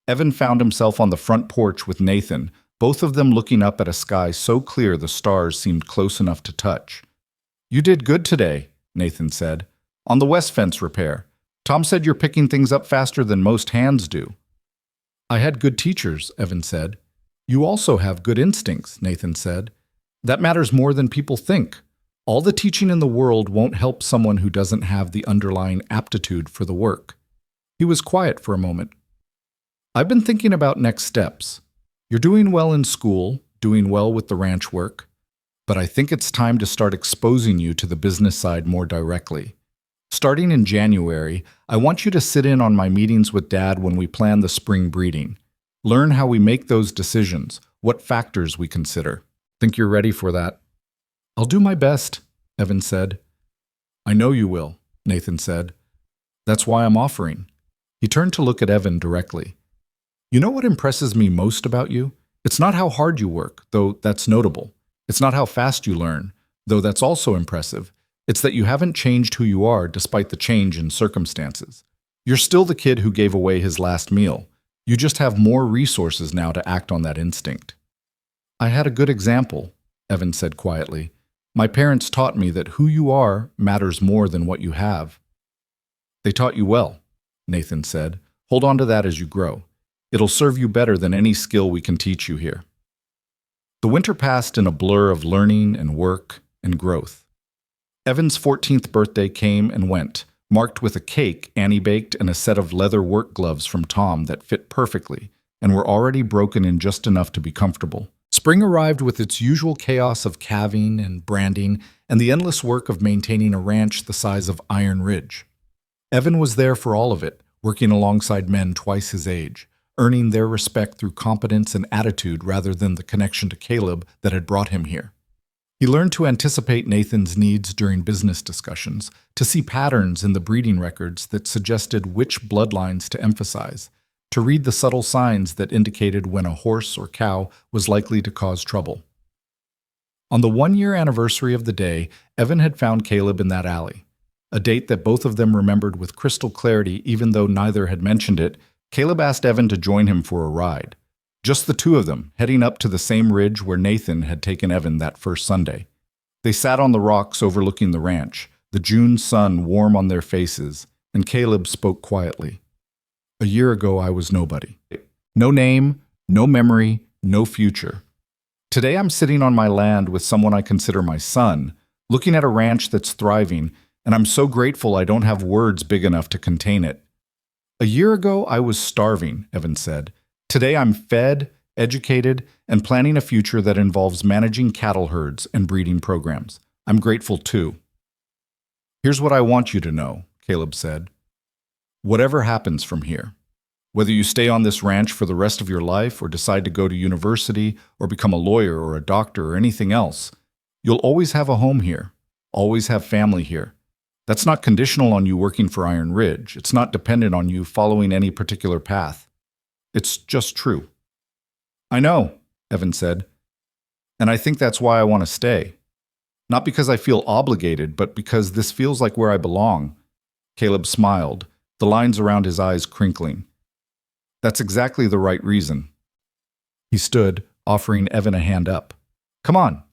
Evan found himself on the front porch with Nathan, both of them looking up at a sky so clear the stars seemed close enough to touch. "You did good today," Nathan said. "On the west fence repair. Tom said you're picking things up faster than most hands do." "I had good teachers," Evan said. "You also have good instincts," Nathan said. "That matters more than people think. All the teaching in the world won't help someone who doesn't have the underlying aptitude for the work." He was quiet for a moment. "I've been thinking about next steps. You're doing well in school, doing well with the ranch work, but I think it's time to start exposing you to the business side more directly. Starting in January, I want you to sit in on my meetings with Dad when we plan the spring breeding. Learn how we make those decisions, what factors we consider. Think you're ready for that?" "I'll do my best," Evan said. "I know you will," Nathan said. "That's why I'm offering." He turned to look at Evan directly. "You know what impresses me most about you? It's not how hard you work, though that's notable. It's not how fast you learn, though that's also impressive. It's that you haven't changed who you are despite the change in circumstances. You're still the kid who gave away his last meal. You just have more resources now to act on that instinct." "I had a good example," Evan said quietly. "My parents taught me that who you are matters more than what you have." "They taught you well," Nathan said. "Hold on to that as you grow. It'll serve you better than any skill we can teach you here." The winter passed in a blur of learning and work and growth. Evan's 14th birthday came and went, marked with a cake Annie baked and a set of leather work gloves from Tom that fit perfectly and were already broken in just enough to be comfortable. Spring arrived with its usual chaos of calving and branding and the endless work of maintaining a ranch the size of Iron Ridge. Evan was there for all of it, working alongside men twice his age, earning their respect through competence and attitude rather than the connection to Caleb that had brought him here. He learned to anticipate Nathan's needs during business discussions, to see patterns in the breeding records that suggested which bloodlines to emphasize, to read the subtle signs that indicated when a horse or cow was likely to cause trouble. On the 1-year anniversary of the day, Evan had found Caleb in that alley. A date that both of them remembered with crystal clarity even though neither had mentioned it. Caleb asked Evan to join him for a ride. Just the two of them, heading up to the same ridge where Nathan had taken Evan that first Sunday. They sat on the rocks overlooking the ranch, the June sun warm on their faces, and Caleb spoke quietly. "A year ago, I was nobody. No name, no memory, no future. Today, I'm sitting on my land with someone I consider my son, looking at a ranch that's thriving, and I'm so grateful I don't have words big enough to contain it. A year ago, I was starving," Evan said. "Today, I'm fed, educated, and planning a future that involves managing cattle herds and breeding programs. I'm grateful too." "Here's what I want you to know," Caleb said. "Whatever happens from here, whether you stay on this ranch for the rest of your life or decide to go to university or become a lawyer or a doctor or anything else, you'll always have a home here, always have family here. That's not conditional on you working for Iron Ridge. It's not dependent on you following any particular path. It's just true." "I know," Evan said, "and I think that's why I want to stay." Not because I feel obligated, but because this feels like where I belong. Caleb smiled, the lines around his eyes crinkling. That's exactly the right reason. He stood, offering Evan a hand up. Come on.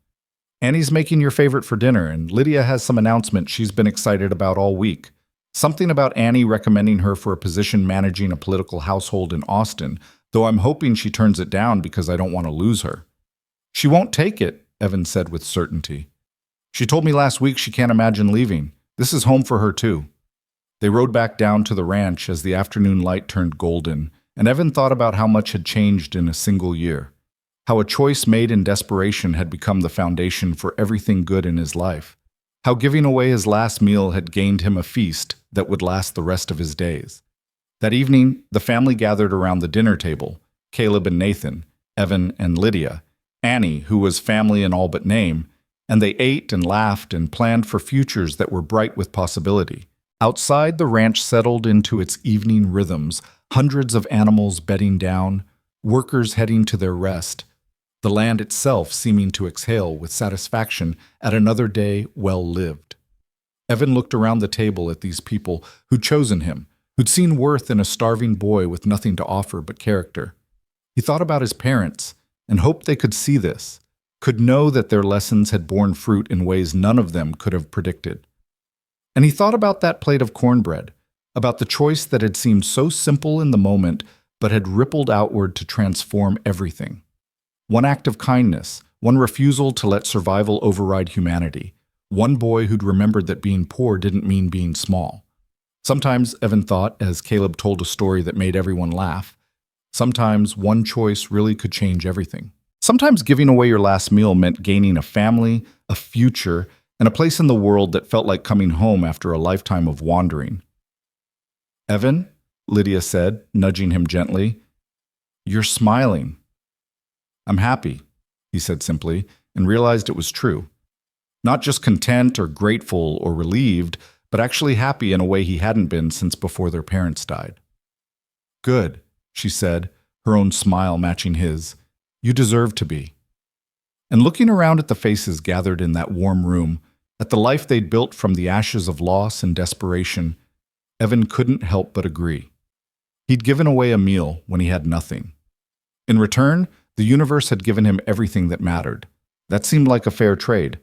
Annie's making your favorite for dinner, and Lydia has some announcement she's been excited about all week. Something about Annie recommending her for a position managing a political household in Austin, though I'm hoping she turns it down because I don't want to lose her. She won't take it, Evan said with certainty. She told me last week she can't imagine leaving. This is home for her too. They rode back down to the ranch as the afternoon light turned golden, and Evan thought about how much had changed in a single year. How a choice made in desperation had become the foundation for everything good in his life. How giving away his last meal had gained him a feast that would last the rest of his days. That evening, the family gathered around the dinner table, Caleb and Nathan, Evan and Lydia, Annie, who was family in all but name, and they ate and laughed and planned for futures that were bright with possibility. Outside, the ranch settled into its evening rhythms, hundreds of animals bedding down, workers heading to their rest, the land itself seeming to exhale with satisfaction at another day well lived. Evan looked around the table at these people who'd chosen him, who'd seen worth in a starving boy with nothing to offer but character. He thought about his parents and hoped they could see this, could know that their lessons had borne fruit in ways none of them could have predicted. And he thought about that plate of cornbread, about the choice that had seemed so simple in the moment but had rippled outward to transform everything. One act of kindness, one refusal to let survival override humanity, one boy who'd remembered that being poor didn't mean being small. Sometimes, Evan thought, as Caleb told a story that made everyone laugh, sometimes one choice really could change everything. Sometimes giving away your last meal meant gaining a family, a future, and a place in the world that felt like coming home after a lifetime of wandering. Evan, Lydia said, nudging him gently, you're smiling. I'm happy, he said simply, and realized it was true. Not just content or grateful or relieved, but actually happy in a way he hadn't been since before their parents died. Good, she said, her own smile matching his. You deserve to be. And looking around at the faces gathered in that warm room, at the life they'd built from the ashes of loss and desperation, Evan couldn't help but agree. He'd given away a meal when he had nothing. In return, the universe had given him everything that mattered. That seemed like a fair trade.